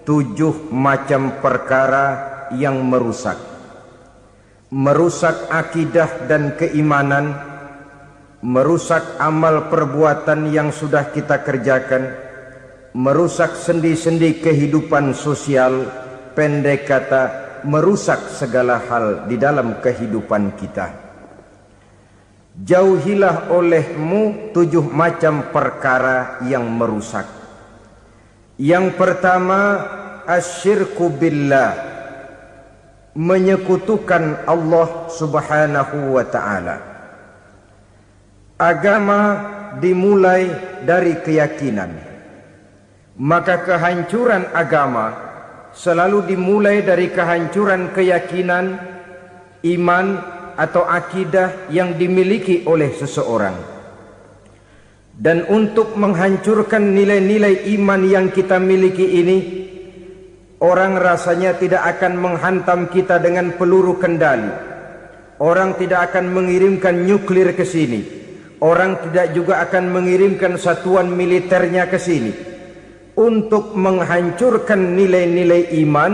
7 macam perkara yang merusak akidah dan keimanan, merusak amal perbuatan yang sudah kita kerjakan, merusak sendi-sendi kehidupan sosial, pendek kata merusak segala hal di dalam kehidupan kita. Jauhilah olehmu 7 macam perkara yang merusak. Yang pertama, asyirku billah, menyekutukan Allah subhanahu wa ta'ala. Agama dimulai dari keyakinan, maka kehancuran agama selalu dimulai dari kehancuran keyakinan, iman atau akidah yang dimiliki oleh seseorang. Dan untuk menghancurkan nilai-nilai iman yang kita miliki ini, orang rasanya tidak akan menghantam kita dengan peluru kendali. Orang tidak akan mengirimkan nuklir ke sini. Orang tidak juga akan mengirimkan satuan militernya ke sini. Untuk menghancurkan nilai-nilai iman,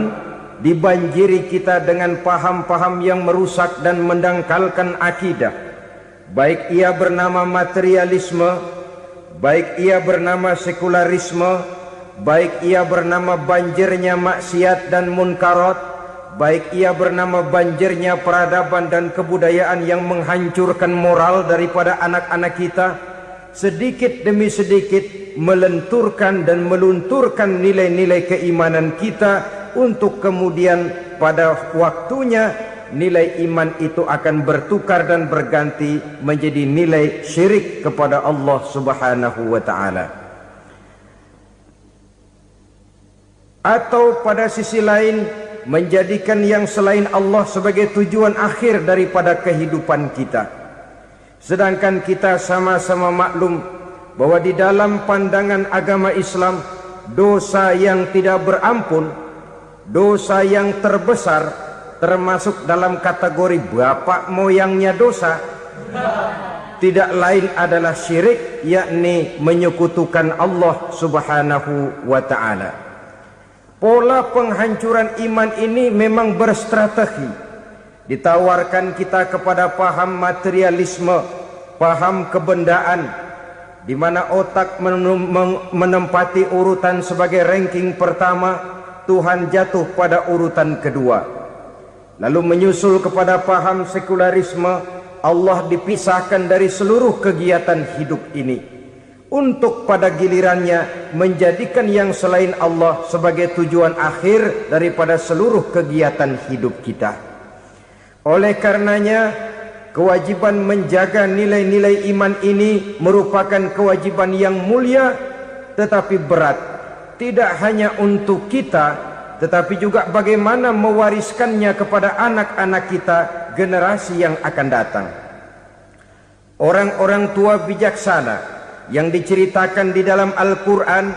dibanjiri kita dengan paham-paham yang merusak dan mendangkalkan akidah. Baik ia bernama materialisme, baik ia bernama sekularisme, baik ia bernama banjirnya maksiat dan munkarat, baik ia bernama banjirnya peradaban dan kebudayaan yang menghancurkan moral daripada anak-anak kita, sedikit demi sedikit melenturkan dan melunturkan nilai-nilai keimanan kita, untuk kemudian pada waktunya nilai iman itu akan bertukar dan berganti menjadi nilai syirik kepada Allah subhanahu wa ta'ala. Atau pada sisi lain, menjadikan yang selain Allah sebagai tujuan akhir daripada kehidupan kita. Sedangkan kita sama-sama maklum bahwa di dalam pandangan agama Islam, dosa yang tidak berampun, dosa yang terbesar, termasuk dalam kategori bapak moyangnya dosa, tidak lain adalah syirik, yakni menyekutukan Allah subhanahu wa ta'ala. Pola penghancuran iman ini memang berstrategi. Ditawarkan kita kepada paham materialisme, paham kebendaan, di mana otak menempati urutan sebagai ranking pertama, Tuhan jatuh pada urutan kedua. Lalu menyusul kepada paham sekularisme, Allah dipisahkan dari seluruh kegiatan hidup ini, untuk pada gilirannya menjadikan yang selain Allah sebagai tujuan akhir daripada seluruh kegiatan hidup kita. Oleh karenanya, kewajiban menjaga nilai-nilai iman ini merupakan kewajiban yang mulia tetapi berat. Tidak hanya untuk kita, tetapi juga bagaimana mewariskannya kepada anak-anak kita, generasi yang akan datang. Orang-orang tua bijaksana yang diceritakan di dalam Al-Quran,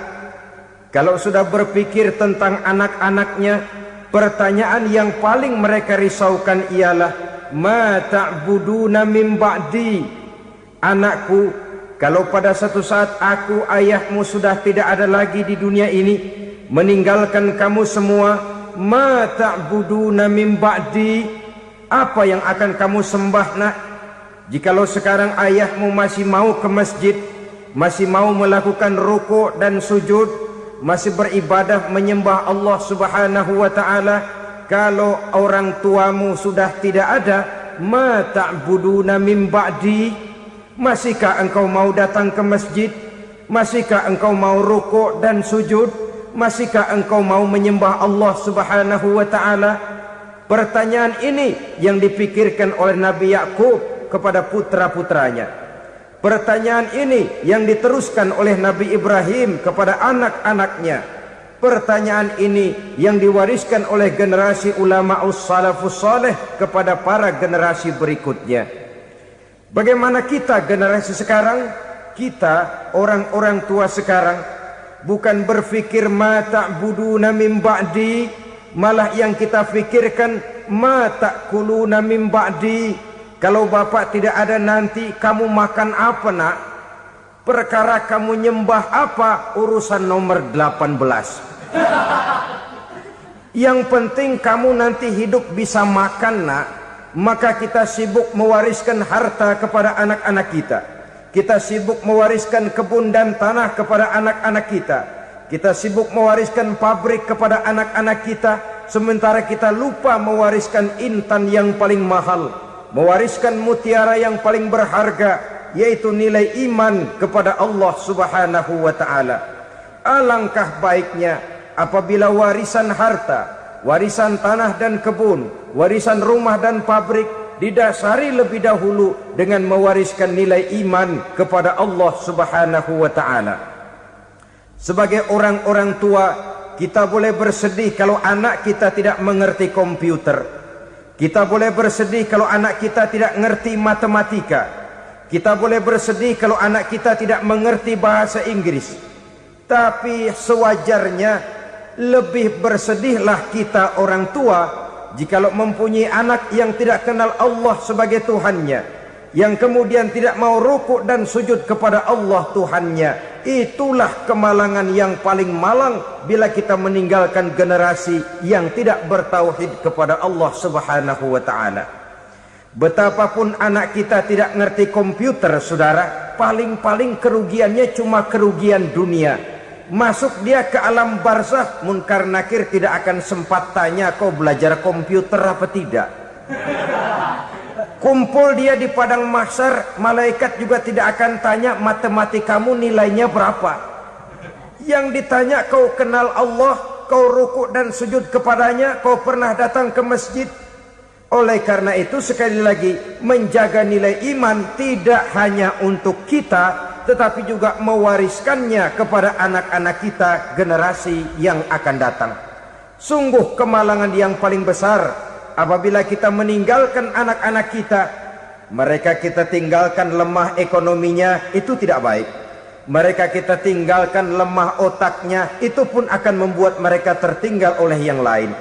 kalau sudah berpikir tentang anak-anaknya, pertanyaan yang paling mereka risaukan ialah, ma ta'buduna min ba'di. Anakku, kalau pada satu saat aku, ayahmu sudah tidak ada lagi di dunia ini, meninggalkan kamu semua, ma ta'buduna min ba'di, apa yang akan kamu sembah nak? Jikalau sekarang ayahmu masih mau ke masjid, masih mau melakukan rukuk dan sujud, masih beribadah menyembah Allah subhanahu wa ta'ala, kalau orang tuamu sudah tidak ada, ma ta'buduna min ba'di, masihkah engkau mau datang ke masjid? Masihkah engkau mau rukuk dan sujud? Masihkah engkau mau menyembah Allah subhanahu wa ta'ala? Pertanyaan ini yang dipikirkan oleh Nabi Yakub kepada putra-putranya. Pertanyaan ini yang diteruskan oleh Nabi Ibrahim kepada anak-anaknya. Pertanyaan ini yang diwariskan oleh generasi ulama'us salafus saleh kepada para generasi berikutnya. Bagaimana kita generasi sekarang? Kita orang-orang tua sekarang bukan berfikir ma ta'buduna min ba'di, malah yang kita fikirkan ma ta'kuluna min ba'di. Kalau bapak tidak ada nanti kamu makan apa nak? Perkara kamu nyembah apa urusan nomor 18. Yang penting kamu nanti hidup bisa makan, nak. Maka kita sibuk mewariskan harta kepada anak-anak kita. Kita sibuk mewariskan kebun dan tanah kepada anak-anak kita. Kita sibuk mewariskan pabrik kepada anak-anak kita, sementara kita lupa mewariskan intan yang paling mahal, mewariskan mutiara yang paling berharga, yaitu nilai iman kepada Allah Subhanahu wa ta'ala. Alangkah baiknya apabila warisan harta, warisan tanah dan kebun, warisan rumah dan pabrik didasari lebih dahulu dengan mewariskan nilai iman kepada Allah Subhanahu wa ta'ala. Sebagai orang-orang tua, kita boleh bersedih kalau anak kita tidak mengerti komputer. Kita boleh bersedih kalau anak kita tidak mengerti matematika. Kita boleh bersedih kalau anak kita tidak mengerti bahasa Inggris. Tapi sewajarnya lebih bersedihlah kita orang tua jikalau mempunyai anak yang tidak kenal Allah sebagai Tuhannya, yang kemudian tidak mau rukuk dan sujud kepada Allah Tuhannya. Itulah kemalangan yang paling malang bila kita meninggalkan generasi yang tidak bertauhid kepada Allah Subhanahu wa ta'ala. Betapapun anak kita tidak ngerti komputer, saudara, paling-paling kerugiannya cuma kerugian dunia. Masuk dia ke alam barzakh, munkar nakir tidak akan sempat tanya kau belajar komputer apa tidak. Kumpul dia di padang mahsyar, malaikat juga tidak akan tanya matematikamu nilainya berapa. Yang ditanya kau kenal Allah, kau rukuk dan sujud kepadanya, kau pernah datang ke masjid. Oleh karena itu sekali lagi, menjaga nilai iman tidak hanya untuk kita, tetapi juga mewariskannya kepada anak-anak kita, generasi yang akan datang. Sungguh kemalangan yang paling besar apabila kita meninggalkan anak-anak kita. Mereka kita tinggalkan lemah ekonominya, itu tidak baik. Mereka kita tinggalkan lemah otaknya, itu pun akan membuat mereka tertinggal oleh yang lain.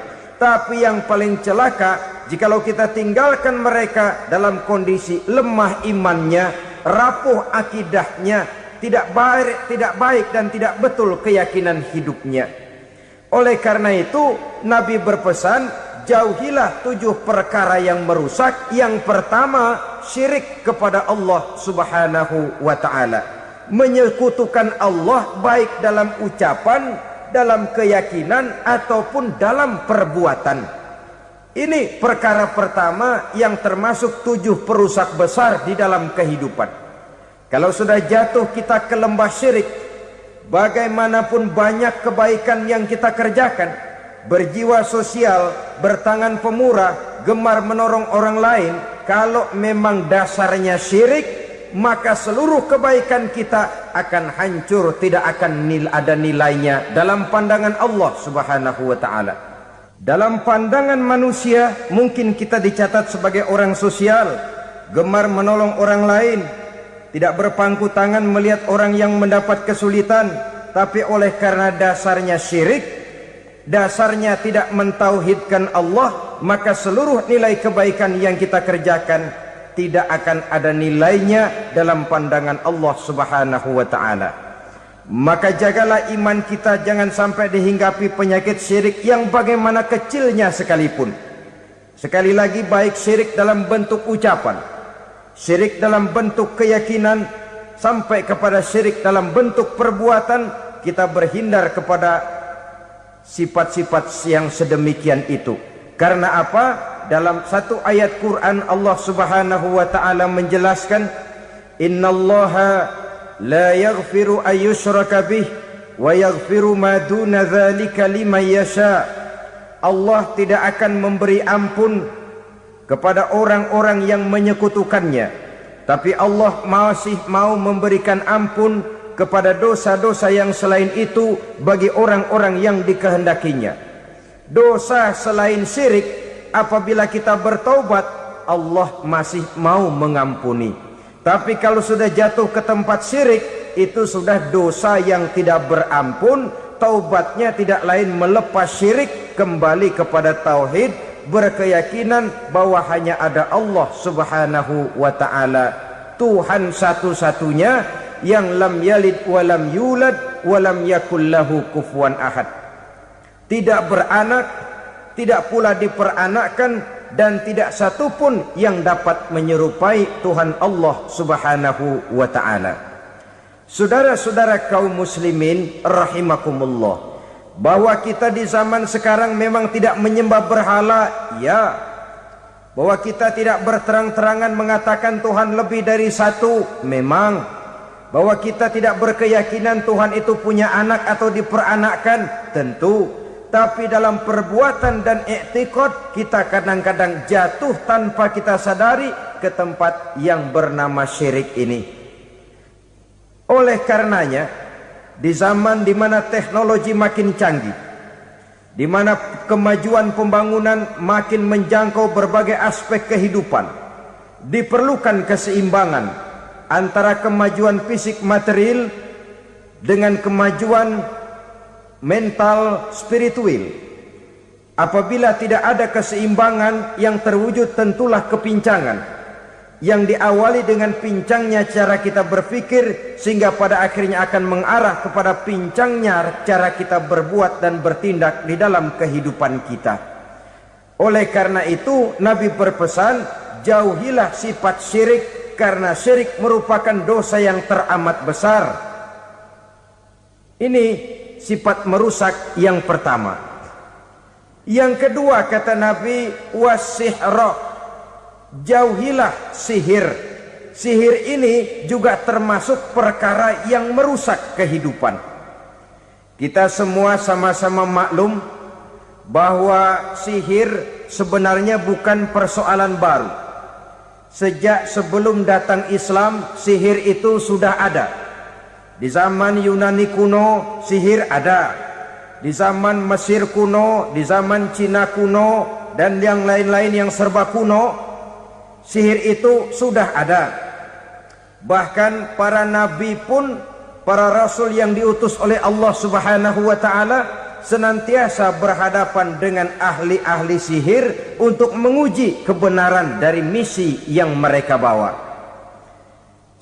Tapi yang paling celaka, jikalau kita tinggalkan mereka dalam kondisi lemah imannya, rapuh akidahnya, tidak baik dan tidak betul keyakinan hidupnya. Oleh karena itu Nabi berpesan, jauhilah 7 perkara yang merusak. Yang pertama, syirik kepada Allah Subhanahu wa ta'ala. Menyekutukan Allah baik dalam ucapan, dalam keyakinan ataupun dalam perbuatan. Ini perkara pertama yang termasuk 7 perusak besar di dalam kehidupan. Kalau sudah jatuh kita ke lembah syirik, bagaimanapun banyak kebaikan yang kita kerjakan, berjiwa sosial, bertangan pemurah, gemar menolong orang lain, kalau memang dasarnya syirik, maka seluruh kebaikan kita akan hancur, tidak akan ada nilainya dalam pandangan Allah Subhanahu wa ta'ala. Dalam pandangan manusia mungkin kita dicatat sebagai orang sosial, gemar menolong orang lain, tidak berpangku tangan melihat orang yang mendapat kesulitan. Tapi oleh karena dasarnya syirik, dasarnya tidak mentauhidkan Allah, maka seluruh nilai kebaikan yang kita kerjakan tidak akan ada nilainya dalam pandangan Allah Subhanahu wa ta'ala. Maka jagalah iman kita, jangan sampai dihinggapi penyakit syirik yang bagaimana kecilnya sekalipun. Sekali lagi, baik syirik dalam bentuk ucapan, syirik dalam bentuk keyakinan, sampai kepada syirik dalam bentuk perbuatan, kita berhindar kepada sifat-sifat yang sedemikian itu. Karena apa? Dalam satu ayat Quran Allah Subhanahu wa ta'ala menjelaskan, innallaha la yaghfiru ayyushraka bih wa yaghfiru ma duna dzalika liman yasha. Allah tidak akan memberi ampun kepada orang-orang yang menyekutukannya, tapi Allah masih mau memberikan ampun kepada dosa-dosa yang selain itu bagi orang-orang yang dikehendakinya. Dosa selain syirik, apabila kita bertaubat, Allah masih mau mengampuni. Tapi kalau sudah jatuh ke tempat syirik, itu sudah dosa yang tidak berampun. Taubatnya tidak lain melepas syirik, kembali kepada tauhid, berkeyakinan bahwa hanya ada Allah Subhanahu wa ta'ala, Tuhan satu-satunya, yang lam yalid walam yulad walam yakul lahu kufuwan ahad. tidak beranak, tidak pula diperanakkan, dan tidak satupun yang dapat menyerupai Tuhan Allah Subhanahu wa ta'ala. Saudara-saudara kaum muslimin rahimakumullah, bahwa kita di zaman sekarang memang tidak menyembah berhala, ya. Bahwa kita tidak berterang-terangan mengatakan Tuhan lebih dari satu, memang. Bahwa kita tidak berkeyakinan Tuhan itu punya anak atau diperanakkan, tentu. Tapi dalam perbuatan dan i'tiqad kita kadang-kadang jatuh tanpa kita sadari ke tempat yang bernama syirik ini. Oleh karenanya, di zaman di mana teknologi makin canggih, di mana kemajuan pembangunan makin menjangkau berbagai aspek kehidupan, diperlukan keseimbangan antara kemajuan fisik material dengan kemajuan mental spiritual. Apabila tidak ada keseimbangan, yang terwujud tentulah kepincangan, yang diawali dengan pincangnya cara kita berpikir, sehingga pada akhirnya akan mengarah kepada pincangnya cara kita berbuat dan bertindak di dalam kehidupan kita. Oleh karena itu Nabi berpesan, jauhilah sifat syirik, karena syirik merupakan dosa yang teramat besar. Ini sifat merusak yang pertama. Yang kedua kata Nabi, wasihra, jauhilah sihir. Sihir ini juga termasuk perkara yang merusak kehidupan. Kita semua sama-sama maklum bahwa sihir sebenarnya bukan persoalan baru. Sejak sebelum datang Islam, sihir itu sudah ada. Di zaman Yunani kuno, sihir ada. Di zaman Mesir kuno, di zaman Cina kuno, dan yang lain-lain yang serba kuno, sihir itu sudah ada. Bahkan para nabi pun, para rasul yang diutus oleh Allah Subhanahu wa ta'ala, senantiasa berhadapan dengan ahli-ahli sihir untuk menguji kebenaran dari misi yang mereka bawa.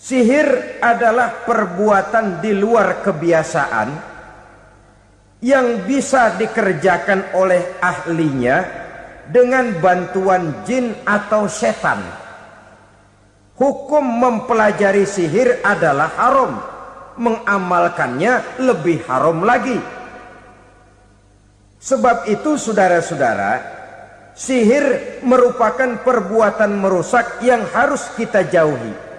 Sihir adalah perbuatan di luar kebiasaan yang bisa dikerjakan oleh ahlinya dengan bantuan jin atau setan. Hukum mempelajari sihir adalah haram, mengamalkannya lebih haram lagi. Sebab itu saudara-saudara, sihir merupakan perbuatan merusak yang harus kita jauhi.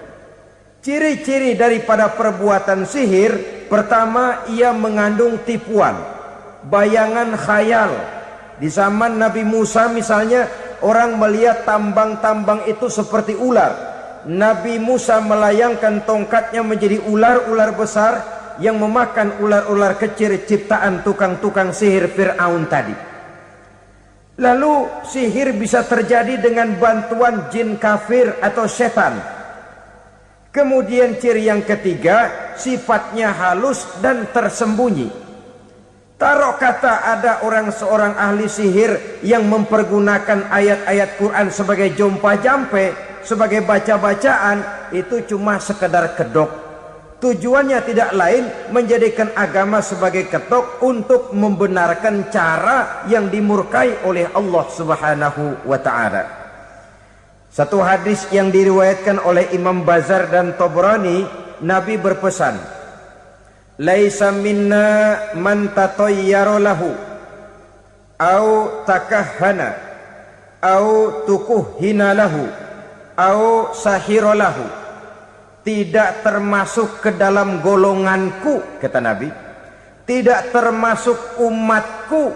Ciri-ciri daripada perbuatan sihir, pertama, ia mengandung tipuan, bayangan khayal. Di zaman Nabi Musa misalnya, orang melihat tambang-tambang itu seperti ular. Nabi Musa melayangkan tongkatnya menjadi ular-ular besar yang memakan ular-ular kecil ciptaan tukang-tukang sihir Fir'aun tadi. Lalu sihir bisa terjadi dengan bantuan jin kafir atau setan. Kemudian ciri yang ketiga, sifatnya halus dan tersembunyi. Taruh kata ada seorang ahli sihir yang mempergunakan ayat-ayat Quran sebagai jompa-jampe, sebagai baca-bacaan, itu cuma sekedar kedok. Tujuannya tidak lain menjadikan agama sebagai ketok untuk membenarkan cara yang dimurkai oleh Allah Subhanahu wa ta'ala. Satu hadis yang diriwayatkan oleh Imam Bazar dan Tabrani, Nabi berpesan, laisa minna man tatayyara lahu au takahhana au tukuhhina lahu au sahira lahu. Tidak termasuk ke dalam golonganku, kata Nabi. Tidak termasuk umatku.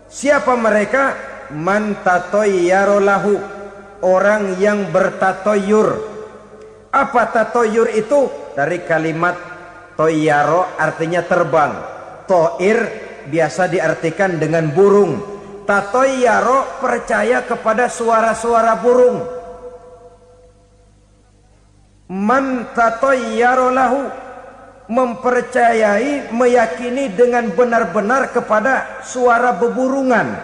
Siapa mereka? Man tatayyara lahu, orang yang bertatoyur. Apa tatoyur itu? Dari kalimat toyaro, artinya terbang. Toir biasa diartikan dengan burung. Tatoyaro percaya kepada suara-suara burung. Man tatayyara lahu, mempercayai, meyakini dengan benar-benar kepada suara beburungan.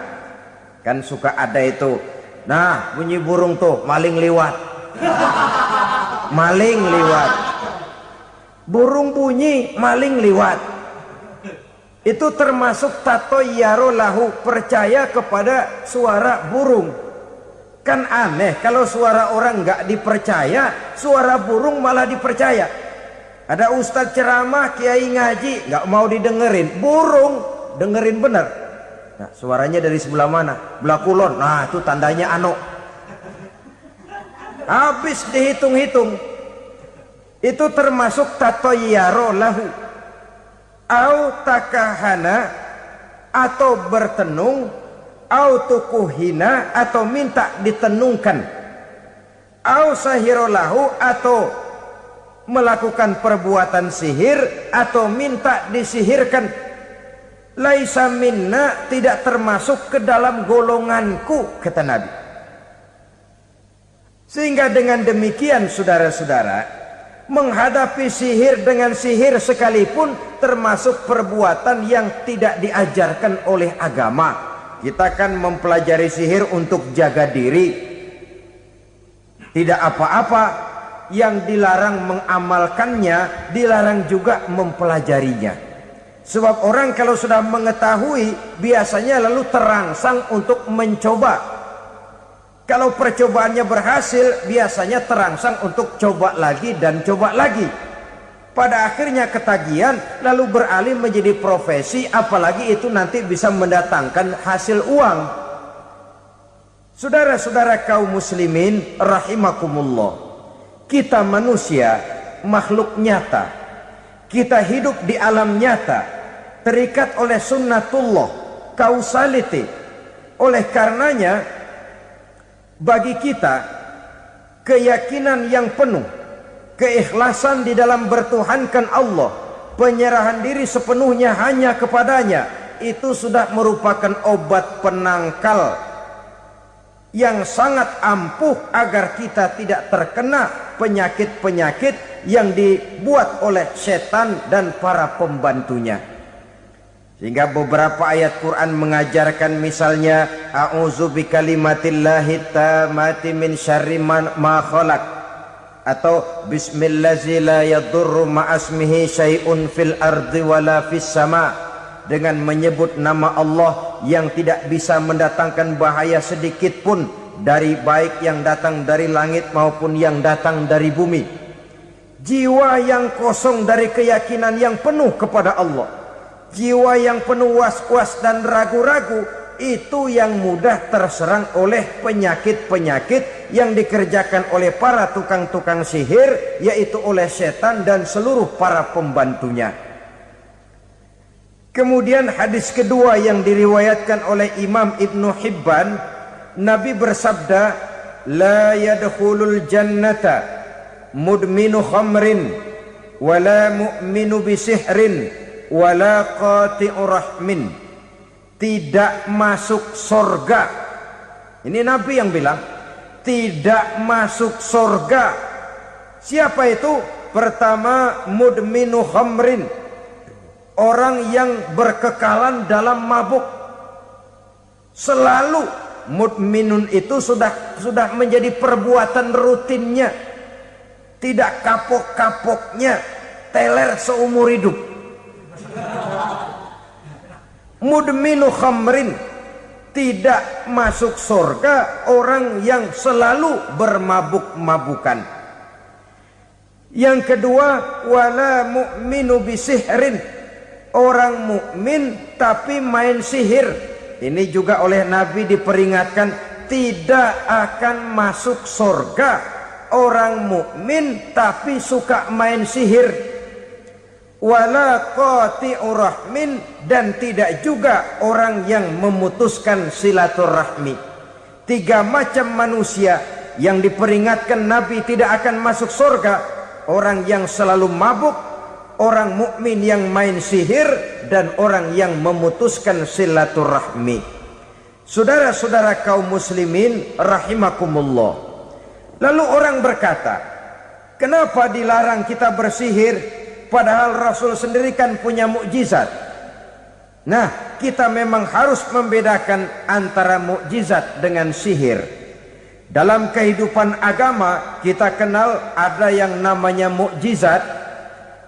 Kan suka ada itu, nah bunyi burung tuh, maling liwat. Maling liwat. Burung bunyi, maling liwat. Itu termasuk tatoyaro lahu, percaya kepada suara burung. Kan aneh kalau suara orang nggak dipercaya, suara burung malah dipercaya. Ada ustadz ceramah, kiai ngaji, nggak mau didengerin, burung dengerin bener. Nah, suaranya dari sebelah mana? Belah kulon. Nah, itu tandanya ano. Habis dihitung-hitung. Itu termasuk tatoyaro lahu. Au takahana, atau bertenung, au tukuhina, atau minta ditenungkan, au sahirolahu, atau melakukan perbuatan sihir, atau minta disihirkan. Laisa minna, tidak termasuk ke dalam golonganku, kata Nabi. Sehingga dengan demikian saudara-saudara, menghadapi sihir dengan sihir sekalipun termasuk perbuatan yang tidak diajarkan oleh agama. Kita kan mempelajari sihir untuk jaga diri, tidak apa-apa. Yang dilarang mengamalkannya, dilarang juga mempelajarinya. Sebab orang kalau sudah mengetahui, biasanya lalu terangsang untuk mencoba. Kalau percobaannya berhasil, biasanya terangsang untuk coba lagi dan coba lagi. Pada akhirnya ketagihan, lalu beralih menjadi profesi, apalagi itu nanti bisa mendatangkan hasil uang. Saudara-saudara kaum muslimin rahimakumullah, kita manusia makhluk nyata. Kita hidup di alam nyata, terikat oleh sunnatullah, causality. Oleh karenanya, bagi kita keyakinan yang penuh, keikhlasan di dalam bertuhankan Allah, penyerahan diri sepenuhnya hanya kepadanya, itu sudah merupakan obat penangkal yang sangat ampuh agar kita tidak terkena penyakit-penyakit yang dibuat oleh setan dan para pembantunya. Sehingga beberapa ayat Quran mengajarkan, misalnya a'udzu bikalimatillahi tammati min syarri ma khalaq, atau bismillazi la yadurru ma'asmihi syai'un fil ardi wala fis sama, dengan menyebut nama Allah yang tidak bisa mendatangkan bahaya sedikit pun, dari baik yang datang dari langit maupun yang datang dari bumi. Jiwa yang kosong dari keyakinan yang penuh kepada Allah, jiwa yang penuh was-was dan ragu-ragu, itu yang mudah terserang oleh penyakit-penyakit yang dikerjakan oleh para tukang-tukang sihir, yaitu oleh setan dan seluruh para pembantunya. Kemudian hadis kedua yang diriwayatkan oleh Imam Ibnu Hibban, Nabi bersabda, la yadkhulul jannata mudminu khamrin wala mu'minu bisihrin wala qati'u rahmin. Tidak masuk surga. Ini Nabi yang bilang, tidak masuk surga. Siapa itu? Pertama, mudminu khamrin, orang yang berkekalan dalam mabuk. Selalu mudminun itu sudah menjadi perbuatan rutinnya, tidak kapok-kapoknya, teler seumur hidup. Mudminu khamrin, tidak masuk surga orang yang selalu bermabuk-mabukan. Yang kedua, wala mu'minu bisihrin, orang mukmin tapi main sihir. Ini juga oleh Nabi diperingatkan, tidak akan masuk surga orang mukmin tapi suka main sihir. Wala qati'u rahmin, dan tidak juga orang yang memutuskan silaturahmi. Tiga macam manusia yang diperingatkan Nabi tidak akan masuk surga: orang yang selalu mabuk, orang mukmin yang main sihir, dan orang yang memutuskan silaturahmi. Saudara-saudara kaum muslimin rahimakumullah. Lalu orang berkata, kenapa dilarang kita bersihir? Padahal Rasul sendiri kan punya mukjizat. Nah, kita memang harus membedakan antara mukjizat dengan sihir. Dalam kehidupan agama kita kenal ada yang namanya mukjizat,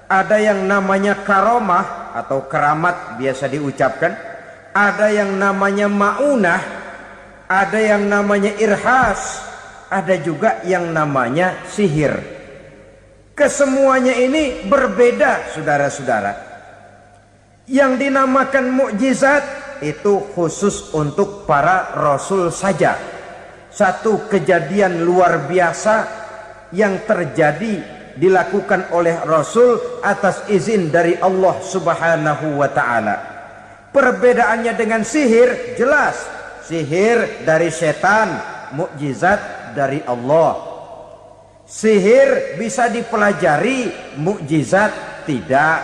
Ada yang namanya karomah atau keramat biasa diucapkan. Ada yang namanya maunah. Ada yang namanya irhas. Ada juga yang namanya sihir. Kesemuanya ini berbeda, saudara-saudara. Yang dinamakan mukjizat itu khusus untuk para rasul saja. Satu kejadian luar biasa yang terjadi dilakukan oleh rasul atas izin dari Allah Subhanahu wa taala. Perbedaannya dengan sihir jelas. Sihir dari setan, mukjizat dari Allah. Sihir bisa dipelajari, mukjizat tidak.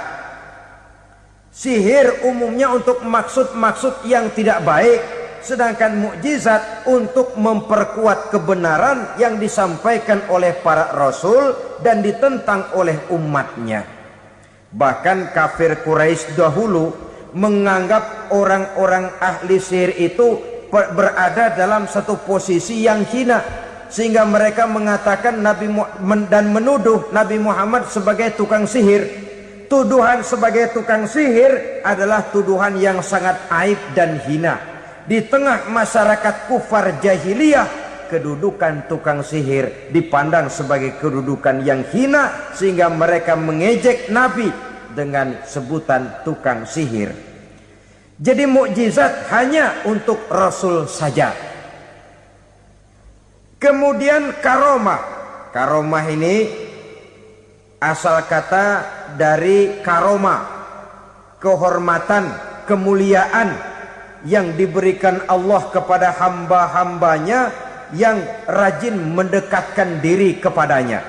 Sihir umumnya untuk maksud-maksud yang tidak baik, sedangkan mukjizat untuk memperkuat kebenaran yang disampaikan oleh para rasul dan ditentang oleh umatnya. Bahkan kafir Quraisy dahulu menganggap orang-orang ahli sihir itu berada dalam satu posisi yang hina, sehingga mereka mengatakan dan menuduh Nabi Muhammad sebagai tukang sihir. Tuduhan sebagai tukang sihir adalah tuduhan yang sangat aib dan hina. Di tengah masyarakat kufar jahiliyah, kedudukan tukang sihir dipandang sebagai kedudukan yang hina, sehingga mereka mengejek Nabi dengan sebutan tukang sihir. Jadi mukjizat hanya untuk Rasul saja. Kemudian karomah. Karomah ini asal kata dari karoma, kehormatan, kemuliaan yang diberikan Allah kepada hamba-hambanya yang rajin mendekatkan diri kepadanya.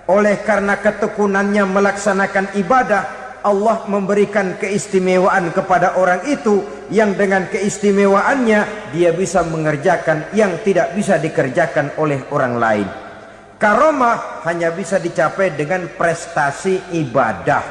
Oleh karena ketekunannya melaksanakan ibadah, Allah memberikan keistimewaan kepada orang itu, yang dengan keistimewaannya dia bisa mengerjakan yang tidak bisa dikerjakan oleh orang lain. Karomah hanya bisa dicapai dengan prestasi ibadah.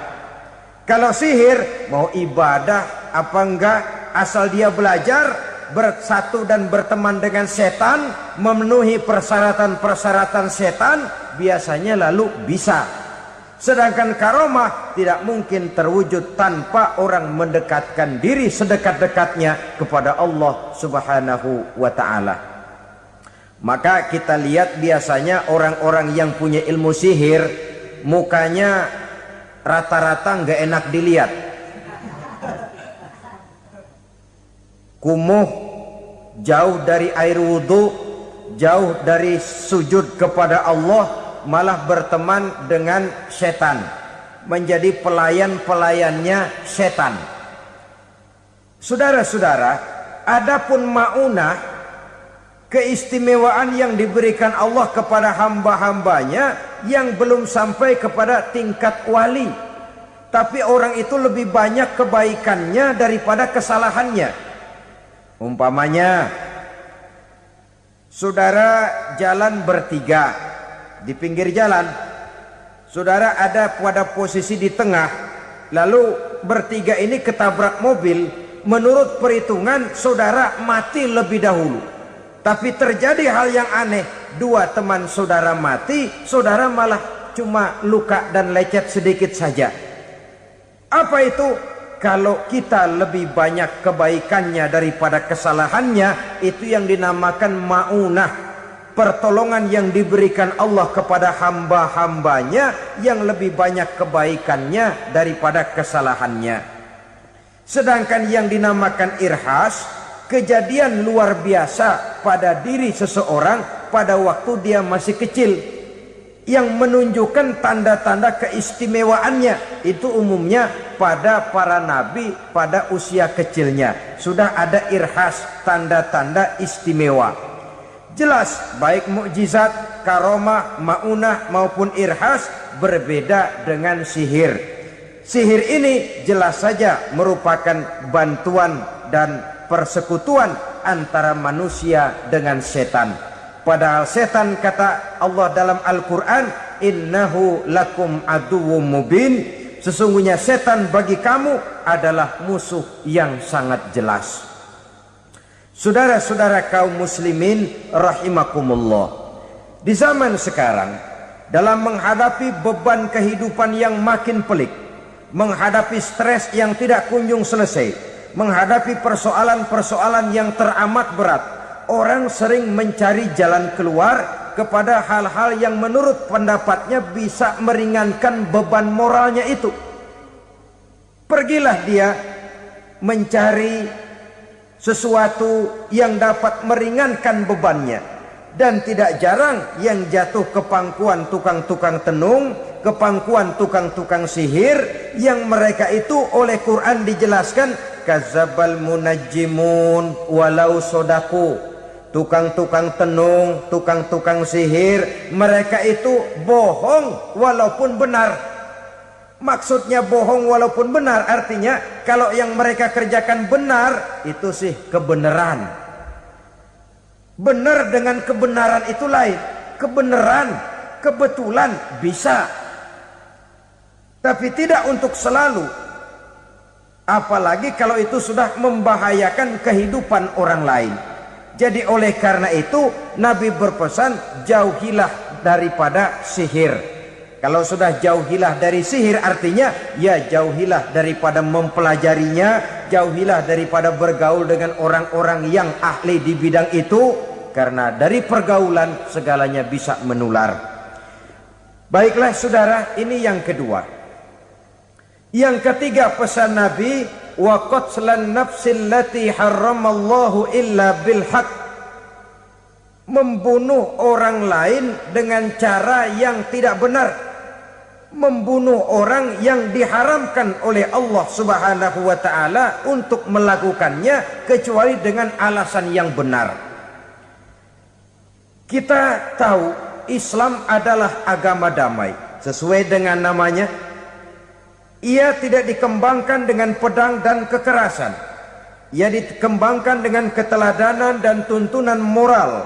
Kalau sihir mau ibadah apa enggak, asal dia belajar, bersatu dan berteman dengan setan, memenuhi persyaratan-persyaratan setan, biasanya lalu bisa. Sedangkan karomah tidak mungkin terwujud tanpa orang mendekatkan diri sedekat-dekatnya kepada Allah Subhanahu wa ta'ala. Maka kita lihat biasanya orang-orang yang punya ilmu sihir, mukanya rata-rata nggak enak dilihat. Kumuh, jauh dari air wudhu, jauh dari sujud kepada Allah, malah berteman dengan setan, menjadi pelayan-pelayannya setan. Saudara-saudara, adapun maunah, keistimewaan yang diberikan Allah kepada hamba-hambanya yang belum sampai kepada tingkat wali, tapi orang itu lebih banyak kebaikannya daripada kesalahannya. Umpamanya, saudara jalan bertiga di pinggir jalan, saudara ada pada posisi di tengah, lalu bertiga ini ketabrak mobil. Menurut perhitungan saudara mati lebih dahulu. Tapi terjadi hal yang aneh, dua teman saudara mati, saudara malah cuma luka dan lecet sedikit saja. Apa itu? Kalau kita lebih banyak kebaikannya daripada kesalahannya, itu yang dinamakan maunah, pertolongan yang diberikan Allah kepada hamba-hambanya yang lebih banyak kebaikannya daripada kesalahannya. Sedangkan yang dinamakan irhas, kejadian luar biasa pada diri seseorang pada waktu dia masih kecil, yang menunjukkan tanda-tanda keistimewaannya. Itu umumnya pada para nabi pada usia kecilnya sudah ada irhas, tanda-tanda istimewa. Jelas baik mukjizat, karomah, maunah maupun irhas berbeda dengan sihir. Sihir ini jelas saja merupakan bantuan dan persekutuan antara manusia dengan setan. Padahal setan, kata Allah dalam Al-Quran, innahu lakum aduwwum mubin, sesungguhnya setan bagi kamu adalah musuh yang sangat jelas. Saudara-saudara kaum muslimin rahimakumullah, di zaman sekarang dalam menghadapi beban kehidupan yang makin pelik, menghadapi stres yang tidak kunjung selesai, menghadapi persoalan-persoalan yang teramat berat, orang sering mencari jalan keluar kepada hal-hal yang menurut pendapatnya bisa meringankan beban moralnya itu. Pergilah dia mencari sesuatu yang dapat meringankan bebannya. Dan tidak jarang yang jatuh ke pangkuan tukang-tukang tenung, ke pangkuan tukang-tukang sihir, yang mereka itu oleh Quran dijelaskan kadzabal munajjimun walau sodaku. Tukang-tukang tenung, tukang-tukang sihir, mereka itu bohong walaupun benar. Maksudnya bohong walaupun benar artinya kalau yang mereka kerjakan benar itu sih kebenaran. Benar dengan kebenaran itu lain. Kebenaran, kebetulan bisa, tapi tidak untuk selalu. Apalagi kalau itu sudah membahayakan kehidupan orang lain. Jadi oleh karena itu Nabi berpesan jauhilah daripada sihir. Kalau sudah jauhilah dari sihir artinya ya jauhilah daripada mempelajarinya, jauhilah daripada bergaul dengan orang-orang yang ahli di bidang itu, karena dari pergaulan segalanya bisa menular. Baiklah saudara, ini yang kedua. Yang ketiga pesan Nabi, wa qatlan nafsil lati harramallahu illa bil haq. Membunuh orang lain dengan cara yang tidak benar. Membunuh orang yang diharamkan oleh Allah Subhanahu wa taala untuk melakukannya kecuali dengan alasan yang benar. Kita tahu Islam adalah agama damai. Sesuai dengan namanya, ia tidak dikembangkan dengan pedang dan kekerasan. Ia dikembangkan dengan keteladanan dan tuntunan moral.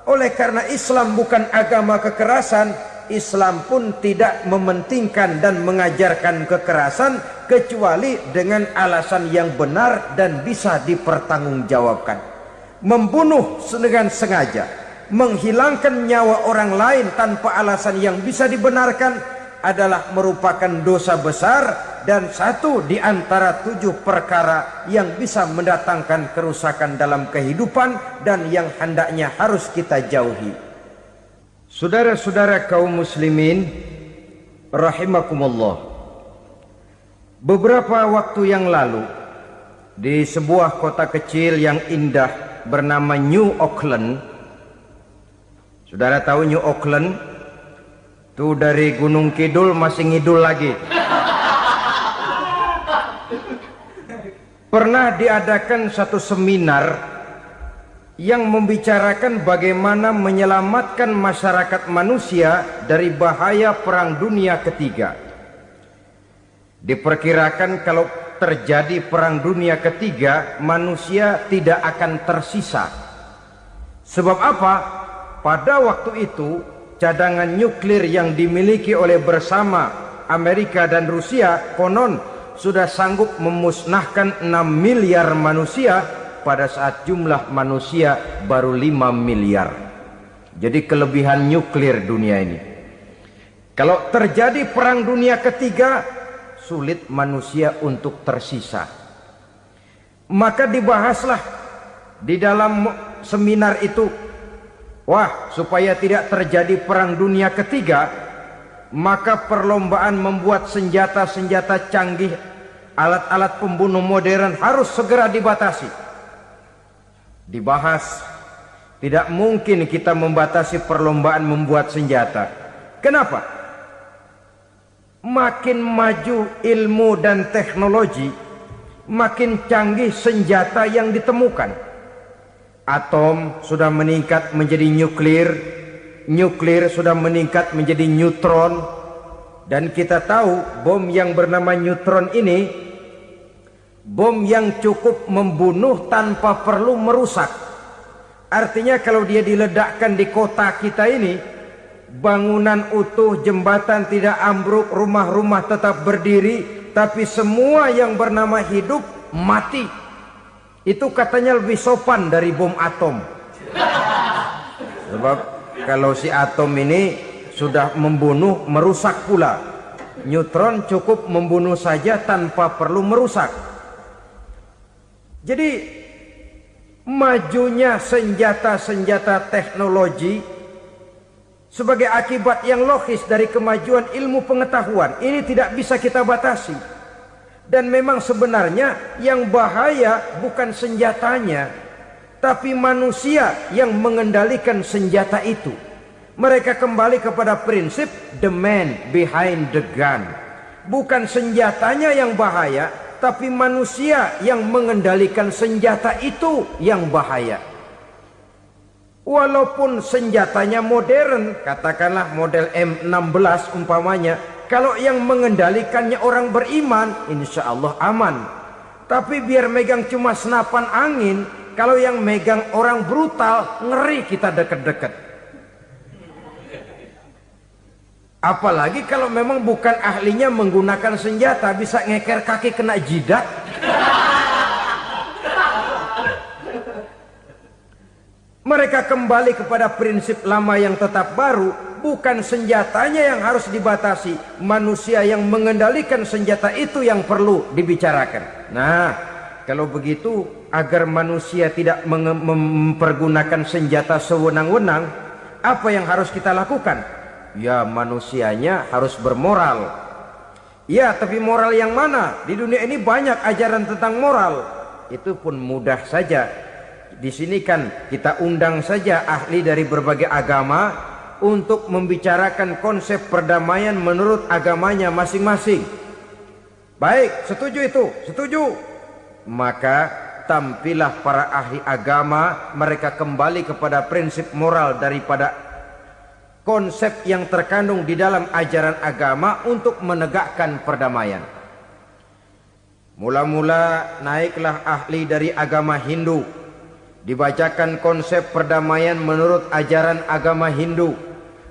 Oleh karena Islam bukan agama kekerasan, Islam pun tidak mementingkan dan mengajarkan kekerasan kecuali dengan alasan yang benar dan bisa dipertanggungjawabkan. Membunuh dengan sengaja, menghilangkan nyawa orang lain tanpa alasan yang bisa dibenarkan adalah merupakan dosa besar dan satu di antara 7 perkara yang bisa mendatangkan kerusakan dalam kehidupan dan yang hendaknya harus kita jauhi. Saudara-saudara kaum muslimin rahimakumullah, beberapa waktu yang lalu di sebuah kota kecil yang indah bernama New Auckland. Saudara tahu New Auckland? Itu dari Gunung Kidul masih ngidul lagi. Pernah diadakan satu seminar yang membicarakan bagaimana menyelamatkan masyarakat manusia dari bahaya Perang Dunia Ketiga. Diperkirakan kalau terjadi Perang Dunia Ketiga, manusia tidak akan tersisa. Sebab apa? Pada waktu itu cadangan nuklir yang dimiliki oleh bersama Amerika dan Rusia konon sudah sanggup memusnahkan 6 miliar manusia pada saat jumlah manusia baru 5 miliar. Jadi kelebihan nuklir dunia ini. Kalau terjadi Perang Dunia Ketiga, sulit manusia untuk tersisa. Maka dibahaslah di dalam seminar itu, wah, supaya tidak terjadi Perang Dunia Ketiga, maka perlombaan membuat senjata-senjata canggih, alat-alat pembunuh modern harus segera dibatasi. Dibahas, tidak mungkin kita membatasi perlombaan membuat senjata. Kenapa? Makin maju ilmu dan teknologi, makin canggih senjata yang ditemukan. Atom sudah meningkat menjadi nuklir, nuklir sudah meningkat menjadi neutron, dan kita tahu bom yang bernama neutron ini bom yang cukup membunuh tanpa perlu merusak. Artinya kalau dia diledakkan di kota kita ini, bangunan utuh, jembatan tidak ambruk, rumah-rumah tetap berdiri, tapi semua yang bernama hidup mati. Itu katanya lebih sopan dari bom atom. Sebab kalau si atom ini sudah membunuh, merusak pula. Neutron cukup membunuh saja tanpa perlu merusak. Jadi majunya senjata-senjata teknologi sebagai akibat yang logis dari kemajuan ilmu pengetahuan ini tidak bisa kita batasi. Dan memang sebenarnya yang bahaya bukan senjatanya, tapi manusia yang mengendalikan senjata itu. Mereka kembali kepada prinsip the man behind the gun. Bukan senjatanya yang bahaya, tapi manusia yang mengendalikan senjata itu yang bahaya. Walaupun senjatanya modern, katakanlah model M16 umpamanya, kalau yang mengendalikannya orang beriman, insya Allah aman. Tapi biar megang cuma senapan angin, kalau yang megang orang brutal, ngeri kita deket-deket. Apalagi kalau memang bukan ahlinya menggunakan senjata, bisa ngeker kaki kena jidat. Mereka kembali kepada prinsip lama yang tetap baru. Bukan senjatanya yang harus dibatasi, manusia yang mengendalikan senjata itu yang perlu dibicarakan. Nah, kalau begitu, agar manusia tidak mempergunakan senjata sewenang-wenang, apa yang harus kita lakukan? Ya, manusianya harus bermoral. Ya, tapi moral yang mana? Di dunia ini banyak ajaran tentang moral. Itu pun mudah saja. Di sini kan kita undang saja ahli dari berbagai agama untuk membicarakan konsep perdamaian menurut agamanya masing-masing. Baik, setuju itu, setuju. Maka tampillah para ahli agama, mereka kembali kepada prinsip moral daripada konsep yang terkandung di dalam ajaran agama untuk menegakkan perdamaian. Mula-mula naiklah ahli dari agama Hindu, dibacakan konsep perdamaian menurut ajaran agama Hindu,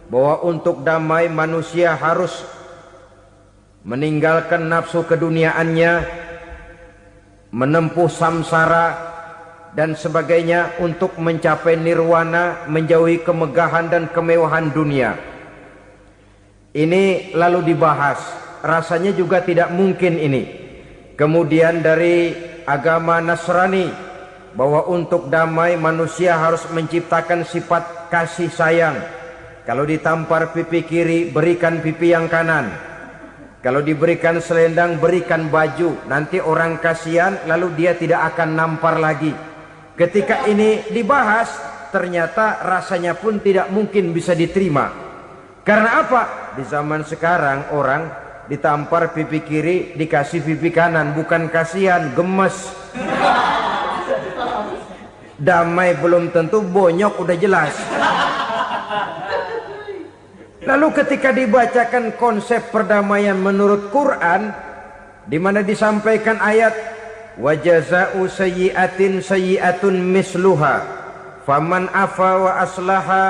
bahwa untuk damai manusia harus meninggalkan nafsu keduniaannya, menempuh samsara dan sebagainya untuk mencapai nirwana, menjauhi kemegahan dan kemewahan dunia. Ini lalu dibahas, rasanya juga tidak mungkin ini. Kemudian dari agama Nasrani, bahwa untuk damai manusia harus menciptakan sifat kasih sayang. Kalau ditampar pipi kiri, berikan pipi yang kanan. Kalau diberikan selendang, berikan baju. Nanti orang kasihan, lalu dia tidak akan nampar lagi. Ketika ini dibahas, ternyata rasanya pun tidak mungkin bisa diterima. Karena apa? Di zaman sekarang orang ditampar pipi kiri, dikasih pipi kanan. Bukan kasihan, gemes. Damai belum tentu, bonyok udah jelas. Lalu ketika dibacakan konsep perdamaian menurut Quran, di mana disampaikan ayat wa jazaa'u sayyi'atin sayyi'atun misluha faman afa wa aslaha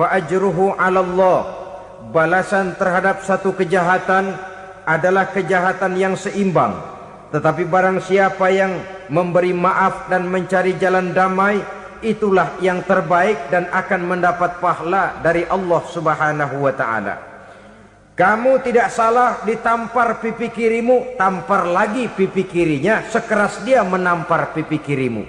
fa ajruhu 'ala Allah. Balasan terhadap satu kejahatan adalah kejahatan yang seimbang. Tetapi barang siapa yang memberi maaf dan mencari jalan damai, itulah yang terbaik dan akan mendapat pahala dari Allah Subhanahu wa ta'ala. Kamu tidak salah ditampar pipi kirimu, tampar lagi pipi kirinya sekeras dia menampar pipi kirimu.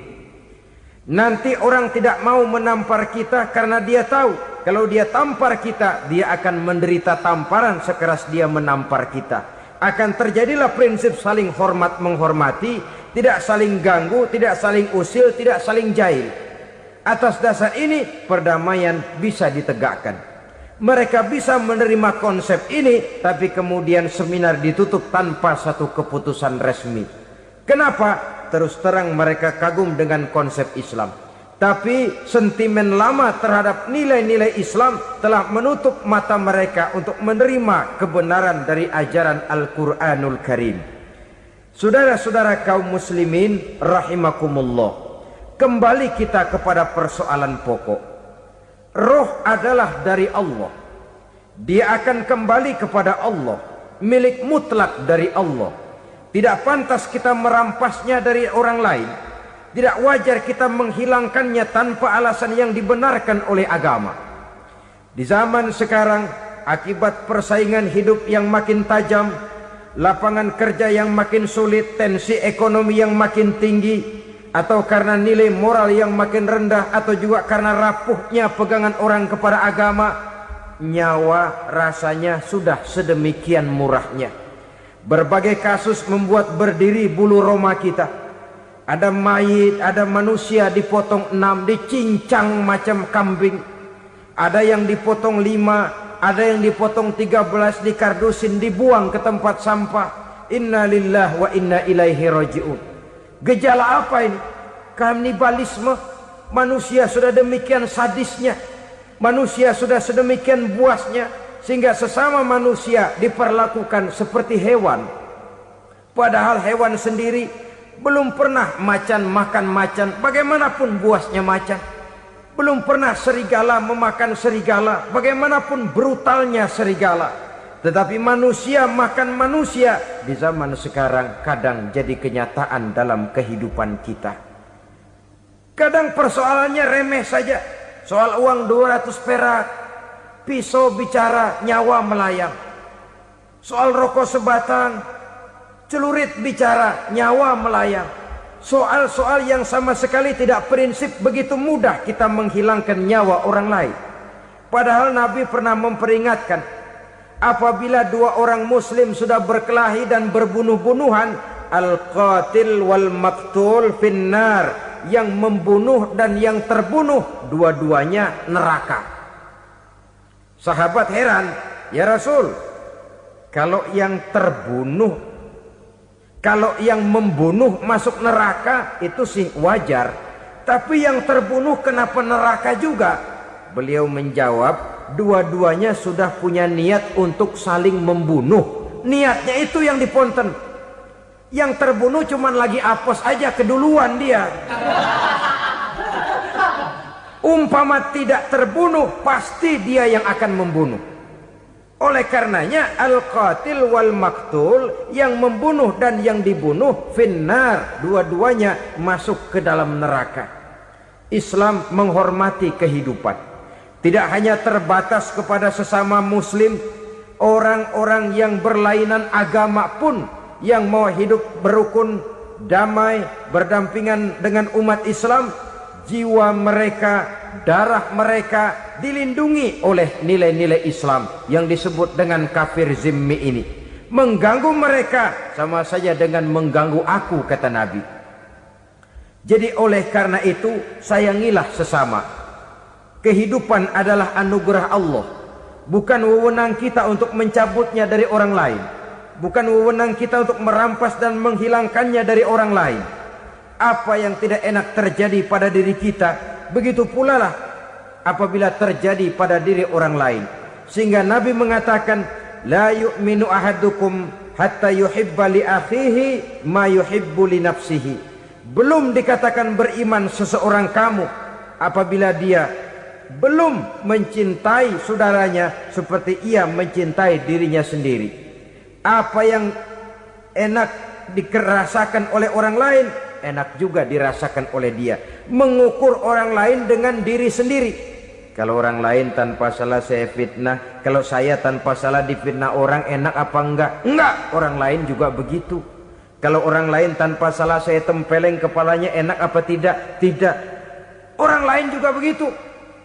Nanti orang tidak mau menampar kita karena dia tahu kalau dia tampar kita, dia akan menderita tamparan sekeras dia menampar kita. Akan terjadilah prinsip saling hormat menghormati, tidak saling ganggu, tidak saling usil, tidak saling jahil. Atas dasar ini perdamaian bisa ditegakkan. Mereka bisa menerima konsep ini, tapi kemudian seminar ditutup tanpa satu keputusan resmi. Kenapa? Terus terang mereka kagum dengan konsep Islam, tapi sentimen lama terhadap nilai-nilai Islam telah menutup mata mereka untuk menerima kebenaran dari ajaran Al-Quranul Karim. Saudara-saudara kaum muslimin rahimakumullah, kembali kita kepada persoalan pokok. Roh adalah dari Allah. Dia akan kembali kepada Allah, milik mutlak dari Allah. Tidak pantas kita merampasnya dari orang lain. Tidak wajar kita menghilangkannya tanpa alasan yang dibenarkan oleh agama. Di zaman sekarang akibat persaingan hidup yang makin tajam, lapangan kerja yang makin sulit, tensi ekonomi yang makin tinggi, atau karena nilai moral yang makin rendah, atau juga karena rapuhnya pegangan orang kepada agama, nyawa rasanya sudah sedemikian murahnya. Berbagai kasus membuat berdiri bulu roma kita. Ada mayit, ada manusia dipotong 6, dicincang macam kambing. Ada yang dipotong 5, ada yang dipotong 13, dikardusin, dibuang ke tempat sampah. Inna lillahi wa inna ilaihi raji'un. Gejala apa ini? Kanibalisme. Manusia sudah demikian sadisnya, manusia sudah sedemikian buasnya, sehingga sesama manusia diperlakukan seperti hewan. Padahal hewan sendiri belum pernah macan makan macan, bagaimanapun buasnya macan. Belum pernah serigala memakan serigala, bagaimanapun brutalnya serigala. Tetapi manusia makan manusia di zaman sekarang kadang jadi kenyataan dalam kehidupan kita. Kadang persoalannya remeh saja. Soal uang 200 perak, pisau bicara, nyawa melayang. Soal rokok sebatang, celurit bicara, nyawa melayang. Soal-soal yang sama sekali tidak prinsip, begitu mudah kita menghilangkan nyawa orang lain. Padahal Nabi pernah memperingatkan, apabila dua orang muslim sudah berkelahi dan berbunuh-bunuhan, al-qatil wal maktul finnar, yang membunuh dan yang terbunuh dua-duanya neraka. Sahabat heran, ya Rasul, kalau yang terbunuh, kalau yang membunuh masuk neraka itu sih wajar, tapi yang terbunuh kenapa neraka juga? Beliau menjawab, dua-duanya sudah punya niat untuk saling membunuh. Niatnya itu yang diponten. Yang terbunuh cuman lagi apes aja, keduluan dia. Umpama tidak terbunuh, pasti dia yang akan membunuh. Oleh karenanya al-qatil wal maktul, yang membunuh dan yang dibunuh finnar, dua-duanya masuk ke dalam neraka. Islam menghormati kehidupan, tidak hanya terbatas kepada sesama muslim, orang-orang yang berlainan agama pun yang mau hidup berukun, damai, berdampingan dengan umat Islam, jiwa mereka, darah mereka dilindungi oleh nilai-nilai Islam yang disebut dengan kafir zimmi ini. Mengganggu mereka sama saja dengan mengganggu aku, kata Nabi. Jadi oleh karena itu sayangilah sesama. Kehidupan adalah anugerah Allah, bukan wewenang kita untuk mencabutnya dari orang lain, bukan wewenang kita untuk merampas dan menghilangkannya dari orang lain. Apa yang tidak enak terjadi pada diri kita, begitu pula lah apabila terjadi pada diri orang lain. Sehingga Nabi mengatakan, la yu'minu ahadukum hatta yuhibba li akhihi ma yuhibbu li nafsihi. Belum dikatakan beriman seseorang kamu apabila dia belum mencintai saudaranya seperti ia mencintai dirinya sendiri. Apa yang enak dirasakan oleh orang lain, enak juga dirasakan oleh dia. Mengukur orang lain dengan diri sendiri. Kalau orang lain tanpa salah saya fitnah, kalau saya tanpa salah difitnah orang, enak apa enggak? Enggak, orang lain juga begitu. Kalau orang lain tanpa salah saya tempeleng kepalanya, enak apa tidak? Tidak. Orang lain juga begitu.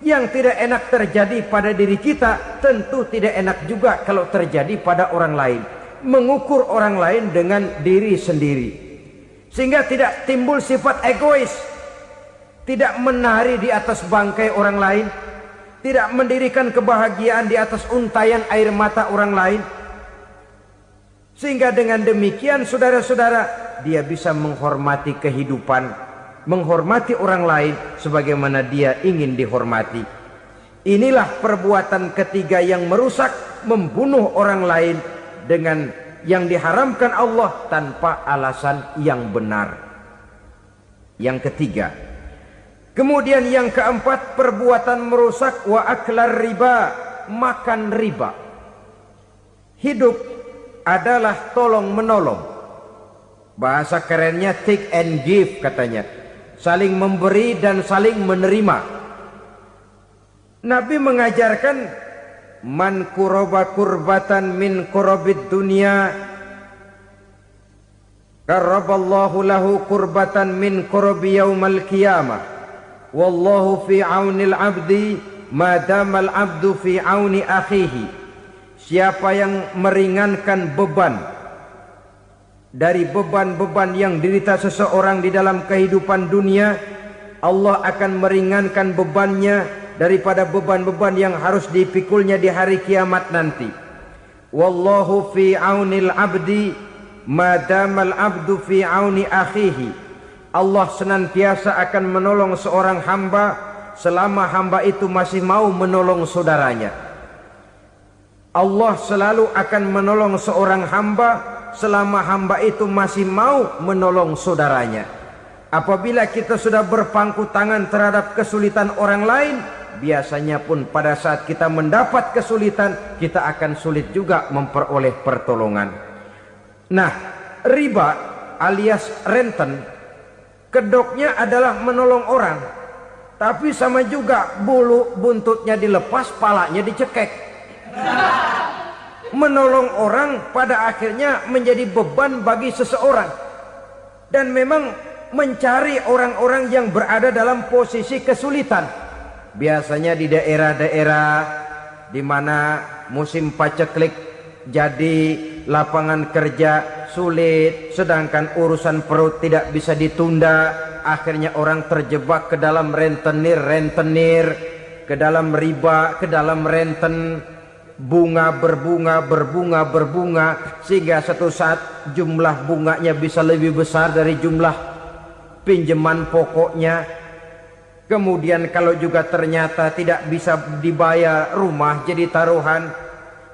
Yang tidak enak terjadi pada diri kita, tentu tidak enak juga kalau terjadi pada orang lain. Mengukur orang lain dengan diri sendiri, sehingga tidak timbul sifat egois, tidak menari di atas bangkai orang lain, tidak mendirikan kebahagiaan di atas untayan air mata orang lain. Sehingga dengan demikian saudara-saudara, dia bisa menghormati kehidupan, menghormati orang lain sebagaimana dia ingin dihormati. Inilah perbuatan ketiga yang merusak, membunuh orang lain dengan yang diharamkan Allah tanpa alasan yang benar. Yang ketiga. Kemudian yang keempat, perbuatan merusak wa aklar riba, makan riba. Hidup adalah tolong menolong. Bahasa kerennya take and give katanya. Saling memberi dan saling menerima. Nabi mengajarkan man kuraba kurbatan min kurabid dunya karaballahu lahu kurbatan min kurabi yaumal qiyamah. Wallahu fi aunil abdi madamal abdu fi auni akhihi. Siapa yang meringankan beban dari beban-beban yang dirita seseorang di dalam kehidupan dunia, Allah akan meringankan bebannya daripada beban-beban yang harus dipikulnya di hari kiamat nanti. Wallahu fi aunil abdi madamal abdu fi auni akhihi. Allah senantiasa akan menolong seorang hamba selama hamba itu masih mau menolong saudaranya. Allah selalu akan menolong seorang hamba selama hamba itu masih mau menolong saudaranya. Apabila kita sudah berpangku tangan terhadap kesulitan orang lain, biasanya pun pada saat kita mendapat kesulitan, kita akan sulit juga memperoleh pertolongan. Nah, riba alias renten, kedoknya adalah menolong orang, tapi sama juga bulu buntutnya dilepas, palanya dicekek. Menolong orang pada akhirnya menjadi beban bagi seseorang, dan memang mencari orang-orang yang berada dalam posisi kesulitan. Biasanya di daerah-daerah di mana musim paceklik jadi lapangan kerja sulit, sedangkan urusan perut tidak bisa ditunda. Akhirnya orang terjebak ke dalam rentenir, ke dalam riba, ke dalam renten. Bunga berbunga, sehingga satu saat jumlah bunganya bisa lebih besar dari jumlah pinjaman pokoknya. Kemudian kalau juga ternyata tidak bisa dibayar, rumah jadi taruhan.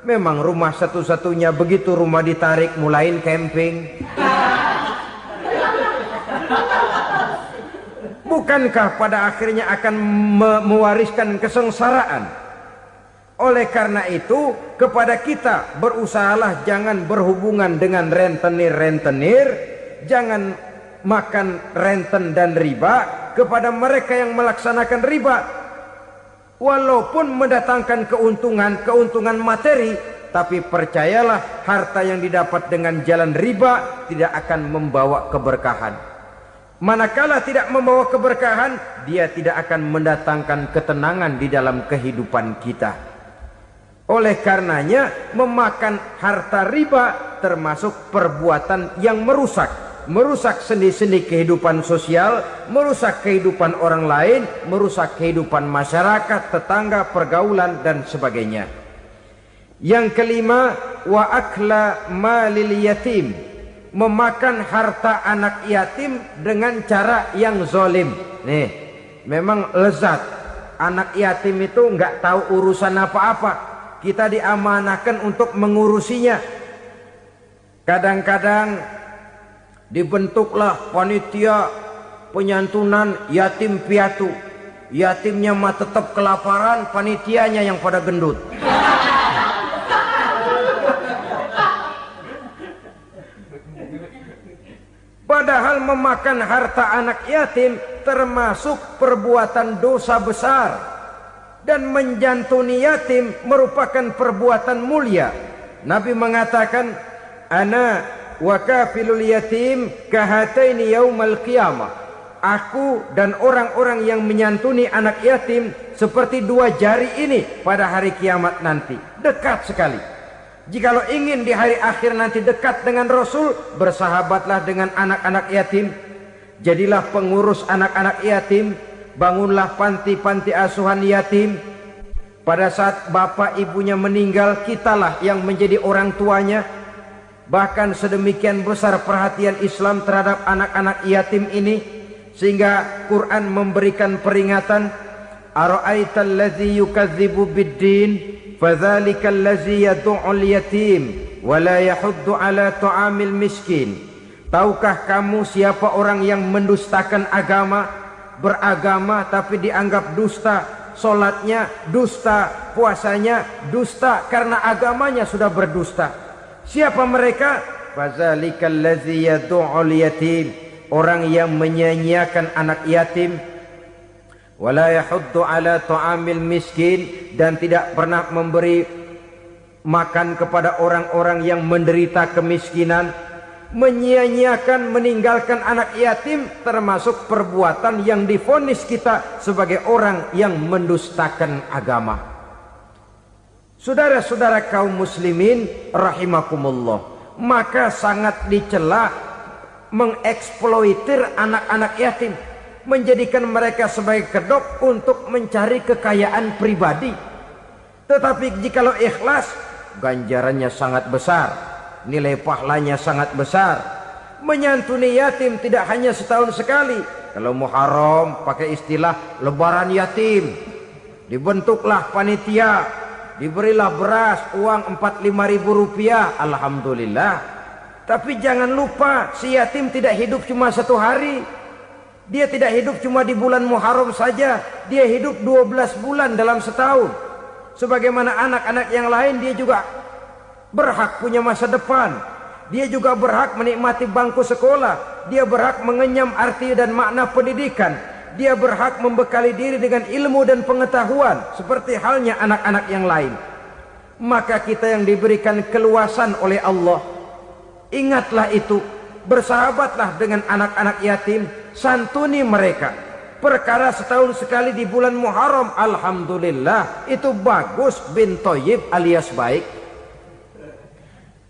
Memang rumah satu-satunya, begitu rumah ditarik mulain camping. Bukankah pada akhirnya akan mewariskan kesengsaraan? Oleh karena itu, kepada kita berusahalah jangan berhubungan dengan rentenir, jangan makan renten dan riba. Kepada mereka yang melaksanakan riba, walaupun mendatangkan keuntungan materi, tapi percayalah harta yang didapat dengan jalan riba tidak akan membawa keberkahan. Manakala tidak membawa keberkahan, dia tidak akan mendatangkan ketenangan di dalam kehidupan kita. Oleh karenanya, memakan harta riba termasuk perbuatan yang merusak sendi-sendi kehidupan sosial, merusak kehidupan orang lain, merusak kehidupan masyarakat, tetangga, pergaulan, dan sebagainya. Yang kelima, wa akla malil yatim, memakan harta anak yatim dengan cara yang zalim. Nih, memang lezat. Anak yatim itu nggak tahu urusan apa-apa. Kita diamanahkan untuk mengurusinya. Kadang-kadang dibentuklah panitia penyantunan yatim piatu. Yatimnya mah tetap kelaparan, panitianya yang pada gendut. Padahal memakan harta anak yatim termasuk perbuatan dosa besar. Dan menjantuni yatim merupakan perbuatan mulia. Nabi mengatakan, ana wa kafilul yatim kahataini yaumal qiyamah. Aku dan orang-orang yang menyantuni anak yatim seperti dua jari ini pada hari kiamat nanti. Dekat sekali. Jikalau ingin di hari akhir nanti dekat dengan Rasul, bersahabatlah dengan anak-anak yatim. Jadilah pengurus anak-anak yatim. Bangunlah panti-panti asuhan yatim. Pada saat bapak ibunya meninggal, kitalah yang menjadi orang tuanya. Bahkan sedemikian besar perhatian Islam terhadap anak-anak yatim ini, sehingga Quran memberikan peringatan, ara'aital ladzi yukadzibu biddin fadzalikal ladzi yad'ul yatim wa la yahuddu ala ta'amil miskin. Tahukah kamu siapa orang yang mendustakan agama? Beragama tapi dianggap dusta, solatnya dusta, puasanya dusta, karena agamanya sudah berdusta. Siapa mereka? Fazalikal ladzi yad'ul yatim, orang yang menyia-nyiakan anak yatim. Wala yahuddu ala ta'amil miskin, dan tidak pernah memberi makan kepada orang-orang yang menderita kemiskinan, menyia-nyiakan, meninggalkan anak yatim, termasuk perbuatan yang divonis kita sebagai orang yang mendustakan agama. Saudara-saudara kaum muslimin rahimakumullah, maka sangat dicela mengeksploitir anak-anak yatim, menjadikan mereka sebagai kedok untuk mencari kekayaan pribadi. Tetapi jikalau ikhlas, ganjarannya sangat besar, nilai pahalanya sangat besar. Menyantuni yatim tidak hanya setahun sekali. Kalau Muharram pakai istilah lebaran yatim, dibentuklah panitia, diberilah beras, uang 4-5 ribu rupiah, alhamdulillah. Tapi jangan lupa, si yatim tidak hidup cuma satu hari. Dia tidak hidup cuma di bulan Muharram saja, dia hidup 12 bulan dalam setahun. Sebagaimana anak-anak yang lain, dia juga berhak punya masa depan. Dia juga berhak menikmati bangku sekolah. Dia berhak mengenyam arti dan makna pendidikan. Dia berhak membekali diri dengan ilmu dan pengetahuan, seperti halnya anak-anak yang lain. Maka kita yang diberikan keluasan oleh Allah, ingatlah itu, bersahabatlah dengan anak-anak yatim, santuni mereka. Perkara setahun sekali di bulan Muharram, alhamdulillah, itu bagus, bin Thayyib alias baik.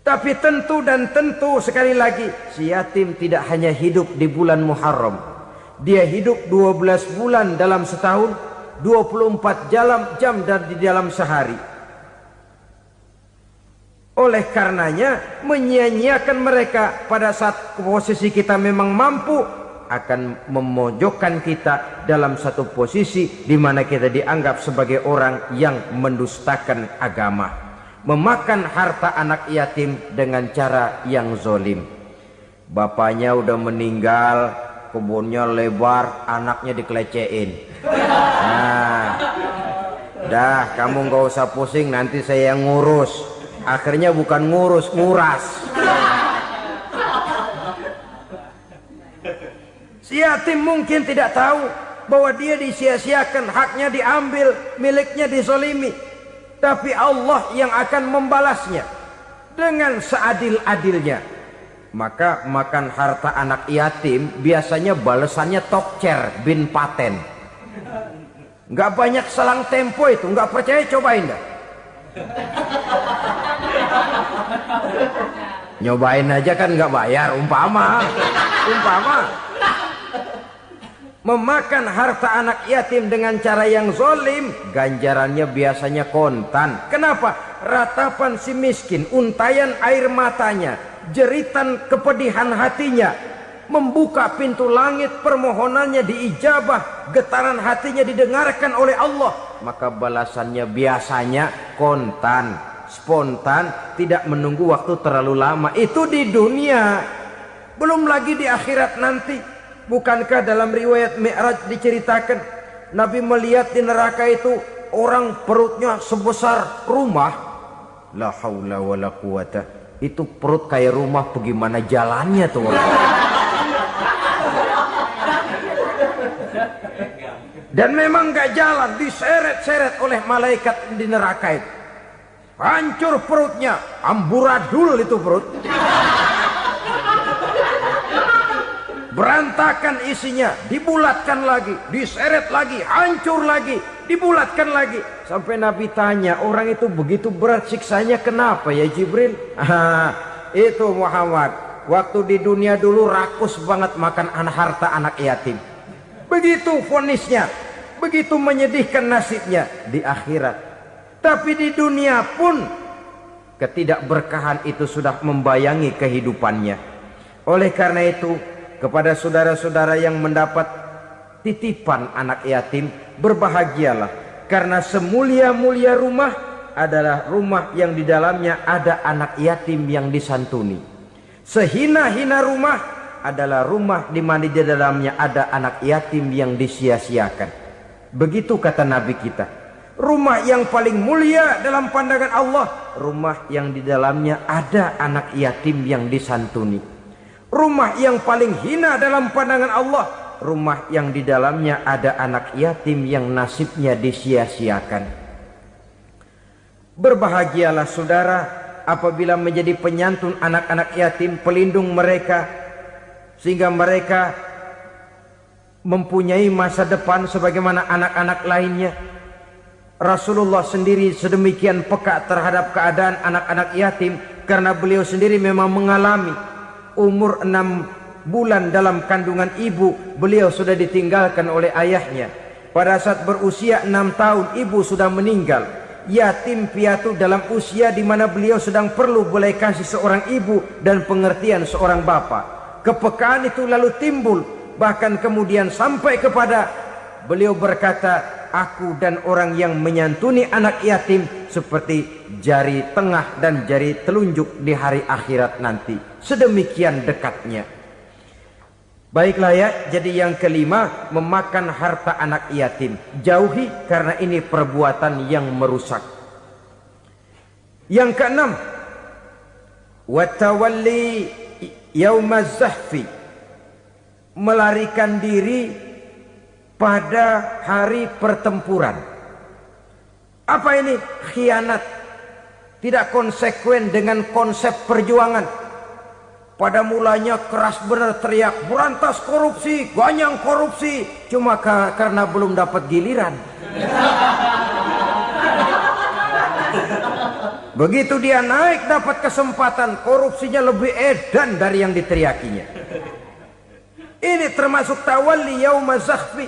Tapi tentu dan tentu sekali lagi, si yatim tidak hanya hidup di bulan Muharram. Dia hidup 12 bulan dalam setahun, 24 jam dan di dalam sehari. Oleh karenanya, menyia-nyiakan mereka pada saat posisi kita memang mampu akan memojokkan kita dalam satu posisi di mana kita dianggap sebagai orang yang mendustakan agama, memakan harta anak yatim dengan cara yang zolim. Bapaknya udah meninggal, kebunnya lebar, anaknya dikelecehin. Nah, dah kamu gak usah pusing, nanti saya yang ngurus. Akhirnya bukan ngurus, nguras. Si yatim mungkin tidak tahu bahwa dia disia-siakan, haknya diambil, miliknya dizolimi. Tapi Allah yang akan membalasnya dengan seadil-adilnya. Maka makan harta anak yatim biasanya balasannya tokcer bin paten. Nggak banyak selang tempo itu, nggak percaya cobain dah. Nyobain aja kan nggak bayar, umpama. Memakan harta anak yatim dengan cara yang zolim, ganjarannya biasanya kontan. Kenapa? Ratapan si miskin, untayan air matanya, jeritan kepedihan hatinya, membuka pintu langit, permohonannya diijabah, getaran hatinya didengarkan oleh Allah. Maka balasannya biasanya kontan, spontan, tidak menunggu waktu terlalu lama. Itu di dunia, belum lagi di akhirat nanti. Bukankah dalam riwayat Mi'raj diceritakan Nabi melihat di neraka itu orang perutnya sebesar rumah? La haula wala quwata. Itu perut kayak rumah, bagaimana jalannya tuh orang? Dan memang gak jalan, diseret-seret oleh malaikat di neraka itu. Hancur perutnya, amburadul itu perut. Berantakan isinya, dibulatkan lagi, diseret lagi, hancur lagi, dibulatkan lagi. Sampai Nabi tanya, orang itu begitu berat siksanya kenapa ya Jibril? Itu Muhammad, waktu di dunia dulu rakus banget makan harta anak yatim. Begitu vonisnya, begitu menyedihkan nasibnya di akhirat. Tapi di dunia pun ketidakberkahan itu sudah membayangi kehidupannya. Oleh karena itu, kepada saudara-saudara yang mendapat titipan anak yatim, berbahagialah, karena semulia-mulia rumah adalah rumah yang di dalamnya ada anak yatim yang disantuni. Sehina-hina rumah adalah rumah di mana di dalamnya ada anak yatim yang disia-siakan. Begitu kata Nabi kita. Rumah yang paling mulia dalam pandangan Allah, rumah yang di dalamnya ada anak yatim yang disantuni. Rumah yang paling hina dalam pandangan Allah, rumah yang di dalamnya ada anak yatim yang nasibnya disia-siakan. Berbahagialah saudara apabila menjadi penyantun anak-anak yatim, pelindung mereka, sehingga mereka mempunyai masa depan sebagaimana anak-anak lainnya. Rasulullah sendiri sedemikian peka terhadap keadaan anak-anak yatim karena beliau sendiri memang mengalami umur 6 bulan dalam kandungan ibu, beliau sudah ditinggalkan oleh ayahnya. Pada saat berusia 6 tahun ibu sudah meninggal. Yatim piatu dalam usia di mana beliau sedang perlu belas kasih seorang ibu dan pengertian seorang bapa. Kepekaan itu lalu timbul, bahkan kemudian sampai kepada beliau berkata, aku dan orang yang menyantuni anak yatim seperti jari tengah dan jari telunjuk di hari akhirat nanti. Sedemikian dekatnya. Baiklah ya, jadi yang kelima, memakan harta anak yatim. Jauhi karena ini perbuatan yang merusak. Yang keenam, watawalli yaumaz zahfi, melarikan diri pada hari pertempuran. Apa ini? Khianat. Tidak konsekuen dengan konsep perjuangan. Pada mulanya keras benar teriak, berantas korupsi, ganyang korupsi. Cuma karena belum dapat giliran. Begitu dia naik dapat kesempatan, korupsinya lebih edan dari yang diteriakinya. Ini termasuk tawalli yaumaz zahfi,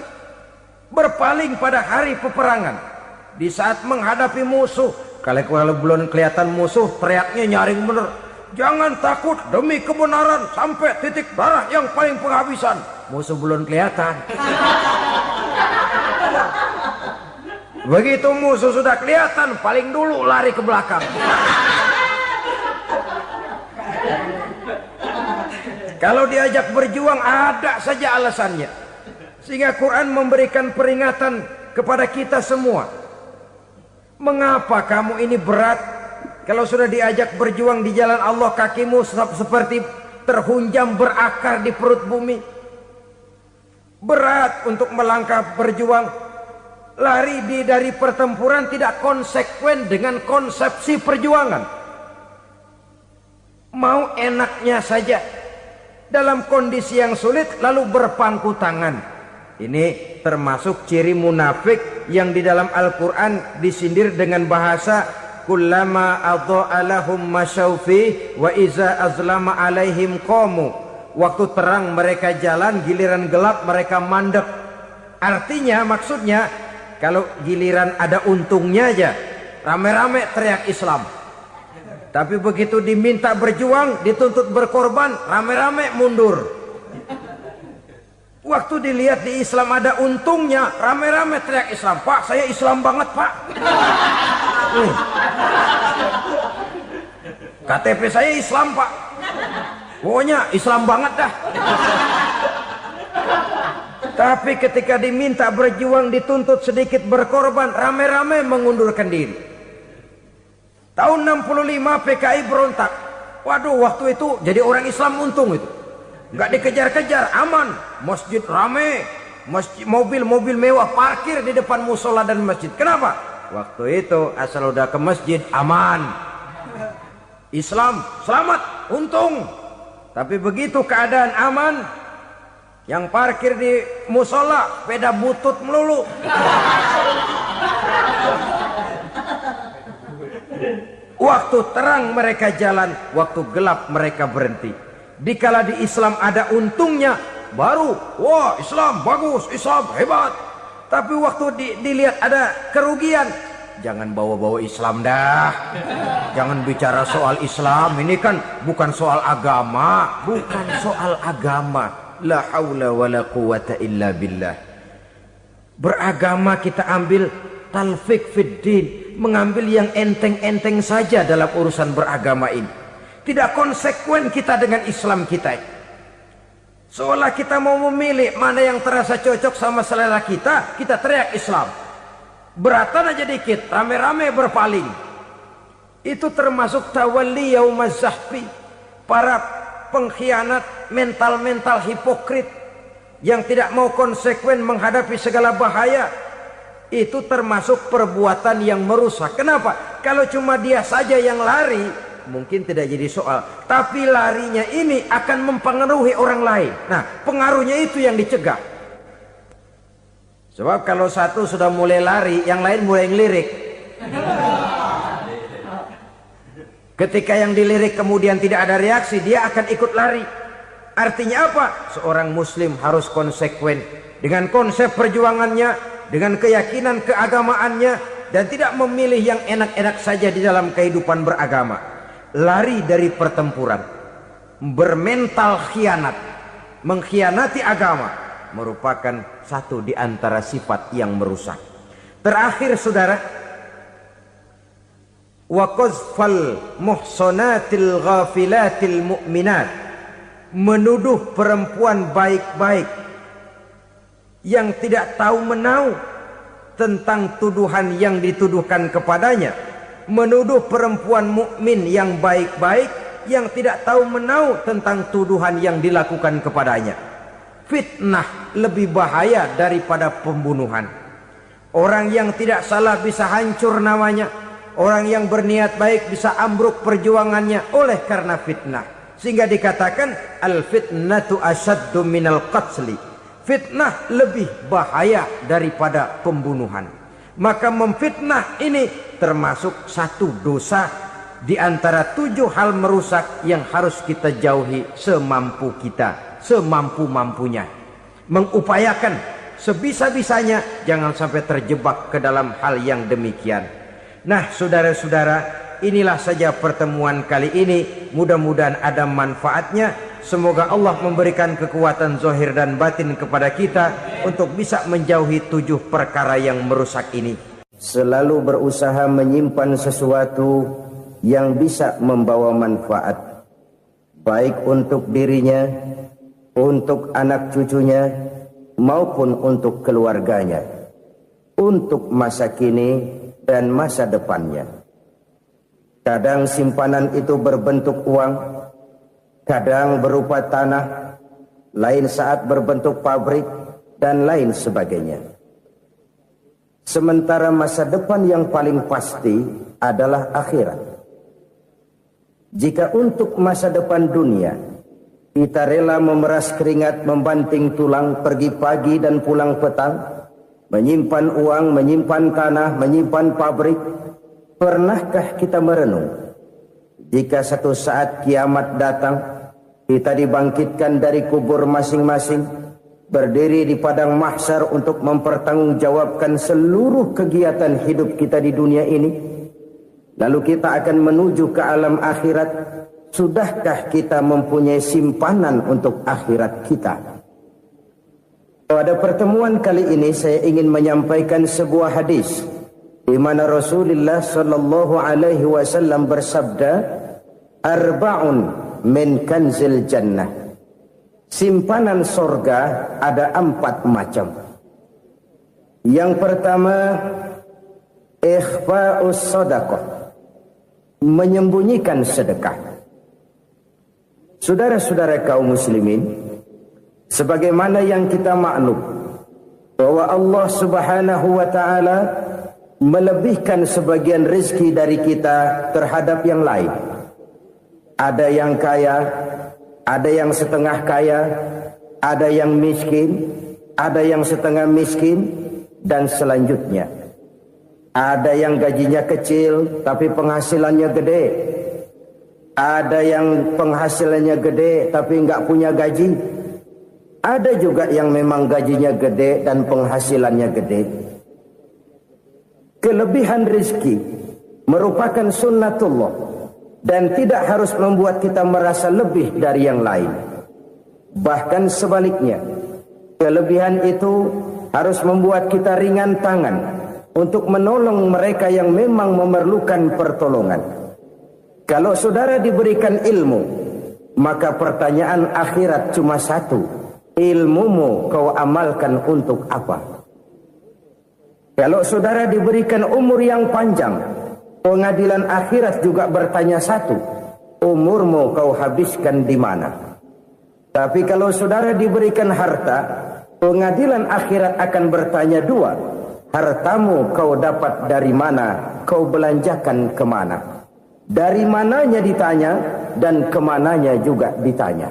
berpaling pada hari peperangan. Di saat menghadapi musuh, kalau belum kelihatan musuh, teriaknya nyaring bener. Jangan takut demi kebenaran sampai titik darah yang paling penghabisan. Musuh belum kelihatan. Begitu musuh sudah kelihatan, paling dulu lari ke belakang. Kalau diajak berjuang ada saja alasannya. Sehingga Quran memberikan peringatan kepada kita semua. Mengapa kamu ini berat? Kalau sudah diajak berjuang di jalan Allah, kakimu seperti terhunjam berakar di perut bumi. Berat untuk melangkah berjuang. Lari dari pertempuran tidak konsekuen dengan konsepsi perjuangan. Mau enaknya saja. Dalam kondisi yang sulit lalu berpangku tangan. Ini termasuk ciri munafik yang di dalam Al-Quran disindir dengan bahasa kullama adha'a lahum masyaufi wa iza azlama alaihim qamu. Waktu terang mereka jalan, giliran gelap mereka mandek. Artinya, maksudnya kalau giliran ada untungnya aja rame-rame teriak Islam. Tapi begitu diminta berjuang, dituntut berkorban, rame-rame mundur. Waktu dilihat di Islam ada untungnya, rame-rame teriak Islam. Pak, saya Islam banget, Pak. KTP saya Islam, Pak. Pokoknya Islam banget dah. Tapi ketika diminta berjuang, dituntut sedikit berkorban, rame-rame mengundurkan diri. Tahun 65 PKI berontak. Waduh, waktu itu jadi orang Islam untung itu. Nggak dikejar-kejar, aman. Masjid rame, masjid, mobil-mobil mewah parkir di depan musola dan masjid. Kenapa? Waktu itu asal udah ke masjid aman. Islam selamat, untung. Tapi begitu keadaan aman, yang parkir di musola sepeda butut melulu. Waktu terang mereka jalan, waktu gelap mereka berhenti. Dikala di Islam ada untungnya, baru wah Islam bagus, Islam hebat. Tapi waktu dilihat ada kerugian, jangan bawa-bawa Islam dah. Jangan bicara soal Islam, ini kan bukan soal agama. Bukan soal agama. La haula wa la quwata illa billah. Beragama kita ambil talfik fid din, mengambil yang enteng-enteng saja dalam urusan beragama ini. Tidak konsekuen kita dengan Islam kita. Seolah kita mau memilih mana yang terasa cocok sama selera kita, kita teriak Islam. Beratan aja dikit, rame-rame berpaling. Itu termasuk tawalli yaumaz zahfi. Para pengkhianat, mental-mental hipokrit yang tidak mau konsekuen menghadapi segala bahaya. itu termasuk perbuatan yang merusak. Kenapa? Kalau cuma dia saja yang lari, mungkin tidak jadi soal. Tapi larinya ini akan mempengaruhi orang lain. Nah, pengaruhnya itu yang dicegah. Sebab kalau satu sudah mulai lari, yang lain mulai ngelirik. Ketika yang dilirik kemudian tidak ada reaksi, dia akan ikut lari. Artinya apa? Seorang muslim harus konsekuen dengan konsep perjuangannya, dengan keyakinan keagamaannya, dan tidak memilih yang enak-enak saja di dalam kehidupan beragama. Lari dari pertempuran, bermental khianat, mengkhianati agama, merupakan satu di antara sifat yang merusak. Terakhir saudara, wa qazfal muhsanatil ghafilatil mu'minat, menuduh perempuan baik-baik yang tidak tahu menahu tentang tuduhan yang dituduhkan kepadanya, menuduh perempuan mukmin yang baik-baik yang tidak tahu menahu tentang tuduhan yang dilakukan kepadanya. Fitnah lebih bahaya daripada pembunuhan. Orang yang tidak salah bisa hancur namanya, orang yang berniat baik bisa ambruk perjuangannya oleh karena fitnah. Sehingga dikatakan al-fitnatu asyaddu minal qatli. Fitnah lebih bahaya daripada pembunuhan. Maka memfitnah ini termasuk satu dosa di antara 7 hal merusak yang harus kita jauhi semampu kita, semampu-mampunya. Mengupayakan sebisa-bisanya jangan sampai terjebak ke dalam hal yang demikian. Nah, saudara-saudara, inilah saja pertemuan kali ini. Mudah-mudahan ada manfaatnya. Semoga Allah memberikan kekuatan zahir dan batin kepada kita untuk bisa menjauhi 7 perkara yang merusak ini. Selalu berusaha menyimpan sesuatu yang bisa membawa manfaat, baik untuk dirinya, untuk anak cucunya, maupun untuk keluarganya, untuk masa kini dan masa depannya. Kadang simpanan itu berbentuk uang, kadang berupa tanah, lain saat berbentuk pabrik, dan lain sebagainya. Sementara masa depan yang paling pasti adalah akhirat. Jika untuk masa depan dunia kita rela memeras keringat, membanting tulang, pergi pagi dan pulang petang, menyimpan uang, menyimpan tanah, menyimpan pabrik, pernahkah kita merenung jika satu saat kiamat datang, kita dibangkitkan dari kubur masing-masing, berdiri di padang mahsyar untuk mempertanggungjawabkan seluruh kegiatan hidup kita di dunia ini, lalu kita akan menuju ke alam akhirat. Sudahkah kita mempunyai simpanan untuk akhirat kita? Pada pertemuan kali ini saya ingin menyampaikan sebuah hadis di mana Rasulullah sallallahu alaihi wasallam bersabda, arba'un min kanzil jannah. Simpanan sorga ada 4 macam. Yang pertama, ikhfa'us sadaqah, menyembunyikan sedekah. Saudara-saudara kaum muslimin, sebagaimana yang kita maklum bahwa Allah Subhanahu wa taala melebihkan sebagian rezeki dari kita terhadap yang lain. Ada yang kaya, ada yang setengah kaya, ada yang miskin, ada yang setengah miskin, dan selanjutnya. Ada yang gajinya kecil tapi penghasilannya gede. Ada yang penghasilannya gede tapi nggak punya gaji. Ada juga yang memang gajinya gede dan penghasilannya gede. Kelebihan rezeki merupakan sunnatullah dan tidak harus membuat kita merasa lebih dari yang lain. Bahkan sebaliknya, kelebihan itu harus membuat kita ringan tangan untuk menolong mereka yang memang memerlukan pertolongan. Kalau saudara diberikan ilmu, maka pertanyaan akhirat cuma satu: ilmumu kau amalkan untuk apa? Kalau saudara diberikan umur yang panjang, pengadilan akhirat juga bertanya satu: umurmu kau habiskan di mana? Tapi kalau saudara diberikan harta, pengadilan akhirat akan bertanya 2: hartamu kau dapat dari mana, kau belanjakan kemana. Dari mananya ditanya, dan kemananya juga ditanya.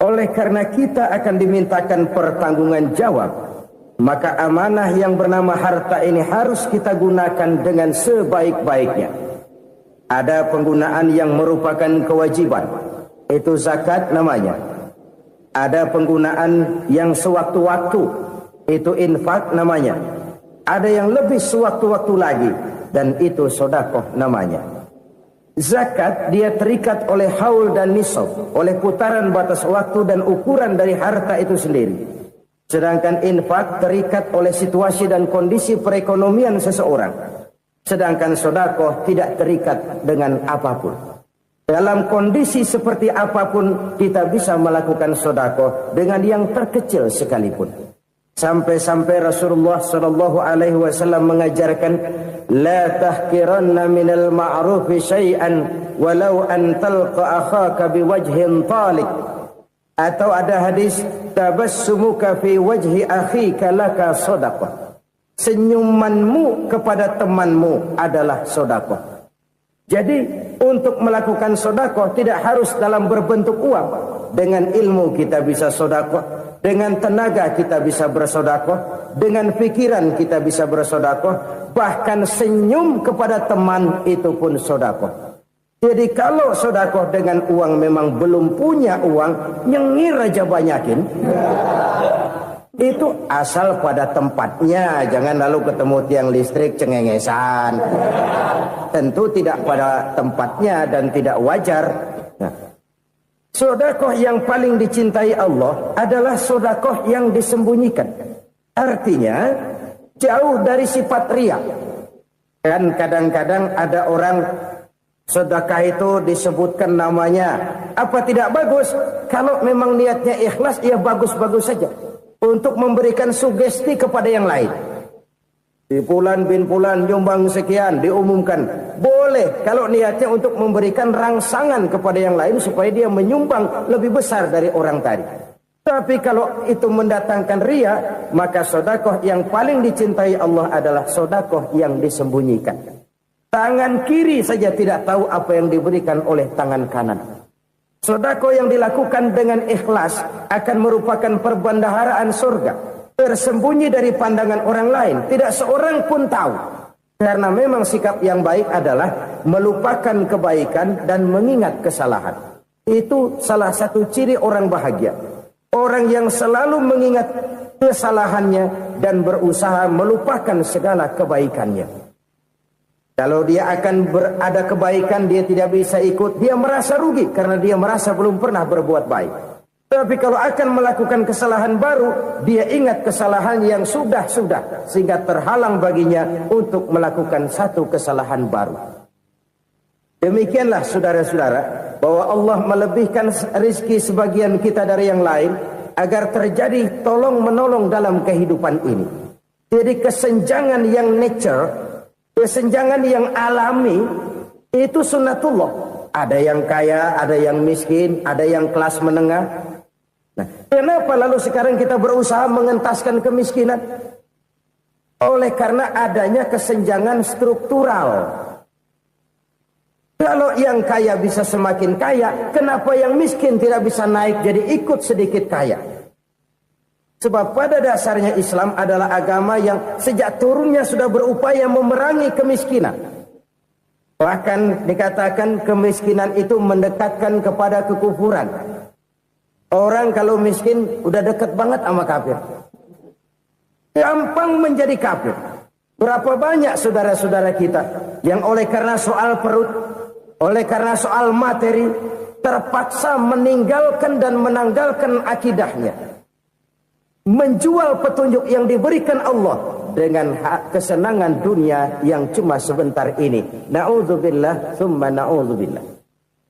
Oleh karena kita akan dimintakan pertanggungan jawab, maka amanah yang bernama harta ini harus kita gunakan dengan sebaik-baiknya. Ada penggunaan yang merupakan kewajiban, itu zakat namanya. Ada penggunaan yang sewaktu-waktu, itu infak namanya. Ada yang lebih sewaktu-waktu lagi, dan itu sedekah namanya. Zakat dia terikat oleh haul dan nisab, oleh putaran batas waktu dan ukuran dari harta itu sendiri. Sedangkan infak terikat oleh situasi dan kondisi perekonomian seseorang. Sedangkan sedekah tidak terikat dengan apapun. Dalam kondisi seperti apapun kita bisa melakukan sedekah dengan yang terkecil sekalipun. Sampai-sampai Rasulullah sallallahu alaihi wasallam mengajarkan, la tahqiranna minal ma'rufi syai'an walau an talqa akhaka biwajhin talik. Atau ada hadis, tabassumuka fi wajhi akhika laka sedekah. Senyumanmu kepada temanmu adalah sedekah. Jadi untuk melakukan sedekah tidak harus dalam berbentuk uang. Dengan ilmu kita bisa sedekah. Dengan tenaga kita bisa bersedekah, dengan pikiran kita bisa bersedekah, bahkan senyum kepada teman itu pun sedekah. Jadi kalau sedekah dengan uang memang belum punya uang, nyengir aja banyakin. Itu asal pada tempatnya, jangan lalu ketemu tiang listrik cengengesan. Tentu tidak pada tempatnya dan tidak wajar. Nah, sedekah yang paling dicintai Allah adalah sedekah yang disembunyikan. Artinya jauh dari sifat riya. Kan kadang-kadang ada orang sedekah itu disebutkan namanya. Apa tidak bagus? Kalau memang niatnya ikhlas, ya bagus-bagus saja. Untuk memberikan sugesti kepada yang lain. Di Fulan bin Fulan nyumbang sekian, diumumkan. Boleh kalau niatnya untuk memberikan rangsangan kepada yang lain supaya dia menyumbang lebih besar dari orang tadi. Tapi kalau itu mendatangkan riya, maka sedekah yang paling dicintai Allah adalah sedekah yang disembunyikan. Tangan kiri saja tidak tahu apa yang diberikan oleh tangan kanan. Sedekah yang dilakukan dengan ikhlas akan merupakan perbendaharaan surga. Tersembunyi dari pandangan orang lain, tidak seorang pun tahu. Karena memang sikap yang baik adalah melupakan kebaikan dan mengingat kesalahan. Itu salah satu ciri orang bahagia. Orang yang selalu mengingat kesalahannya dan berusaha melupakan segala kebaikannya. Kalau dia akan berada kebaikan, dia tidak bisa ikut, dia merasa rugi karena dia merasa belum pernah berbuat baik. Tapi kalau akan melakukan kesalahan baru, dia ingat kesalahan yang sudah-sudah, sehingga terhalang baginya untuk melakukan satu kesalahan baru. Demikianlah saudara-saudara, bahwa Allah melebihkan rezeki sebagian kita dari yang lain, agar terjadi tolong-menolong dalam kehidupan ini. Jadi kesenjangan yang nature, kesenjangan yang alami, itu sunnatullah. Ada yang kaya, ada yang miskin, ada yang kelas menengah. Nah, kenapa lalu sekarang kita berusaha mengentaskan kemiskinan? Oleh karena adanya kesenjangan struktural. Kalau yang kaya bisa semakin kaya, kenapa yang miskin tidak bisa naik jadi ikut sedikit kaya? Sebab pada dasarnya Islam adalah agama yang sejak turunnya sudah berupaya memerangi kemiskinan. Bahkan dikatakan kemiskinan itu mendekatkan kepada kekufuran. Orang kalau miskin udah dekat banget sama kafir. Gampang menjadi kafir. Berapa banyak saudara-saudara kita yang oleh karena soal perut, oleh karena soal materi, terpaksa meninggalkan dan menanggalkan akidahnya. Menjual petunjuk yang diberikan Allah dengan kesenangan dunia yang cuma sebentar ini. Na'udzubillah, thumma na'udzubillah.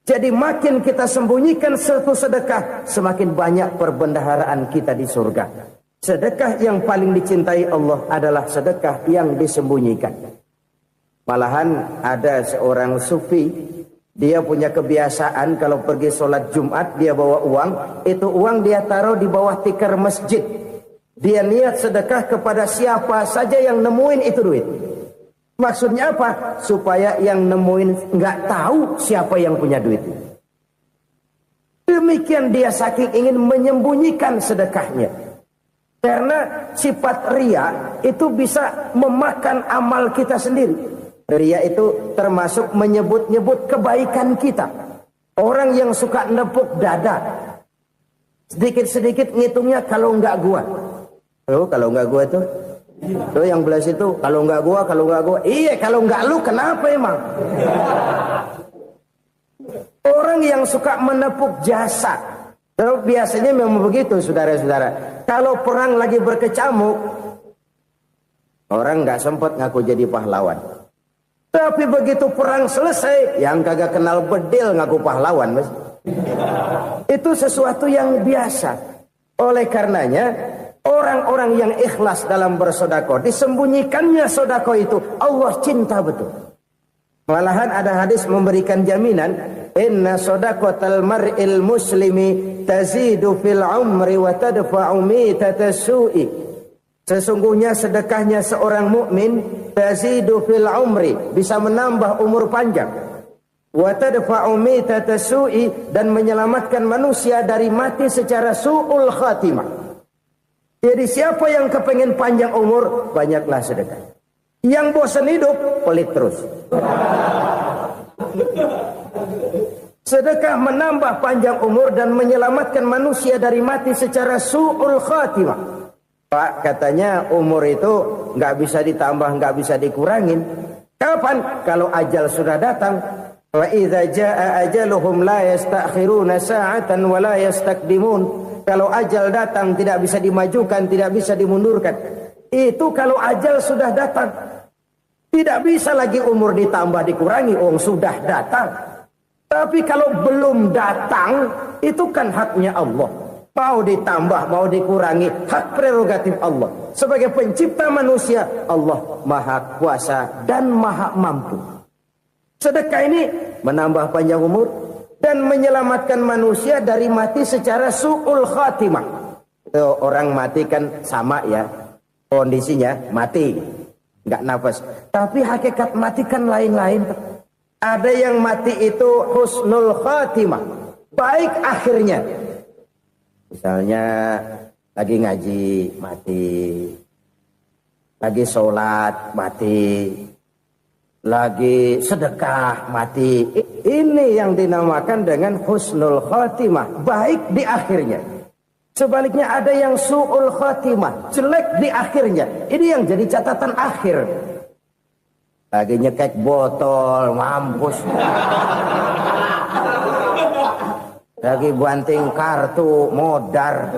Jadi makin kita sembunyikan satu sedekah, semakin banyak perbendaharaan kita di surga. Sedekah yang paling dicintai Allah adalah sedekah yang disembunyikan. Malahan ada seorang sufi, dia punya kebiasaan kalau pergi sholat Jumat dia bawa uang, itu uang dia taruh di bawah tikar masjid. Dia niat sedekah kepada siapa saja yang nemuin itu duit. Maksudnya apa? Supaya yang nemuin nggak tahu siapa yang punya duit. Demikian dia saking ingin menyembunyikan sedekahnya. Karena sifat riya itu bisa memakan amal kita sendiri. Riya itu termasuk menyebut-nyebut kebaikan kita. Orang yang suka nepuk dada, sedikit-sedikit ngitungnya kalau nggak gua. Oh, kalau nggak gua tuh yang belah situ, kalau nggak gua. Iya, kalau nggak lu kenapa emang? Orang yang suka menepuk jasa. Biasanya memang begitu, saudara-saudara. Kalau perang lagi berkecamuk, orang nggak sempat ngaku jadi pahlawan. Tapi begitu perang selesai, yang kagak kenal bedil ngaku pahlawan, Mas. Itu sesuatu yang biasa. Oleh karenanya, orang-orang yang ikhlas dalam bersedekah, disembunyikannya sedekah itu, Allah cinta betul. Malahan ada hadis memberikan jaminan, inna shadaqatal mar'il muslimi tazidu fil umri wa tadfa'u mitatas su'i. Sesungguhnya sedekahnya seorang mukmin tazidu fil umri, bisa menambah umur panjang. Wa tadfa'u mitatas su'i, dan menyelamatkan manusia dari mati secara su'ul khatimah. Jadi siapa yang kepengen panjang umur, banyaklah sedekah. Yang bosan hidup, pelit terus. Sedekah menambah panjang umur dan menyelamatkan manusia dari mati secara su'ul khatimah. Pak, katanya umur itu nggak bisa ditambah, nggak bisa dikurangin. Kapan? Kalau ajal sudah datang. Wa idza jaa ajaluhum la yastakhiruna sa'atan wa la yastakdimun. Kalau ajal datang tidak bisa dimajukan, tidak bisa dimundurkan. Itu kalau ajal sudah datang. Tidak bisa lagi umur ditambah dikurangi, sudah datang. Tapi kalau belum datang, itu kan haknya Allah. Mau ditambah, mau dikurangi, hak prerogatif Allah. Sebagai pencipta manusia, Allah maha kuasa dan maha mampu. Sedekah ini menambah panjang umur dan menyelamatkan manusia dari mati secara su'ul khatimah. Orang mati kan sama ya, kondisinya mati, nggak nafas. Tapi hakikat mati kan lain-lain. Ada yang mati itu husnul khatimah, baik akhirnya. Misalnya lagi ngaji mati, lagi sholat mati, lagi sedekah mati. Ini yang dinamakan dengan husnul khatimah, baik di akhirnya. Sebaliknya ada yang su'ul khatimah, jelek di akhirnya. Ini yang jadi catatan akhir. Lagi nyekek botol, mampus. Lagi banting kartu, modar.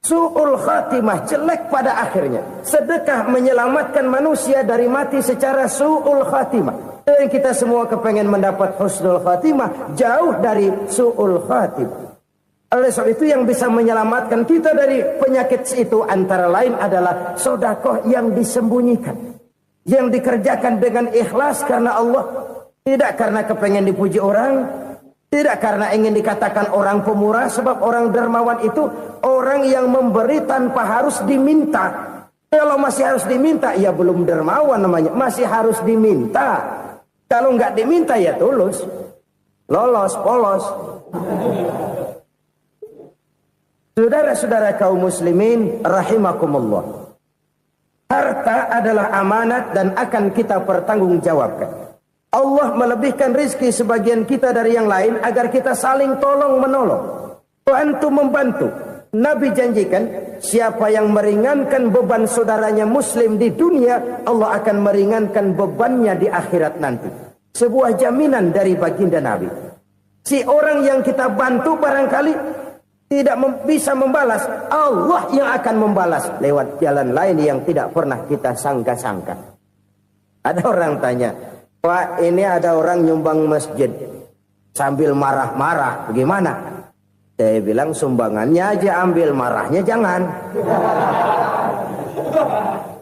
Su'ul khatimah, jelek pada akhirnya. Sedekah menyelamatkan manusia dari mati secara su'ul khatimah. Dan kita semua kepengen mendapat husnul khatimah, jauh dari su'ul khatimah. Oleh sebab itu yang bisa menyelamatkan kita dari penyakit itu antara lain adalah sedekah yang disembunyikan. Yang dikerjakan dengan ikhlas karena Allah. Tidak karena kepengen dipuji orang. Tidak karena ingin dikatakan orang pemurah. Sebab orang dermawan itu orang yang memberi tanpa harus diminta. Kalau masih harus diminta, ya belum dermawan namanya. Masih harus diminta. Kalau nggak diminta ya tulus. Lolos, polos. Saudara-saudara kaum muslimin rahimakumullah. Harta adalah amanat dan akan kita pertanggungjawabkan. Allah melebihkan rizki sebagian kita dari yang lain agar kita saling tolong menolong. Bantu membantu. Nabi janjikan siapa yang meringankan beban saudaranya muslim di dunia, Allah akan meringankan bebannya di akhirat nanti. Sebuah jaminan dari baginda Nabi. Si orang yang kita bantu barangkali tidak bisa membalas, Allah yang akan membalas lewat jalan lain yang tidak pernah kita sangka-sangka. Ada orang tanya, Pak, ini ada orang nyumbang masjid sambil marah-marah, bagaimana? Saya bilang sumbangannya aja ambil, marahnya jangan.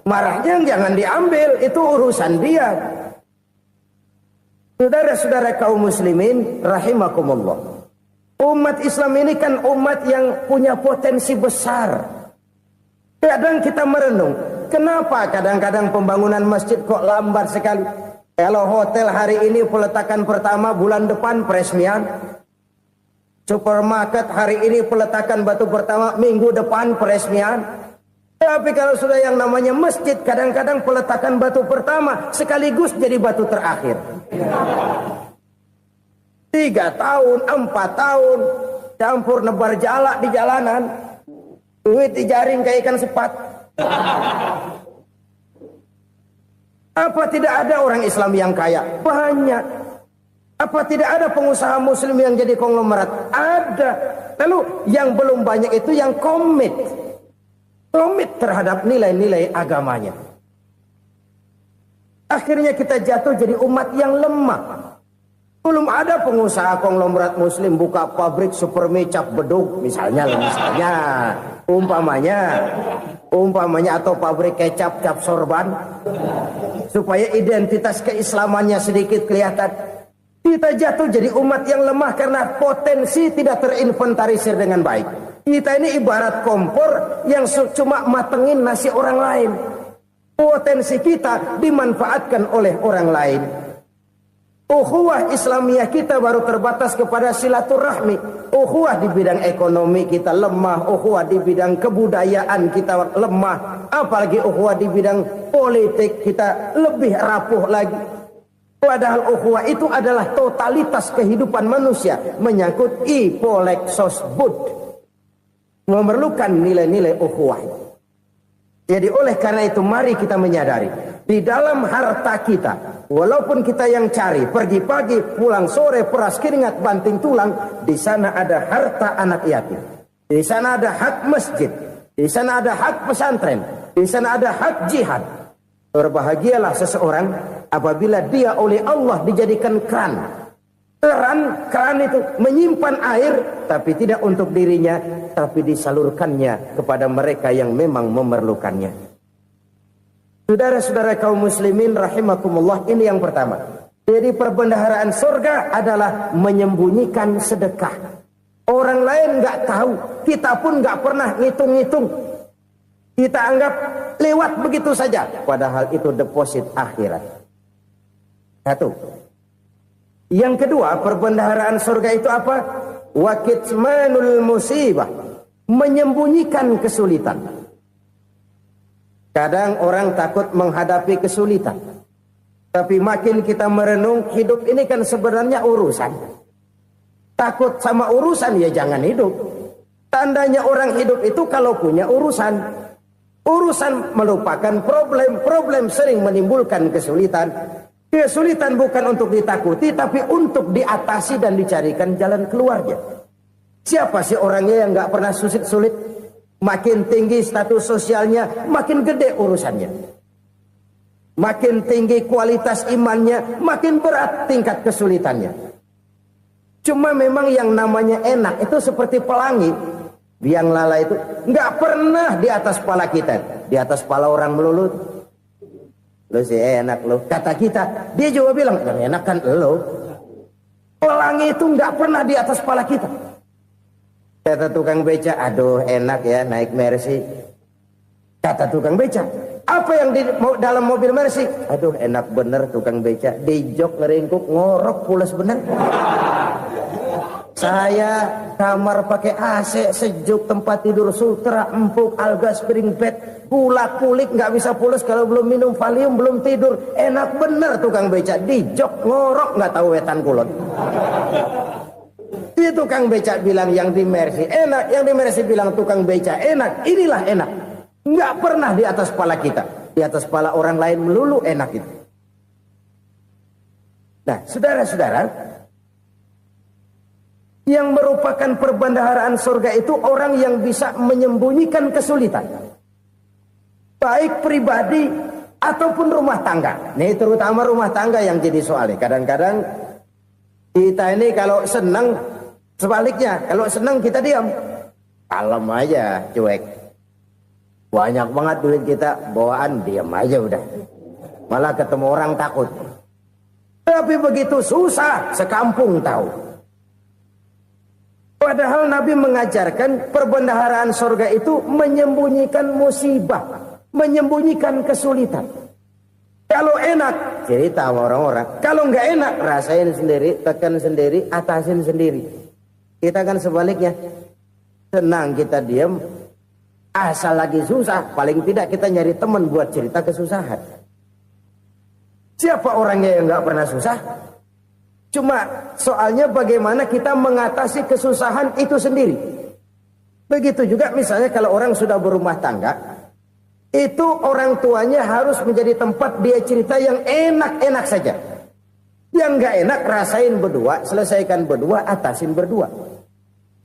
Marahnya jangan diambil, itu urusan dia. Saudara-saudara kaum muslimin rahimakumullah. Umat Islam ini kan umat yang punya potensi besar. Kadang kita merenung, kenapa kadang-kadang pembangunan masjid kok lambat sekali? Kalau hotel hari ini peletakan pertama, bulan depan peresmian. Supermarket hari ini peletakan batu pertama, minggu depan peresmian. Tapi kalau sudah yang namanya masjid, kadang-kadang peletakan batu pertama sekaligus jadi batu terakhir. 3 tahun, 4 tahun, campur nebar jalak di jalanan, duit dijaring kayak ikan sepat. Apa tidak ada orang Islam yang kaya? Banyak. Apa tidak ada pengusaha muslim yang jadi konglomerat? Ada. Lalu yang belum banyak itu yang komit terhadap nilai-nilai agamanya. Akhirnya kita jatuh jadi umat yang lemah. Belum ada pengusaha konglomerat muslim buka pabrik supermi cap beduk misalnya umpamanya atau pabrik kecap cap sorban supaya identitas keislamannya sedikit kelihatan. Kita jatuh jadi umat yang lemah karena potensi tidak terinventarisir dengan baik. Kita ini ibarat kompor yang cuma matengin nasi orang lain. Potensi kita dimanfaatkan oleh orang lain. Ukhuwah Islamiyah kita baru terbatas kepada silaturahmi. Ukhuwah di bidang ekonomi kita lemah. Ukhuwah di bidang kebudayaan kita lemah. Apalagi ukhuwah di bidang politik kita lebih rapuh lagi. Padahal ukhuwah itu adalah totalitas kehidupan manusia. Menyangkut ipolek sosbud. Memerlukan nilai-nilai ukhuwah. Jadi oleh karena itu mari kita menyadari, di dalam harta kita, walaupun kita yang cari, pergi pagi, pulang sore, peras keringat, banting tulang, di sana ada harta anak yatim. Di sana ada hak masjid, di sana ada hak pesantren, di sana ada hak jihad. Berbahagialah seseorang apabila dia oleh Allah dijadikan keran. Keran itu menyimpan air, tapi tidak untuk dirinya, tapi disalurkannya kepada mereka yang memang memerlukannya. Saudara-saudara kaum muslimin rahimakumullah, ini yang pertama. Jadi perbendaharaan surga adalah menyembunyikan sedekah. Orang lain nggak tahu, kita pun nggak pernah ngitung-ngitung. Kita anggap lewat begitu saja, padahal itu deposit akhirat. Satu. Yang kedua, perbendaharaan surga itu apa? Wa kitmanul musibah, menyembunyikan kesulitan. Kadang orang takut menghadapi kesulitan. Tapi makin kita merenung, hidup ini kan sebenarnya urusan. Takut sama urusan ya jangan hidup. Tandanya orang hidup itu kalau punya urusan. Urusan melupakan problem. Problem sering menimbulkan kesulitan. Kesulitan bukan untuk ditakuti, tapi untuk diatasi dan dicarikan jalan keluarnya. Siapa sih orangnya yang gak pernah sulit-sulit? Makin tinggi status sosialnya, makin gede urusannya. Makin tinggi kualitas imannya, makin berat tingkat kesulitannya. Cuma memang yang namanya enak itu seperti pelangi. Biang lala itu gak pernah di atas kepala kita. Di atas kepala orang melulu. Lo sih enak lo, kata kita. Dia juga bilang yang enak kan lo. Pelangi itu nggak pernah di atas kepala kita. Kata tukang beca, aduh enak ya naik Mercy. Kata tukang beca, apa yang di dalam mobil Mercy? Aduh enak bener tukang beca, di jok ngeringkuk ngorok pulas bener. Saya kamar pakai AC sejuk, tempat tidur sutra, empuk, alga, spring bed, kulak kulik nggak bisa pulas kalau belum minum Valium, belum tidur. Enak bener tukang beca, di jok ngorok nggak tahu wetan kulon. Itu tukang beca bilang yang di Mercy enak, yang di Mercy bilang tukang beca enak. Inilah enak, nggak pernah di atas kepala kita, di atas kepala orang lain melulu enak itu. Nah, saudara-saudara, yang merupakan perbendaharaan surga itu orang yang bisa menyembunyikan kesulitan. Baik pribadi ataupun rumah tangga. Nih terutama rumah tangga yang jadi soalnya. Kadang-kadang kita ini kalau senang, sebaliknya. Kalau senang kita diam. Kalem aja, cuek. Banyak banget duit kita, bawaan diam aja udah. Malah ketemu orang takut. Tapi begitu susah, sekampung tahu. Padahal Nabi mengajarkan perbendaharaan surga itu menyembunyikan musibah, menyembunyikan kesulitan. Kalau enak, cerita sama orang-orang. Kalau nggak enak, rasain sendiri, tekan sendiri, atasin sendiri. Kita kan sebaliknya. Senang kita diam, asal lagi susah, paling tidak kita nyari teman buat cerita kesusahan. Siapa orangnya yang nggak pernah susah? Cuma soalnya bagaimana kita mengatasi kesusahan itu sendiri. Begitu juga misalnya kalau orang sudah berumah tangga, itu orang tuanya harus menjadi tempat dia cerita yang enak-enak saja. Yang nggak enak rasain berdua, selesaikan berdua, atasin berdua.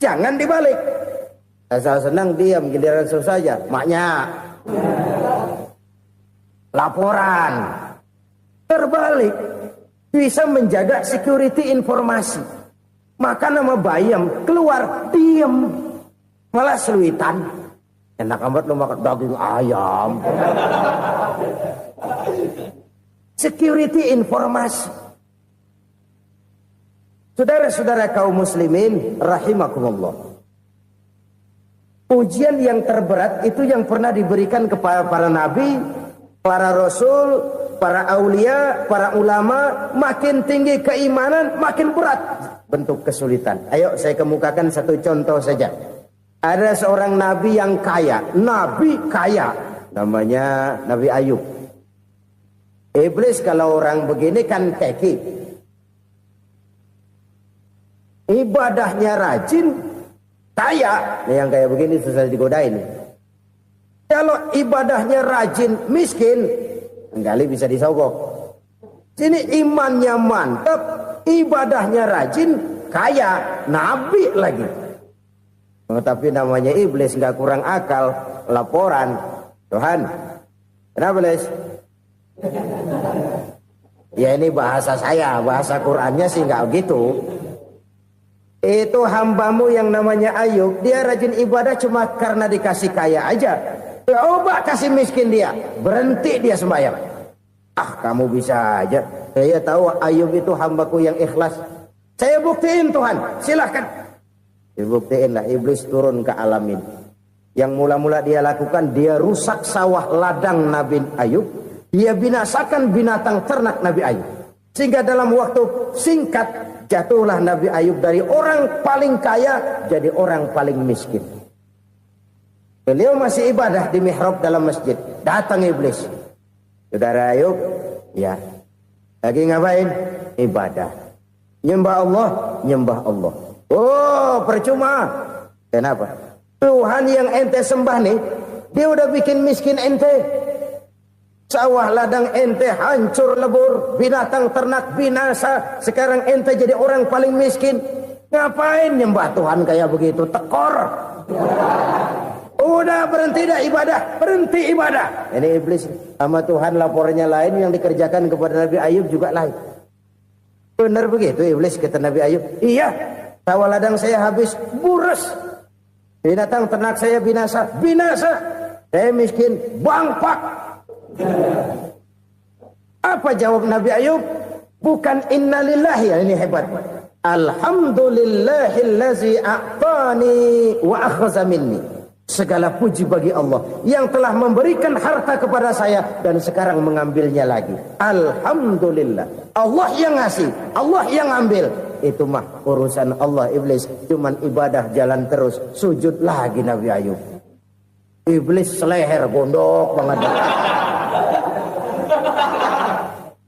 Jangan dibalik. Asal senang diam, giliran susah saja. Maknya laporan. Terbalik. Bisa menjaga security informasi. Maka nama bayam keluar diam. Malah seluitan. Enak amat lu makan daging ayam. Security informasi. Saudara-saudara kaum muslimin rahimakumullah. Ujian yang terberat itu yang pernah diberikan kepada para nabi, para rasul, para aulia, para ulama. Makin tinggi keimanan, makin berat bentuk kesulitan. Ayo saya kemukakan satu contoh saja. Ada seorang nabi yang kaya, nabi kaya, namanya Nabi Ayub. Iblis kalau orang begini kan keki, ibadahnya rajin, kaya. Yang kayak begini susah digodain. Kalau ibadahnya rajin, miskin, kali bisa disogok. Sini imannya mantap, ibadahnya rajin, kaya, nabi lagi. Tapi namanya iblis, nggak kurang akal. Laporan, Tuhan, kenapa Les? Ya ini bahasa saya, bahasa Qurannya sih nggak gitu. Itu hambamu yang namanya Ayub, dia rajin ibadah cuma karena dikasih kaya aja. Coba kasih miskin dia, berhenti dia sembahyang. Ah, kamu bisa aja. Saya tahu Ayub itu hambaku yang ikhlas. Saya buktiin Tuhan, silahkan. Dibuktiinlah, iblis turun ke alamin. Yang mula-mula dia lakukan, dia rusak sawah ladang Nabi Ayub. Dia binasakan binatang ternak Nabi Ayub. Sehingga dalam waktu singkat, jatuhlah Nabi Ayub dari orang paling kaya jadi orang paling miskin. Beliau masih ibadah di mihrab dalam masjid. Datang iblis. Saudara Ayub, ya, lagi ngapain? Ibadah. Nyembah Allah, nyembah Allah. Oh, percuma. Kenapa? Tuhan yang ente sembah nih, dia udah bikin miskin ente. Sawah ladang ente hancur lebur, binatang ternak binasa. Sekarang ente jadi orang paling miskin. Ngapain nyembah Tuhan kayak begitu? Tekor. Udah berhenti dah ibadah, berhenti ibadah. Ini iblis sama Tuhan laporannya lain, yang dikerjakan kepada Nabi Ayub juga lain. Benar begitu iblis, kata Nabi Ayub. Iya. Sawah ladang saya habis, buras. Binatang ternak saya binasa, binasa. Saya miskin, bangpak. Apa jawab Nabi Ayub? Bukan innalillahi, ini hebat. Alhamdulillahillazi a'tani wa akhza minni. Segala puji bagi Allah yang telah memberikan harta kepada saya dan sekarang mengambilnya lagi. Alhamdulillah. Allah yang ngasih, Allah yang ambil. Itu mah urusan Allah. Iblis cuman ibadah jalan terus, sujud lagi Nabi Ayub. Iblis seleher gondok banget.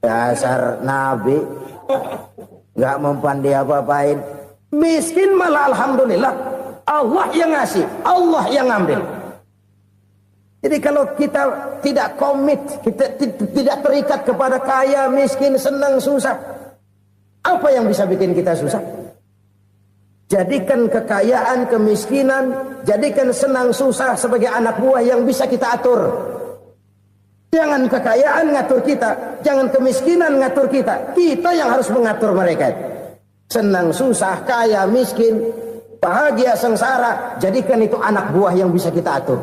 Dasar Nabi nggak mempan dia apa-apain. Miskin malah alhamdulillah. Allah yang ngasih, Allah yang ambil. Jadi kalau kita tidak komit, kita tidak terikat kepada kaya, miskin, senang, susah, apa yang bisa bikin kita susah? Jadikan kekayaan, kemiskinan, jadikan senang, susah sebagai anak buah yang bisa kita atur. Jangan kekayaan ngatur kita, jangan kemiskinan ngatur kita. Kita yang harus mengatur mereka. Senang, susah, kaya, miskin, bahagia, sengsara, jadikan itu anak buah yang bisa kita atur.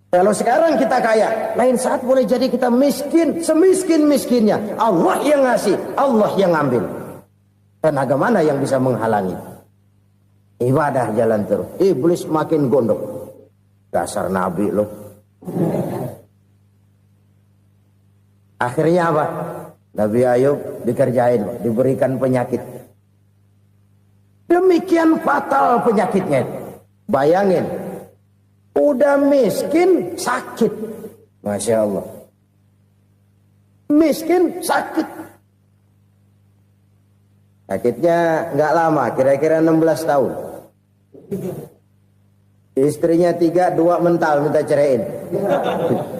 Kalau sekarang kita kaya, lain saat boleh jadi kita miskin, semiskin-miskinnya. Allah yang ngasih, Allah yang ngambil. Tenaga mana yang bisa menghalangi? Ibadah jalan terus. Iblis makin gondok. Dasar Nabi loh. Akhirnya apa? Nabi Ayub dikerjain, diberikan penyakit. Demikian fatal penyakitnya. Bayangin, udah miskin sakit. Masya Allah. Miskin sakit. Sakitnya nggak lama, kira-kira 16 tahun. Istrinya 3, 2 mental minta ceraiin.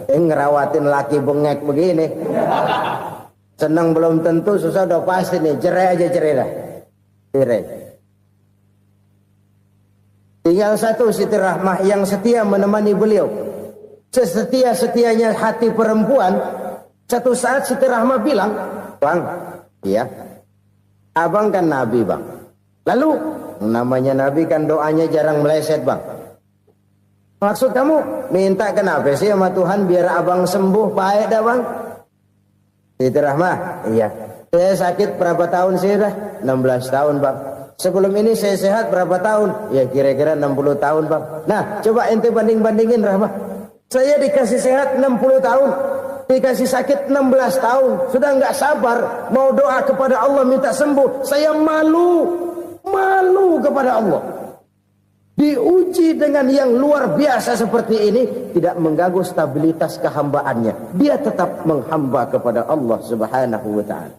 Ngerawatin laki bengek begini. Senang belum tentu, susah udah pasti nih. Cerai aja, cerai dah. Cerai. Tinggal satu Siti Rahmah yang setia menemani beliau. Sesetia-setianya hati perempuan. Satu saat Siti Rahmah bilang, "Bang, iya, abang kan Nabi, Bang. Lalu, namanya Nabi kan doanya jarang meleset, Bang. Maksud kamu minta kenapa sih sama Tuhan biar abang sembuh baik dah, Bang?" Siti Rahmah, "Iya. Saya sakit berapa tahun sih dah?" 16 tahun, Bang. "Sebelum ini saya sehat berapa tahun?" "Ya kira-kira 60 tahun, Bang." "Nah, coba ente banding-bandingin, Rahmah. Saya dikasih sehat 60 tahun. Dikasih sakit 16 tahun. Sudah nggak sabar mau doa kepada Allah minta sembuh. Saya malu kepada Allah. Diuji dengan yang luar biasa seperti ini, tidak mengganggu stabilitas kehambaannya. Dia tetap menghamba kepada Allah Subhanahu wa ta'ala.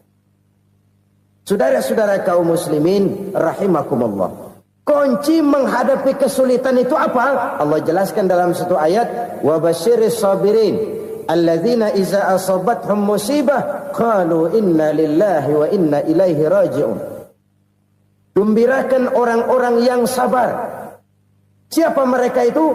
Saudara-saudara kaum muslimin rahimakumullah. Kunci menghadapi kesulitan itu apa? Allah jelaskan dalam satu ayat, "Wa basyiris sabirin alladzina iza asabathum musibah qalu inna lillahi wa inna ilaihi raji'un." Gembirakan orang-orang yang sabar. Siapa mereka itu?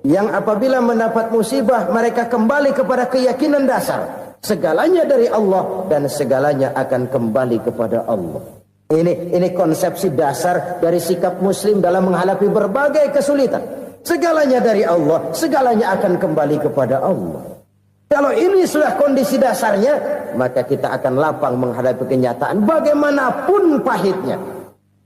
Yang apabila mendapat musibah mereka kembali kepada keyakinan dasar. Segalanya dari Allah dan segalanya akan kembali kepada Allah. Ini konsepsi dasar dari sikap muslim dalam menghadapi berbagai kesulitan. Segalanya dari Allah, segalanya akan kembali kepada Allah. Kalau ini sudah kondisi dasarnya, maka kita akan lapang menghadapi kenyataan bagaimanapun pahitnya.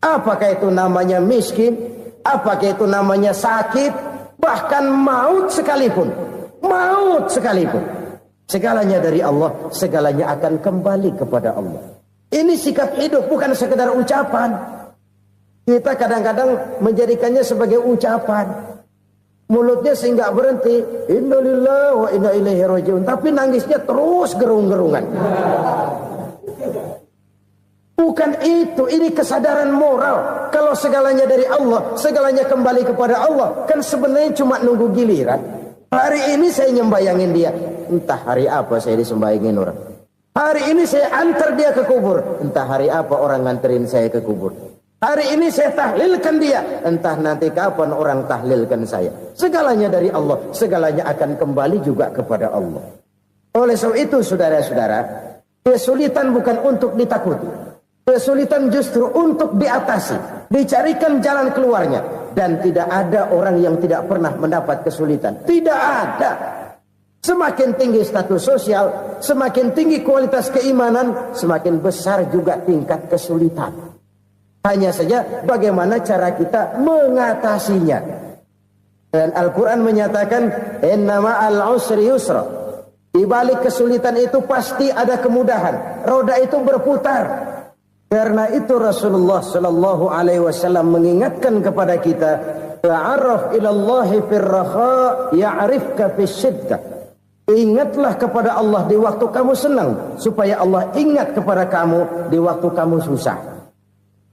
Apakah itu namanya miskin? Apakah itu namanya sakit? Bahkan maut sekalipun. Segalanya dari Allah, segalanya akan kembali kepada Allah. Ini sikap hidup, bukan sekedar ucapan. Kita kadang-kadang menjadikannya sebagai ucapan. Mulutnya sehingga berhenti, innalillahi wa inna ilaihi raji'un, tapi nangisnya terus gerung-gerungan. Bukan itu, ini kesadaran moral. Kalau segalanya dari Allah, segalanya kembali kepada Allah, kan sebenarnya cuma nunggu giliran. Hari ini saya nyembayangin dia, entah hari apa saya disembayangin orang. Hari ini saya antar dia ke kubur, entah hari apa orang nganterin saya ke kubur. Hari ini saya tahlilkan dia, entah nanti kapan orang tahlilkan saya. Segalanya dari Allah, segalanya akan kembali juga kepada Allah. Oleh sebab itu saudara-saudara, kesulitan bukan untuk ditakuti. Kesulitan justru untuk diatasi, dicarikan jalan keluarnya. Dan tidak ada orang yang tidak pernah mendapat kesulitan. Tidak ada. Semakin tinggi status sosial, semakin tinggi kualitas keimanan, semakin besar juga tingkat kesulitan. Hanya saja bagaimana cara kita mengatasinya. Dan Al-Quran menyatakan, "Inna ma'al usri yusra." Di balik kesulitan itu pasti ada kemudahan. Roda itu berputar. Karena itu Rasulullah sallallahu alaihi wasallam mengingatkan kepada kita, "Ta'arraf ila Allah fir raha ya'rifka fis syiddah." Ingatlah kepada Allah di waktu kamu senang, supaya Allah ingat kepada kamu di waktu kamu susah.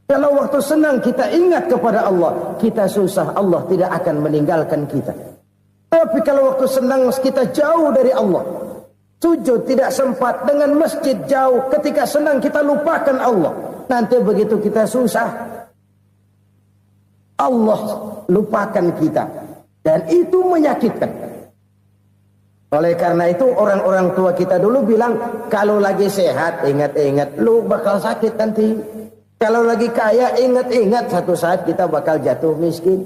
Kalau waktu senang kita ingat kepada Allah, kita susah, Allah tidak akan meninggalkan kita. Tapi kalau waktu senang kita jauh dari Allah, sujud tidak sempat, dengan masjid jauh, ketika senang kita lupakan Allah. Nanti begitu kita susah, Allah lupakan kita. Dan itu menyakitkan. Oleh karena itu orang-orang tua kita dulu bilang, kalau lagi sehat ingat-ingat lu bakal sakit nanti. Kalau lagi kaya ingat-ingat satu saat kita bakal jatuh miskin.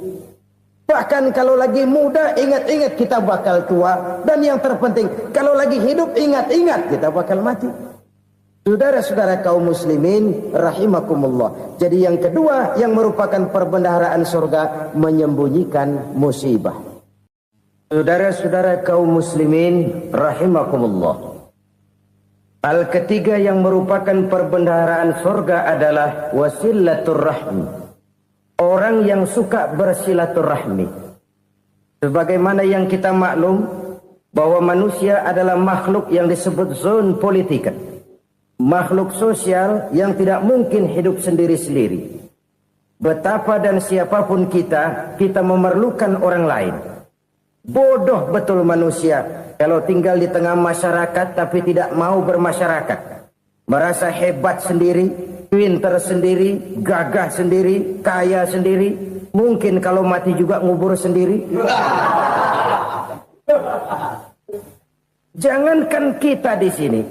Bahkan kalau lagi muda ingat-ingat kita bakal tua. Dan yang terpenting, kalau lagi hidup ingat-ingat kita bakal mati. Saudara-saudara kaum muslimin rahimakumullah. Jadi yang kedua yang merupakan perbendaharaan surga, menyembunyikan musibah. Saudara-saudara kaum muslimin rahimakumullah. Hal ketiga yang merupakan perbendaharaan surga adalah wasilaturrahmi. Orang yang suka bersilaturahmi. Sebagaimana yang kita maklum bahwa manusia adalah makhluk yang disebut zon politika. Makhluk sosial yang tidak mungkin hidup sendiri-sendiri. Betapa dan siapapun kita memerlukan orang lain. Bodoh betul manusia kalau tinggal di tengah masyarakat tapi tidak mau bermasyarakat. Merasa hebat sendiri, pintar sendiri, gagah sendiri, kaya sendiri. Mungkin kalau mati juga ngubur sendiri. Jangankan kita di sini.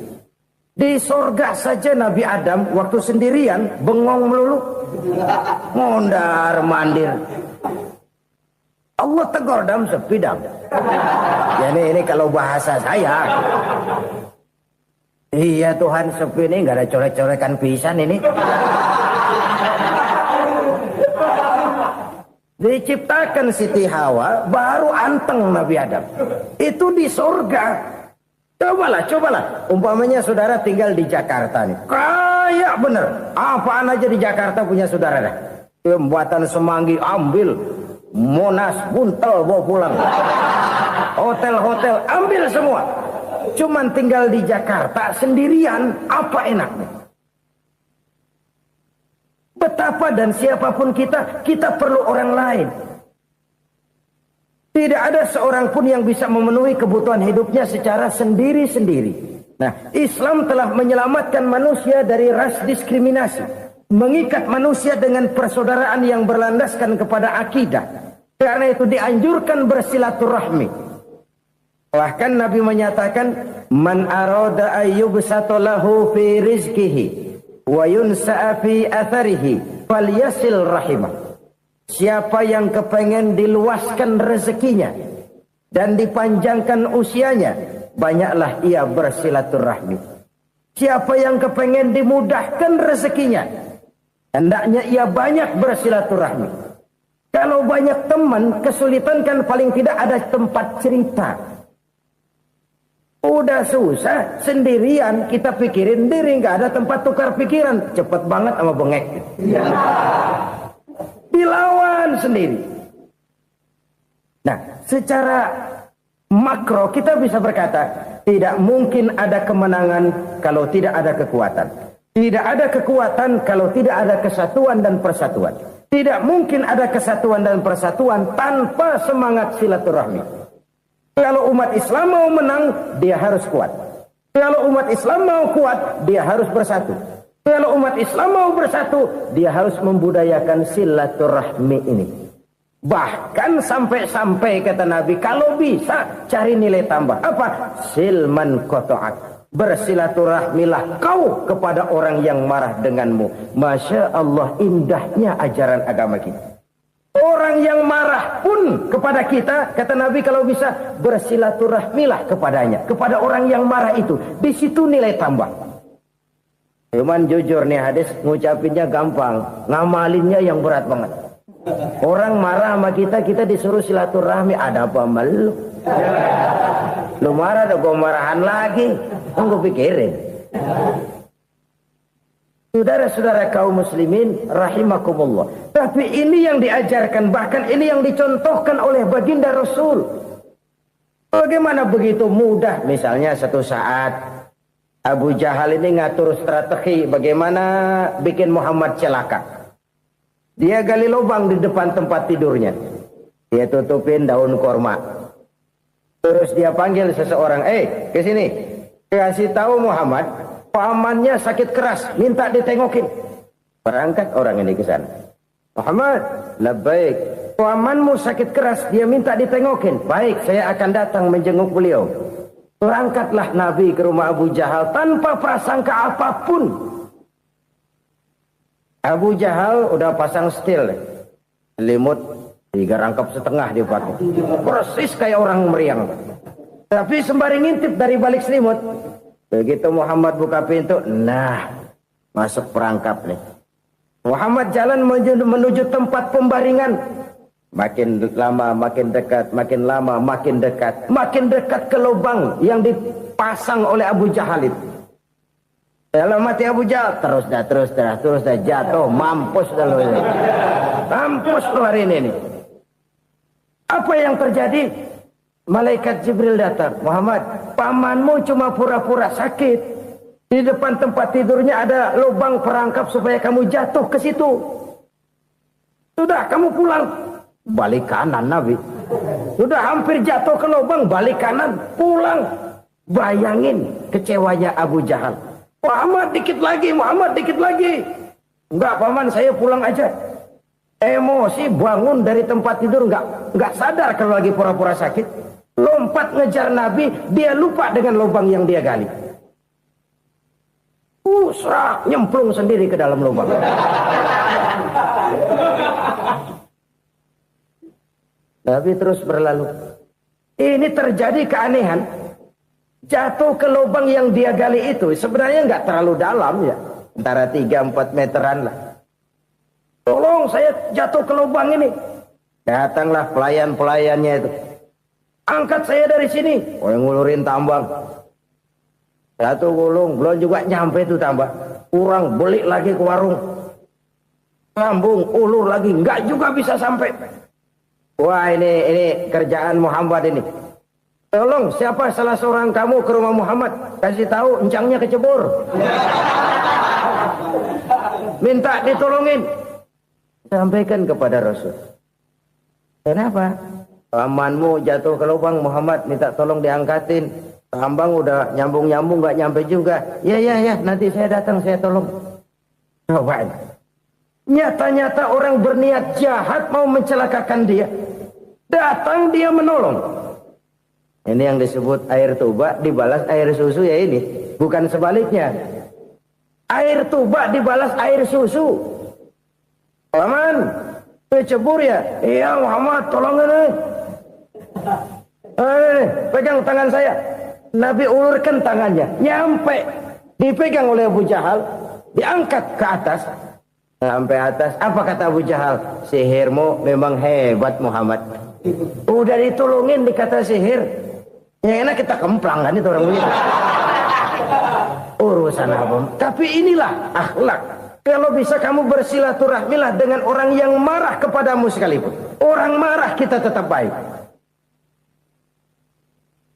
Di sorga saja Nabi Adam waktu sendirian bengong melulu, mondar mandir. Allah tegur dalam sepidang. Ini kalau bahasa saya. Iya Tuhan, sepi ini nggak ada coret-corekan pisan ini. Diciptakan Siti Hawa baru anteng Nabi Adam. Itu di sorga. Cobalah. Umpamanya saudara tinggal di Jakarta nih. Kayak bener. Apaan aja di Jakarta punya saudara dah. Pembuatan Semanggi ambil. Monas, Buntel bawa pulang. Hotel-hotel ambil semua. Cuman tinggal di Jakarta sendirian. Apa enaknya? Betapa dan siapapun kita perlu orang lain. Tidak ada seorang pun yang bisa memenuhi kebutuhan hidupnya secara sendiri-sendiri. Nah, Islam telah menyelamatkan manusia dari ras diskriminasi. Mengikat manusia dengan persaudaraan yang berlandaskan kepada akidah. Karena itu dianjurkan bersilaturahmi. Bahkan Nabi menyatakan, Man arada ayyubsata lahu fi rizkihi wa yunsa'a fi atharihi falyasil rahimah. Siapa yang kepengen diluaskan rezekinya dan dipanjangkan usianya, banyaklah ia bersilaturahmi. Siapa yang kepengen dimudahkan rezekinya, hendaknya ia banyak bersilaturahmi. Kalau banyak teman, kesulitan kan paling tidak ada tempat cerita. Udah susah, sendirian kita pikirin diri, nggak ada tempat tukar pikiran. Cepet banget sama bengek. Dilawan sendiri. Nah, secara makro kita bisa berkata, tidak mungkin ada kemenangan kalau tidak ada kekuatan. Tidak ada kekuatan kalau tidak ada kesatuan dan persatuan. Tidak mungkin ada kesatuan dan persatuan tanpa semangat silaturahmi. Kalau umat Islam mau menang, dia harus kuat. Kalau umat Islam mau kuat, dia harus bersatu. Kalau umat Islam mau bersatu, dia harus membudayakan silaturahmi ini. Bahkan sampai kata Nabi, kalau bisa cari nilai tambah. Apa? Silman qata'ak. Bersilaturahmilah kau kepada orang yang marah denganmu. Masya Allah, indahnya ajaran agama kita. Orang yang marah pun kepada kita, kata Nabi, kalau bisa bersilaturahmilah kepadanya. Kepada orang yang marah itu. Di situ nilai tambah. Cuman jujur nih hadis, ngucapinnya gampang, ngamalinnya yang berat banget. Orang marah sama kita disuruh silaturahmi, ada apa malu? Lu marah, ada gua marahan lagi. Tunggu pikirin. Saudara-saudara kaum muslimin rahimakumullah. Tapi ini yang diajarkan, bahkan ini yang dicontohkan oleh baginda Rasul. Bagaimana begitu mudah, misalnya satu saat Abu Jahal ini ngatur strategi bagaimana bikin Muhammad celaka. Dia gali lubang di depan tempat tidurnya. Dia tutupin daun korma. Terus dia panggil seseorang, ke sini. Kasih tahu Muhammad, pamannya sakit keras, minta ditengokin. Berangkat orang ini ke sana. Muhammad, labbaik. Pamanmu sakit keras, dia minta ditengokin. Baik, saya akan datang menjenguk beliau. Berangkatlah Nabi ke rumah Abu Jahal tanpa prasangka apapun. Abu Jahal udah pasang setil, selimut 3 rangkap setengah dia pakai, persis kayak orang meriang. Tapi sembari ngintip dari balik selimut, Begitu Muhammad buka pintu, nah masuk perangkap nih. Muhammad jalan menuju tempat pembaringan. Makin lama makin dekat, makin lama makin dekat. Makin dekat ke lubang yang dipasang oleh Abu Jahal itu. Dalam hati Abu Jahal, terus dah jatuh, mampus dah lo ini. Mampus lo hari ini nih. Apa yang terjadi? Malaikat Jibril datang. Muhammad, pamanmu cuma pura-pura sakit. Di depan tempat tidurnya ada lubang perangkap supaya kamu jatuh ke situ. Sudah, kamu pulang. Balik kanan Nabi. Sudah hampir jatuh ke lubang, balik kanan, pulang. Bayangin kecewanya Abu Jahal. Muhammad dikit lagi. Enggak paman, saya pulang aja. Emosi bangun dari tempat tidur, enggak sadar kalau lagi pura-pura sakit. Lompat ngejar Nabi, dia lupa dengan lubang yang dia gali. Serak, nyemplung sendiri ke dalam lubang. Nabi terus berlalu. Ini terjadi keanehan. Jatuh ke lubang yang dia gali itu sebenarnya nggak terlalu dalam ya. Antara 3-4 meteran lah. Tolong saya jatuh ke lubang ini. Datanglah pelayan-pelayannya itu. Angkat saya dari sini. Oh, yang ngulurin tambang. Satu gulung, belum juga nyampe itu tambang. Kurang, beli lagi ke warung. Sambung, ulur lagi, enggak juga bisa sampai. Wah, ini kerjaan Muhammad ini. Tolong, siapa salah seorang kamu ke rumah Muhammad, kasih tahu encangnya kecebur. Minta ditolongin. Sampaikan kepada Rasul. Kenapa? Pamanmu jatuh ke lubang, Muhammad minta tolong diangkatin. Tambang udah nyambung-nyambung gak nyampe juga. Ya, nanti saya datang, saya tolong. Coba. Nyata-nyata orang berniat jahat mau mencelakakan dia. Datang dia menolong. Ini yang disebut air tuba dibalas air susu ya ini. Bukan sebaliknya. Air tuba dibalas air susu. Paman, kecebur ya? Iya Muhammad, tolong ini. Pegang tangan saya. Nabi ulurkan tangannya, nyampe, dipegang oleh Abu Jahal, diangkat ke atas, sampai atas. Apa kata Abu Jahal? Sihirmu memang hebat Muhammad. Udah ditolongin dikata sihir, yang enak kita kemplang kan itu orang begitu. Urusan apa? Tapi inilah akhlak. Kalau bisa kamu bersilaturahmilah dengan orang yang marah kepadamu sekalipun. Orang marah kita tetap baik.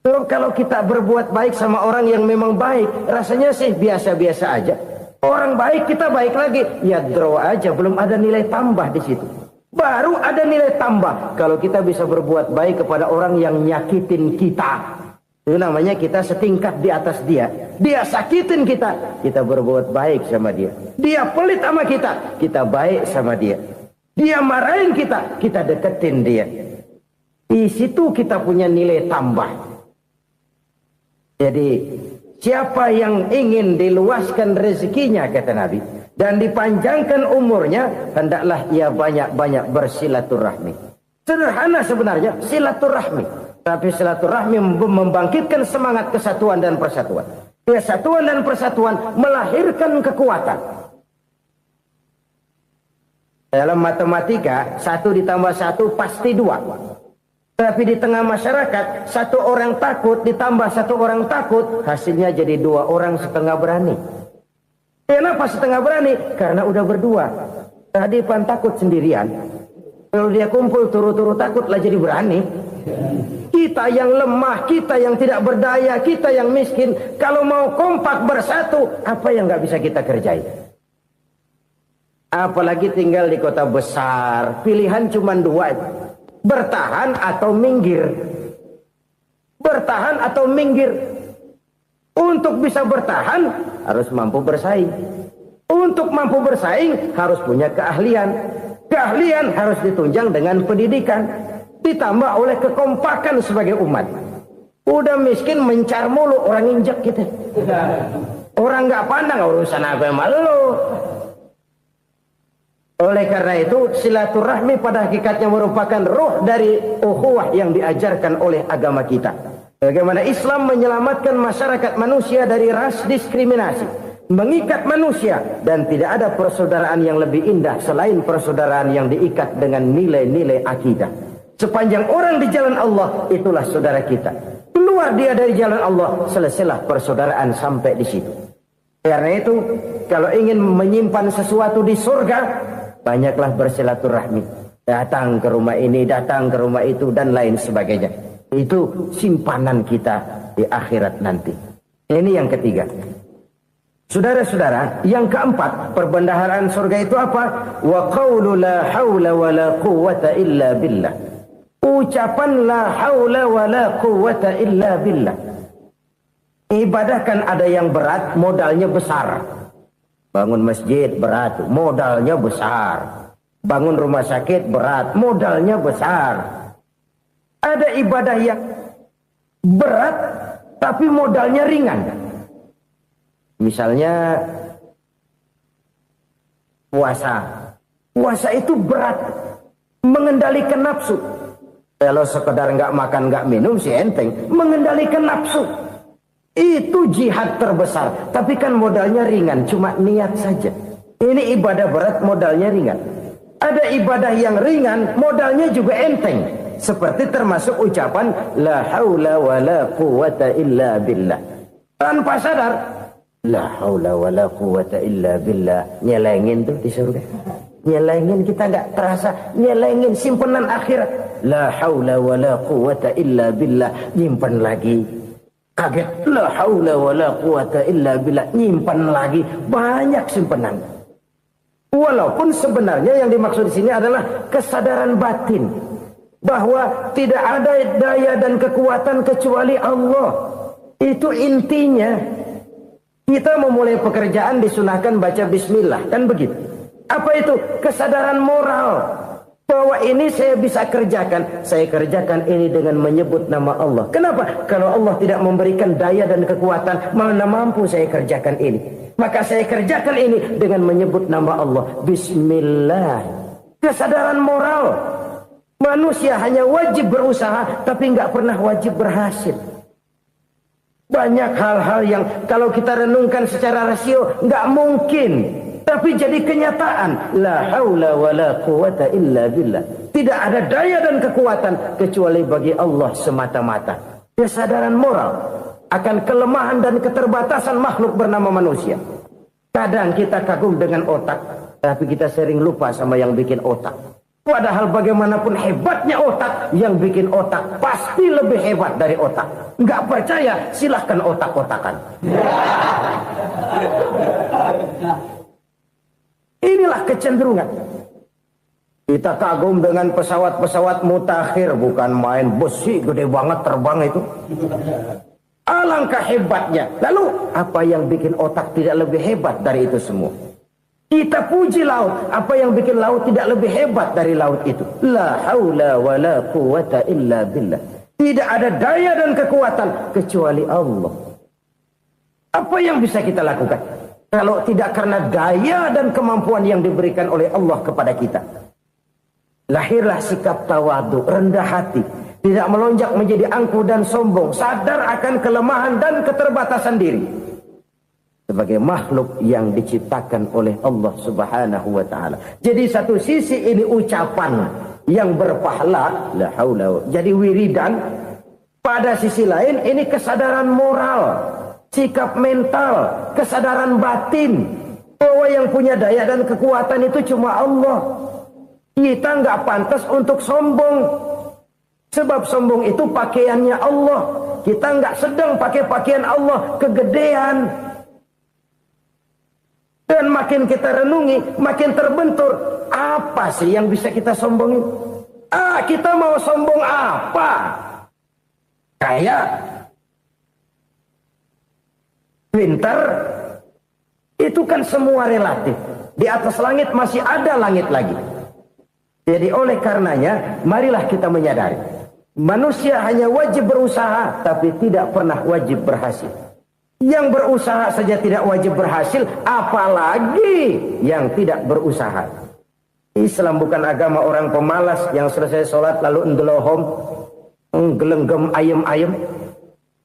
Kalau kita berbuat baik sama orang yang memang baik, rasanya sih biasa-biasa aja. Orang baik kita baik lagi, ya draw aja, belum ada nilai tambah di situ. Baru ada nilai tambah kalau kita bisa berbuat baik kepada orang yang nyakitin kita. Itu namanya kita setingkat di atas dia. Dia sakitin kita, kita berbuat baik sama dia. Dia pelit sama kita baik sama dia. Dia marahin kita deketin dia. Di situ kita punya nilai tambah. Jadi siapa yang ingin diluaskan rezekinya kata Nabi dan dipanjangkan umurnya, hendaklah ia banyak-banyak bersilaturahmi. Sederhana sebenarnya silaturahmi, tapi silaturahmi membangkitkan semangat kesatuan dan persatuan. Kesatuan dan persatuan melahirkan kekuatan. Dalam matematika 1 ditambah 1 pasti 2. Tapi di tengah masyarakat, 1 orang takut ditambah 1 orang takut, hasilnya jadi 2 orang setengah berani. Kenapa setengah berani? Karena udah berdua. Tadi pan takut sendirian. Kalau dia kumpul turu-turu takut lah jadi berani. Kita yang lemah, kita yang tidak berdaya, kita yang miskin, kalau mau kompak bersatu, apa yang nggak bisa kita kerjain? Apalagi tinggal di kota besar, pilihan cuma 2. Bertahan atau minggir. Bertahan atau minggir. Untuk bisa bertahan harus mampu bersaing. Untuk mampu bersaing harus punya keahlian. Keahlian harus ditunjang dengan pendidikan, ditambah oleh kekompakan sebagai umat. Udah miskin mencar mulu, orang injek kita. Orang nggak pandang urusan apa yang malu. Oleh karena itu silaturahmi pada hakikatnya merupakan ruh dari ukhuwah yang diajarkan oleh agama kita. Bagaimana Islam menyelamatkan masyarakat manusia dari ras diskriminasi, mengikat manusia, dan tidak ada persaudaraan yang lebih indah selain persaudaraan yang diikat dengan nilai-nilai akidah. Sepanjang orang di jalan Allah, itulah saudara kita. Keluar dia dari jalan Allah, selesailah persaudaraan sampai di situ. Karena itu, kalau ingin menyimpan sesuatu di surga, banyaklah bersilaturahmi. Datang ke rumah ini, datang ke rumah itu, dan lain sebagainya. Itu simpanan kita di akhirat nanti. Ini yang ketiga. Saudara-saudara, yang keempat, perbendaharaan surga itu apa? Wa qawlu la hawla wa la quwwata illa billah. Ucapan la hawla wa la quwwata illa billah. Ibadah kan ada yang berat, modalnya besar. Bangun masjid berat, modalnya besar. Bangun rumah sakit berat, modalnya besar. Ada ibadah yang berat tapi modalnya ringan. Misalnya puasa. Puasa itu berat, mengendalikan nafsu. Kalau sekedar nggak makan nggak minum sih enteng. Mengendalikan nafsu itu jihad terbesar. Tapi kan modalnya ringan, cuma niat saja. Ini ibadah berat, modalnya ringan. Ada ibadah yang ringan, modalnya juga enteng. Seperti termasuk ucapan la haula wa la quwwata illa billah. Tanpa sadar, la haula wa la quwwata illa billah. Nyelengin tuh di surga. Nyelengin, kita nggak terasa. Nyelengin simpenan akhirat. La haula wa la quwwata illa billah. Nyimpan lagi. Kaget. La haula wa la quwwata illa billah. Nyimpan lagi. Banyak simpenan. Walaupun sebenarnya yang dimaksud di sini adalah kesadaran batin. Bahwa tidak ada daya dan kekuatan kecuali Allah. Itu intinya. Kita memulai pekerjaan disunahkan baca bismillah. Kan begitu. Apa itu? Kesadaran moral. Bahwa ini saya bisa kerjakan. Saya kerjakan ini dengan menyebut nama Allah. Kenapa? Kalau Allah tidak memberikan daya dan kekuatan, mana mampu saya kerjakan ini. Maka saya kerjakan ini dengan menyebut nama Allah. Bismillah. Kesadaran moral. Manusia hanya wajib berusaha, tapi nggak pernah wajib berhasil. Banyak hal-hal yang kalau kita renungkan secara rasio nggak mungkin, tapi jadi kenyataan. La haula wa la quwwata illa billah. Tidak ada daya dan kekuatan kecuali bagi Allah semata-mata. Kesadaran moral akan kelemahan dan keterbatasan makhluk bernama manusia. Kadang kita kagum dengan otak, tapi kita sering lupa sama yang bikin otak. Padahal bagaimanapun hebatnya otak, yang bikin otak pasti lebih hebat dari otak. Nggak percaya, silahkan otak-otakan. Inilah kecenderungan. Kita kagum dengan pesawat-pesawat mutakhir, bukan main besi gede banget terbang itu. Alangkah hebatnya. Lalu apa yang bikin otak tidak lebih hebat dari itu semua? Kita puji laut. Apa yang bikin laut tidak lebih hebat dari laut itu? La haula wa la quwwata illa billah. Tidak ada daya dan kekuatan kecuali Allah. Apa yang bisa kita lakukan? Kalau tidak karena daya dan kemampuan yang diberikan oleh Allah kepada kita. Lahirlah sikap tawadu, rendah hati. Tidak melonjak menjadi angkuh dan sombong. Sadar akan kelemahan dan keterbatasan diri. Sebagai makhluk yang diciptakan oleh Allah Subhanahu wa ta'ala. Jadi satu sisi ini ucapan yang berpahala, la haula, jadi wiridan. Pada sisi lain ini kesadaran moral, sikap mental, kesadaran batin. Bahwa yang punya daya dan kekuatan itu cuma Allah. Kita nggak pantas untuk sombong. Sebab sombong itu pakaiannya Allah. Kita nggak sedang pakai pakaian Allah, kegedean. Dan makin kita renungi, makin terbentur. Apa sih yang bisa kita sombongin? Kita mau sombong apa? Kayak pintar, itu kan semua relatif. Di atas langit masih ada langit lagi. Jadi oleh karenanya, marilah kita menyadari. Manusia hanya wajib berusaha, tapi tidak pernah wajib berhasil. Yang berusaha saja tidak wajib berhasil, apalagi yang tidak berusaha. Islam bukan agama orang pemalas yang selesai sholat lalu endelohom, nggelenggem ayem-ayem.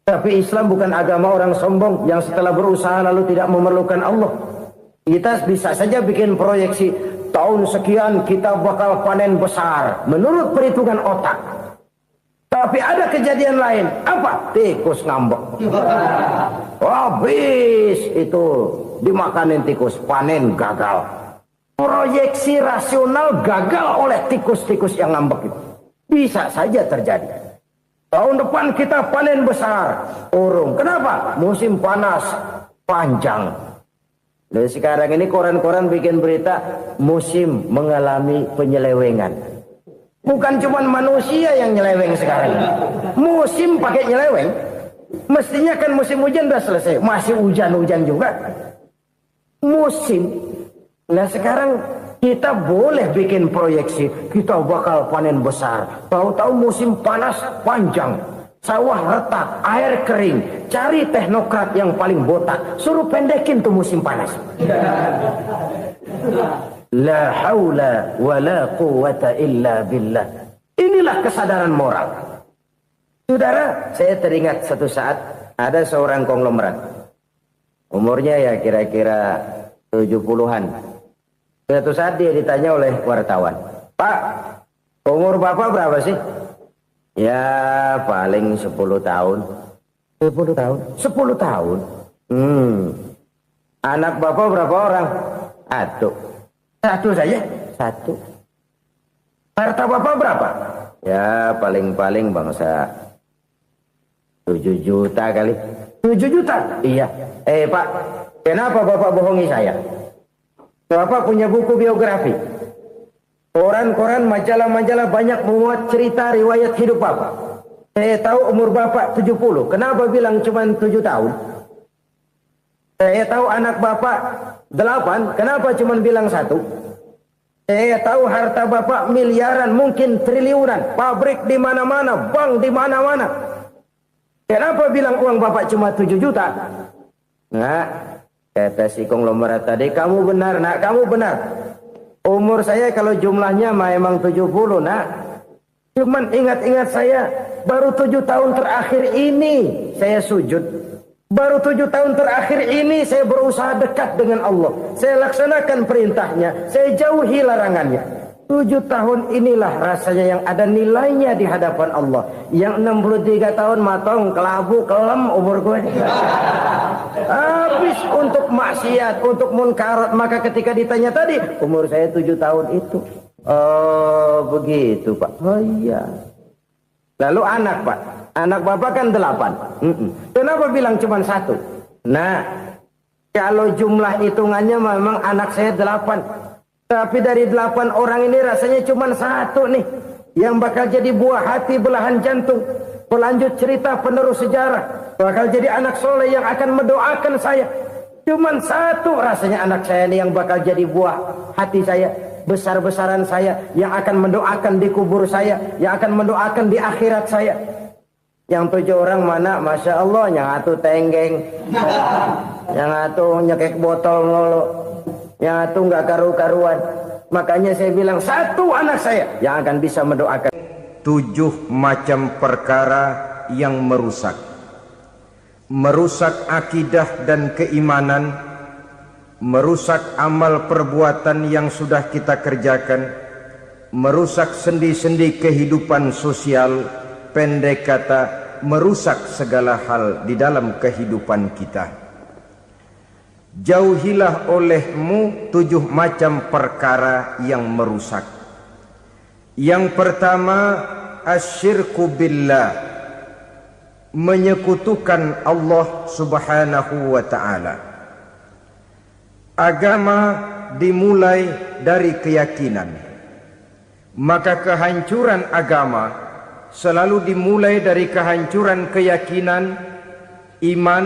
Tapi Islam bukan agama orang sombong yang setelah berusaha lalu tidak memerlukan Allah. Kita bisa saja bikin proyeksi, tahun sekian kita bakal panen besar menurut perhitungan otak. Tapi ada kejadian lain. Apa? Tikus ngambek. Habis itu dimakanin tikus, panen gagal. Proyeksi rasional gagal oleh tikus-tikus yang ngambek itu. Bisa saja terjadi. Tahun depan kita panen besar, urung. Kenapa? Musim panas panjang. Dan sekarang ini koran-koran bikin berita musim mengalami penyelewengan. Bukan cuma manusia yang nyeleweng sekarang. Musim pakai nyeleweng. Mestinya kan musim hujan udah selesai, masih hujan-hujan juga. Musim. Nah sekarang kita boleh bikin proyeksi, kita bakal panen besar. Tahu-tahu musim panas panjang, sawah retak, air kering. Cari teknokrat yang paling botak, suruh pendekin tuh musim panas. La haula wa la quwata illa billah. Inilah kesadaran moral. Saudara, saya teringat satu saat ada seorang konglomerat. Umurnya ya kira-kira 70-an. Suatu saat dia ditanya oleh wartawan, "Pak, umur Bapak berapa sih?" "Ya paling 10 tahun. 10 tahun? 10 tahun? Anak Bapak berapa orang?" "Satu." "Satu saja?" "Satu." "Harta Bapak berapa?" "Ya paling-paling bangsa 7 juta kali." 7 juta? "Iya." Pak, kenapa Bapak bohongi saya?" "Bapak punya buku biografi. Koran-koran, majalah-majalah banyak memuat cerita riwayat hidup Bapak. Saya tahu umur Bapak 70. Kenapa bilang cuma 7 tahun? Saya tahu anak Bapak 8. Kenapa cuma bilang 1? Saya tahu harta Bapak miliaran, mungkin triliunan. Pabrik di mana-mana, bank di mana-mana. Kenapa bilang uang Bapak cuma 7 juta? Nah, kata si konglomerat tadi, "Kamu benar nak, kamu benar. Umur saya kalau jumlahnya memang 70 nak. Cuman ingat-ingat saya, baru 7 tahun terakhir ini saya sujud. Baru 7 tahun terakhir ini saya berusaha dekat dengan Allah. Saya laksanakan perintahnya, saya jauhi larangannya. 7 tahun inilah rasanya yang ada nilainya di hadapan Allah. Yang 63 tahun matong, kelabu, kelem umur gue. Habis untuk maksiat, untuk munkarat. Maka ketika ditanya tadi, umur saya 7 tahun itu. Oh begitu Pak. Oh iya. Lalu anak Pak. Anak Bapak kan 8. Kenapa bilang cuma 1? Nah, kalau jumlah hitungannya memang anak saya 8. Tapi dari 8 orang ini rasanya cuma 1 nih yang bakal jadi buah hati, belahan jantung, pelanjut cerita, penerus sejarah, bakal jadi anak soleh yang akan mendoakan saya. Cuma 1 rasanya anak saya ini yang bakal jadi buah hati saya, besar-besaran saya, yang akan mendoakan di kubur saya, yang akan mendoakan di akhirat saya. Yang 7 orang mana? Masya Allah, yang satu tenggeng, yang satu nyekek botol mulu, yang itu nggak karu-karuan. Makanya saya bilang 1 anak saya yang akan bisa mendoakan. 7 macam perkara yang merusak akidah dan keimanan, merusak amal perbuatan yang sudah kita kerjakan, merusak sendi-sendi kehidupan sosial, pendek kata merusak segala hal di dalam kehidupan kita. Jauhilah olehmu 7 macam perkara yang merusak. Yang pertama, asyirku billah, menyekutukan Allah subhanahu wa ta'ala. Agama dimulai dari keyakinan, maka kehancuran agama selalu dimulai dari kehancuran keyakinan, iman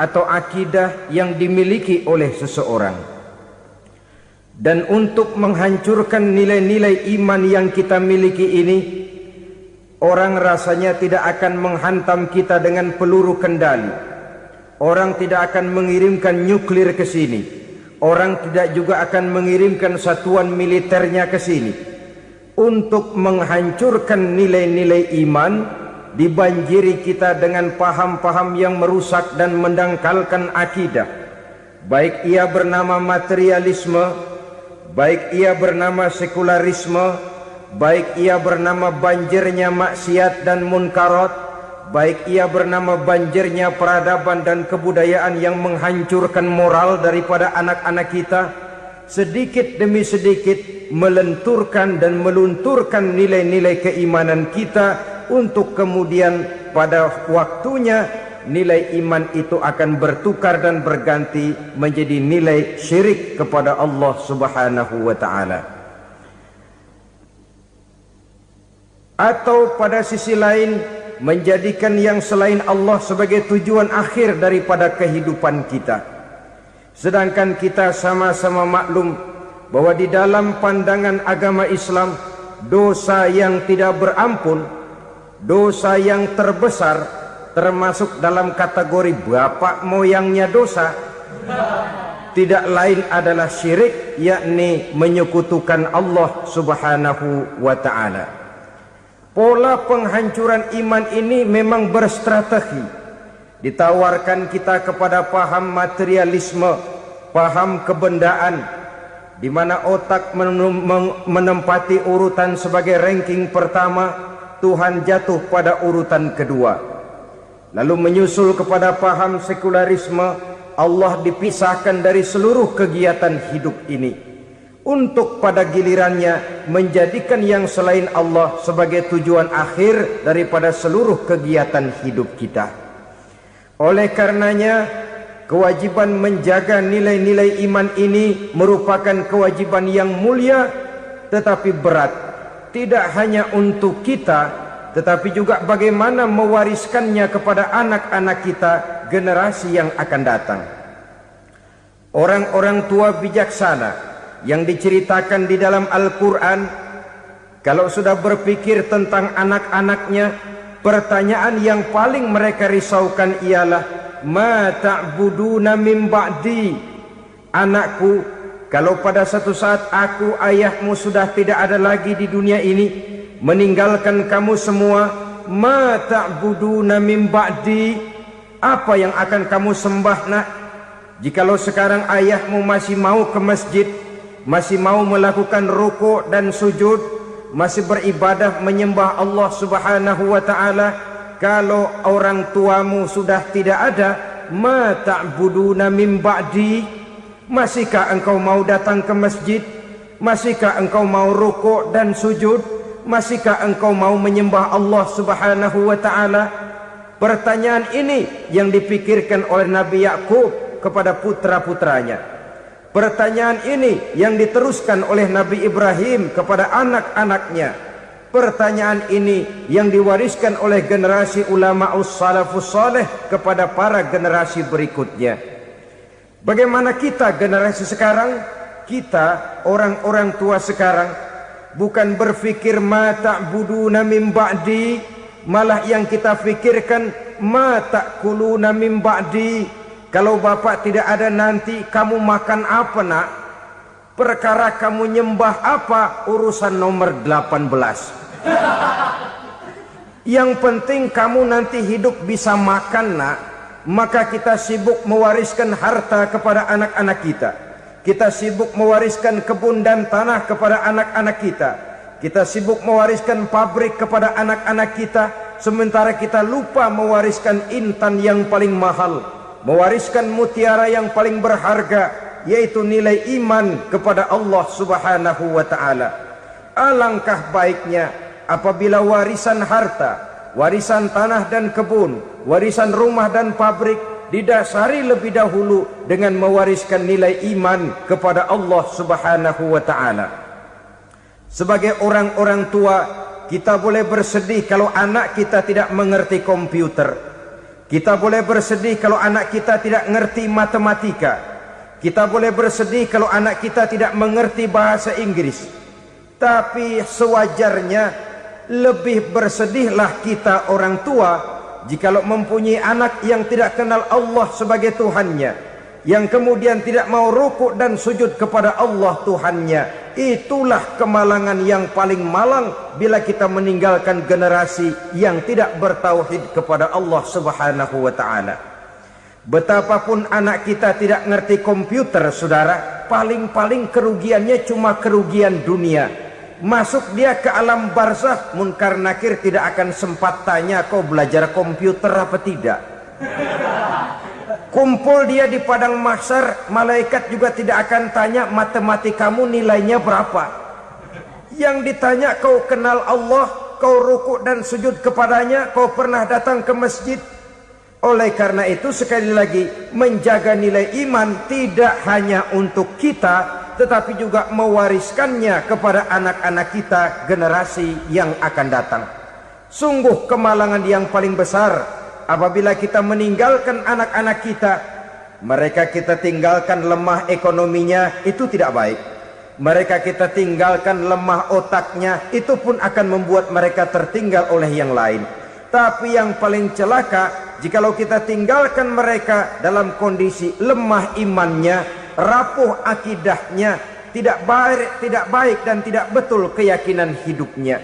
atau akidah yang dimiliki oleh seseorang. Dan untuk menghancurkan nilai-nilai iman yang kita miliki ini, orang rasanya tidak akan menghantam kita dengan peluru kendali. Orang tidak akan mengirimkan nuklir ke sini. Orang tidak juga akan mengirimkan satuan militernya ke sini. Untuk menghancurkan nilai-nilai iman, dibanjiri kita dengan paham-paham yang merusak dan mendangkalkan akidah, baik ia bernama materialisme, baik ia bernama sekularisme, baik ia bernama banjirnya maksiat dan munkarat, baik ia bernama banjirnya peradaban dan kebudayaan yang menghancurkan moral daripada anak-anak kita, sedikit demi sedikit melenturkan dan melunturkan nilai-nilai keimanan kita, untuk kemudian pada waktunya nilai iman itu akan bertukar dan berganti menjadi nilai syirik kepada Allah Subhanahu wa taala. Atau pada sisi lain menjadikan yang selain Allah sebagai tujuan akhir daripada kehidupan kita. Sedangkan kita sama-sama maklum bahwa di dalam pandangan agama Islam, dosa yang tidak berampun, dosa yang terbesar, termasuk dalam kategori bapak moyangnya dosa, tidak lain adalah syirik, yakni menyekutukan Allah Subhanahu wa ta'ala. Pola penghancuran iman ini memang berstrategi. Ditawarkan kita kepada paham materialisme, paham kebendaan, di mana otak menempati urutan sebagai ranking pertama, Tuhan jatuh pada urutan kedua. Lalu menyusul kepada paham sekularisme, Allah dipisahkan dari seluruh kegiatan hidup ini, untuk pada gilirannya menjadikan yang selain Allah sebagai tujuan akhir daripada seluruh kegiatan hidup kita. Oleh karenanya, kewajiban menjaga nilai-nilai iman ini merupakan kewajiban yang mulia tetapi berat, tidak hanya untuk kita, tetapi juga bagaimana mewariskannya kepada anak-anak kita, generasi yang akan datang. Orang-orang tua bijaksana yang diceritakan di dalam Al-Quran, kalau sudah berpikir tentang anak-anaknya, pertanyaan yang paling mereka risaukan ialah, ma ta'buduna min ba'di. Anakku, kalau pada satu saat aku, ayahmu sudah tidak ada lagi di dunia ini, meninggalkan kamu semua, ma ta'buduna min ba'di, apa yang akan kamu sembah nak? Jikalau sekarang ayahmu masih mau ke masjid, masih mau melakukan rukuk dan sujud, masih beribadah menyembah Allah Subhanahu wa ta'ala, kalau orang tuamu sudah tidak ada, ma ta'buduna min ba'di, masihkah engkau mau datang ke masjid? Masihkah engkau mau rukuk dan sujud? Masihkah engkau mau menyembah Allah Subhanahu wa ta'ala? Pertanyaan ini yang dipikirkan oleh Nabi Yakub kepada putra-putranya. Pertanyaan ini yang diteruskan oleh Nabi Ibrahim kepada anak-anaknya. Pertanyaan ini yang diwariskan oleh generasi ulama'us salafus saleh kepada para generasi berikutnya. Bagaimana kita generasi sekarang? Kita orang-orang tua sekarang bukan berfikir ma ta'buduna min ba'di, malah yang kita fikirkan ma ta'kuluna min ba'di. Kalau bapak tidak ada nanti kamu makan apa nak? Perkara kamu nyembah apa? Urusan nomor 18. Yang penting kamu nanti hidup bisa makan nak. Maka kita sibuk mewariskan harta kepada anak-anak kita. Kita sibuk mewariskan kebun dan tanah kepada anak-anak kita. Kita sibuk mewariskan pabrik kepada anak-anak kita, sementara kita lupa mewariskan intan yang paling mahal, mewariskan mutiara yang paling berharga, yaitu nilai iman kepada Allah Subhanahu wa ta'ala. Alangkah baiknya apabila warisan harta, warisan tanah dan kebun, warisan rumah dan pabrik didasari lebih dahulu dengan mewariskan nilai iman kepada Allah Subhanahu wa ta'ala. Sebagai orang-orang tua, kita boleh bersedih kalau anak kita tidak mengerti komputer. Kita boleh bersedih kalau anak kita tidak mengerti matematika. Kita boleh bersedih kalau anak kita tidak mengerti bahasa Inggris. Tapi sewajarnya lebih bersedihlah kita orang tua jikalau mempunyai anak yang tidak kenal Allah sebagai Tuhannya, yang kemudian tidak mau rukuk dan sujud kepada Allah Tuhannya, itulah kemalangan yang paling malang bila kita meninggalkan generasi yang tidak bertauhid kepada Allah Subhanahu wa taala. Betapapun anak kita tidak ngerti komputer, saudara, paling-paling kerugiannya cuma kerugian dunia. Masuk dia ke alam barzakh, munkar nakir tidak akan sempat tanya kau belajar komputer apa tidak. Kumpul dia di padang mahsyar, malaikat juga tidak akan tanya matematikamu nilainya berapa. Yang ditanya kau kenal Allah, kau rukuk dan sujud kepadanya, kau pernah datang ke masjid. Oleh karena itu sekali lagi, menjaga nilai iman tidak hanya untuk kita, tetapi juga mewariskannya kepada anak-anak kita, generasi yang akan datang. Sungguh kemalangan yang paling besar apabila kita meninggalkan anak-anak kita. Mereka kita tinggalkan lemah ekonominya, itu tidak baik. Mereka kita tinggalkan lemah otaknya, itu pun akan membuat mereka tertinggal oleh yang lain. Tapi yang paling celaka, jikalau kita tinggalkan mereka dalam kondisi lemah imannya, rapuh akidahnya, tidak baik dan tidak betul keyakinan hidupnya.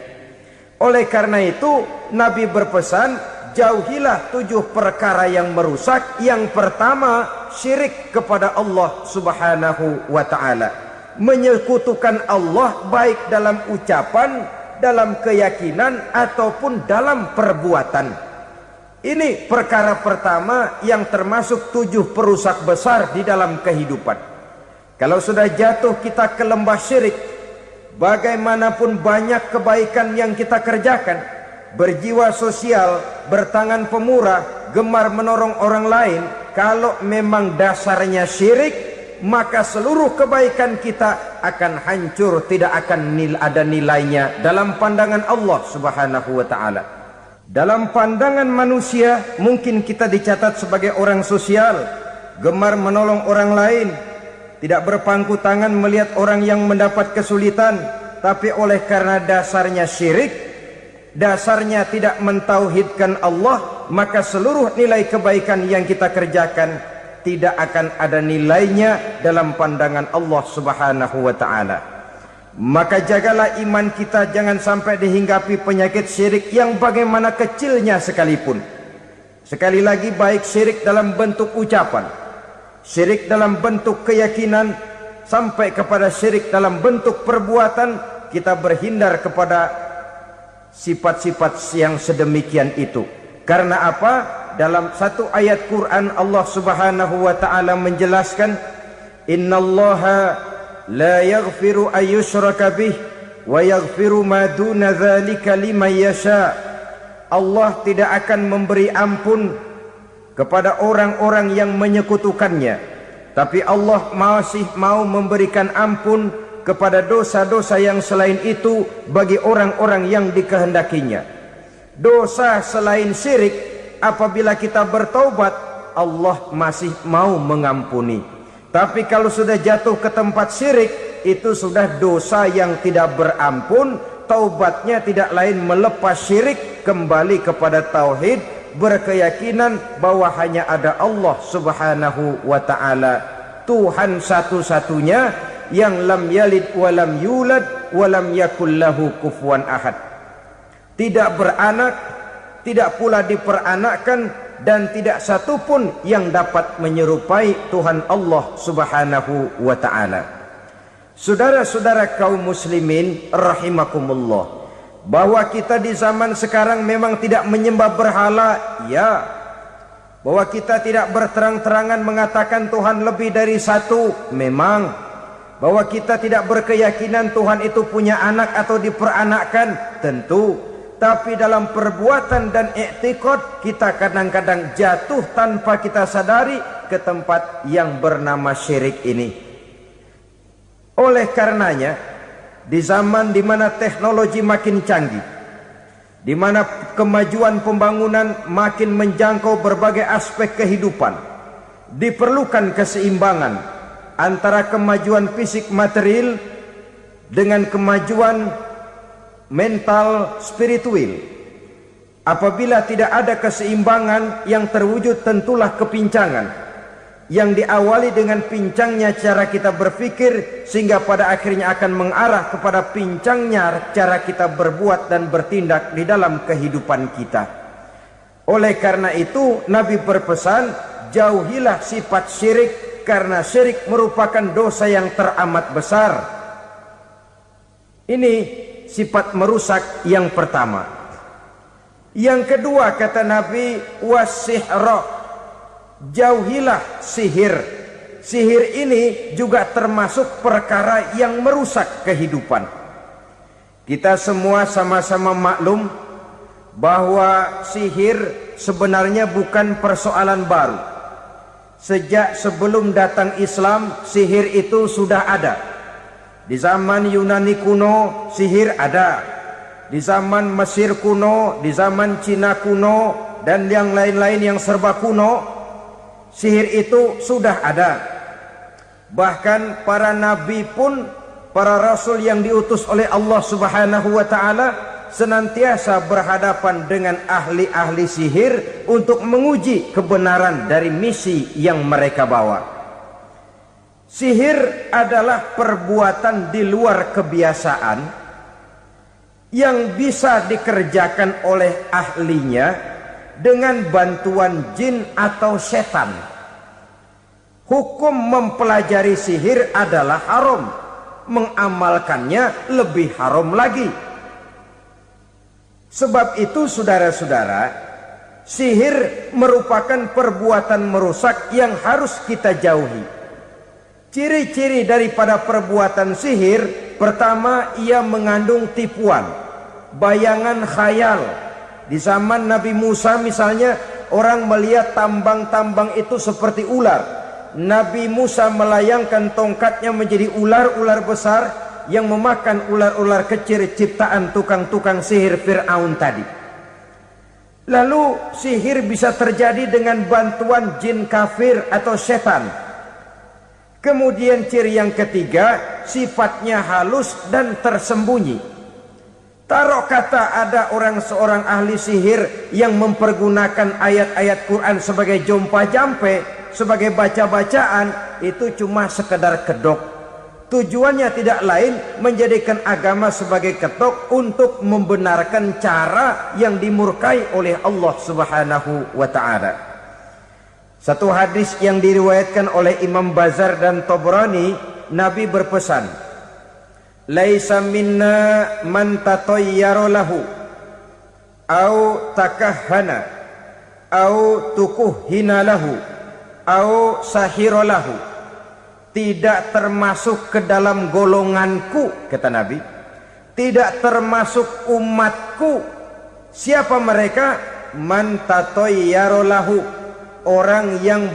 Oleh karena itu Nabi berpesan, jauhilah 7 perkara yang merusak. Yang pertama, syirik kepada Allah Subhanahu wa taala. Menyekutukan Allah baik dalam ucapan, dalam keyakinan ataupun dalam perbuatan. Ini perkara pertama yang termasuk 7 perusak besar di dalam kehidupan. Kalau sudah jatuh kita ke lembah syirik, bagaimanapun banyak kebaikan yang kita kerjakan, berjiwa sosial, bertangan pemurah, gemar menolong orang lain, kalau memang dasarnya syirik, maka seluruh kebaikan kita akan hancur, tidak akan ada nilainya dalam pandangan Allah Subhanahu wa taala. Dalam pandangan manusia mungkin kita dicatat sebagai orang sosial, gemar menolong orang lain, tidak berpangku tangan melihat orang yang mendapat kesulitan, tapi oleh karena dasarnya syirik, dasarnya tidak mentauhidkan Allah, maka seluruh nilai kebaikan yang kita kerjakan tidak akan ada nilainya dalam pandangan Allah Subhanahu wa taala. Maka jagalah iman kita jangan sampai dihinggapi penyakit syirik yang bagaimana kecilnya sekalipun. Sekali lagi, baik syirik dalam bentuk ucapan, syirik dalam bentuk keyakinan, sampai kepada syirik dalam bentuk perbuatan, kita berhindar kepada sifat-sifat yang sedemikian itu. Karena apa? Dalam satu ayat Quran Allah Subhanahu wa taala menjelaskan, innallaha la yaghfiru ayyushraka bih wa yaghfiru ma duna dzalika liman yasha. Allah tidak akan memberi ampun kepada orang-orang yang menyekutukannya, tapi Allah masih mau memberikan ampun kepada dosa-dosa yang selain itu bagi orang-orang yang dikehendakinya. Dosa selain syirik, apabila kita bertaubat, Allah masih mau mengampuni. Tapi kalau sudah jatuh ke tempat syirik, itu sudah dosa yang tidak berampun. Taubatnya tidak lain melepas syirik, kembali kepada tauhid, berkeyakinan bahwa hanya ada Allah Subhanahu wa taala, Tuhan satu-satunya yang lam yalid wa lam yulad wa lam yakul lahu kufuwan ahad. Tidak beranak, tidak pula diperanakkan, dan tidak satupun yang dapat menyerupai Tuhan Allah Subhanahu wa taala. Saudara-saudara kaum muslimin rahimakumullah, bahwa kita di zaman sekarang memang tidak menyembah berhala, ya. Bahwa kita tidak berterang-terangan mengatakan Tuhan lebih dari satu, memang. Bahwa kita tidak berkeyakinan Tuhan itu punya anak atau diperanakkan, tentu. Tapi dalam perbuatan dan i'tiqad kita kadang-kadang jatuh tanpa kita sadari ke tempat yang bernama syirik ini. Oleh karenanya, di zaman di mana teknologi makin canggih, di mana kemajuan pembangunan makin menjangkau berbagai aspek kehidupan, diperlukan keseimbangan antara kemajuan fisik material dengan kemajuan mental spiritual. Apabila tidak ada keseimbangan yang terwujud, tentulah kepincangan. yang diawali dengan pincangnya cara kita berpikir sehingga pada akhirnya akan mengarah kepada pincangnya cara kita berbuat dan bertindak di dalam kehidupan kita. Oleh karena itu Nabi berpesan, jauhilah sifat syirik karena syirik merupakan dosa yang teramat besar. Ini sifat merusak yang pertama. Yang kedua kata Nabi, wasihra, jauhilah sihir. Sihir ini juga termasuk perkara yang merusak kehidupan. Kita semua sama-sama maklum bahwa sihir sebenarnya bukan persoalan baru. Sejak sebelum datang Islam, sihir itu sudah ada. Di zaman Yunani kuno, sihir ada. Di zaman Mesir kuno, di zaman Cina kuno, dan yang lain-lain yang serba kuno, sihir itu sudah ada. Bahkan para nabi pun, para rasul yang diutus oleh Allah Subhanahu wa ta'ala, senantiasa berhadapan dengan ahli-ahli sihir untuk menguji kebenaran dari misi yang mereka bawa. Sihir adalah perbuatan di luar kebiasaan yang bisa dikerjakan oleh ahlinya dengan bantuan jin atau setan. Hukum mempelajari sihir adalah haram, mengamalkannya lebih haram lagi. Sebab itu saudara-saudara, sihir merupakan perbuatan merusak yang harus kita jauhi. Ciri-ciri daripada perbuatan sihir, pertama, ia mengandung tipuan, bayangan khayal. Di zaman Nabi Musa misalnya, orang melihat tambang-tambang itu seperti ular. Nabi Musa melayangkan tongkatnya menjadi ular-ular besar yang memakan ular-ular kecil ciptaan tukang-tukang sihir Fir'aun tadi. Lalu sihir bisa terjadi dengan bantuan jin kafir atau setan. Kemudian ciri yang ketiga, sifatnya halus dan tersembunyi. Taruh kata ada seorang ahli sihir yang mempergunakan ayat-ayat Quran sebagai jompa-jampe, sebagai baca-bacaan, itu cuma sekedar kedok. Tujuannya tidak lain menjadikan agama sebagai ketok untuk membenarkan cara yang dimurkai oleh Allah Subhanahu wa ta'ala. Satu hadis yang diriwayatkan oleh Imam Bazar dan Tabrani, Nabi berpesan, laisa minna man tatayyara lahu au takahhana au tukuhhina lahu au sahira lahu. Tidak termasuk ke dalam golonganku, kata Nabi. Tidak termasuk umatku. Siapa mereka? Man tatayyara lahu, orang yang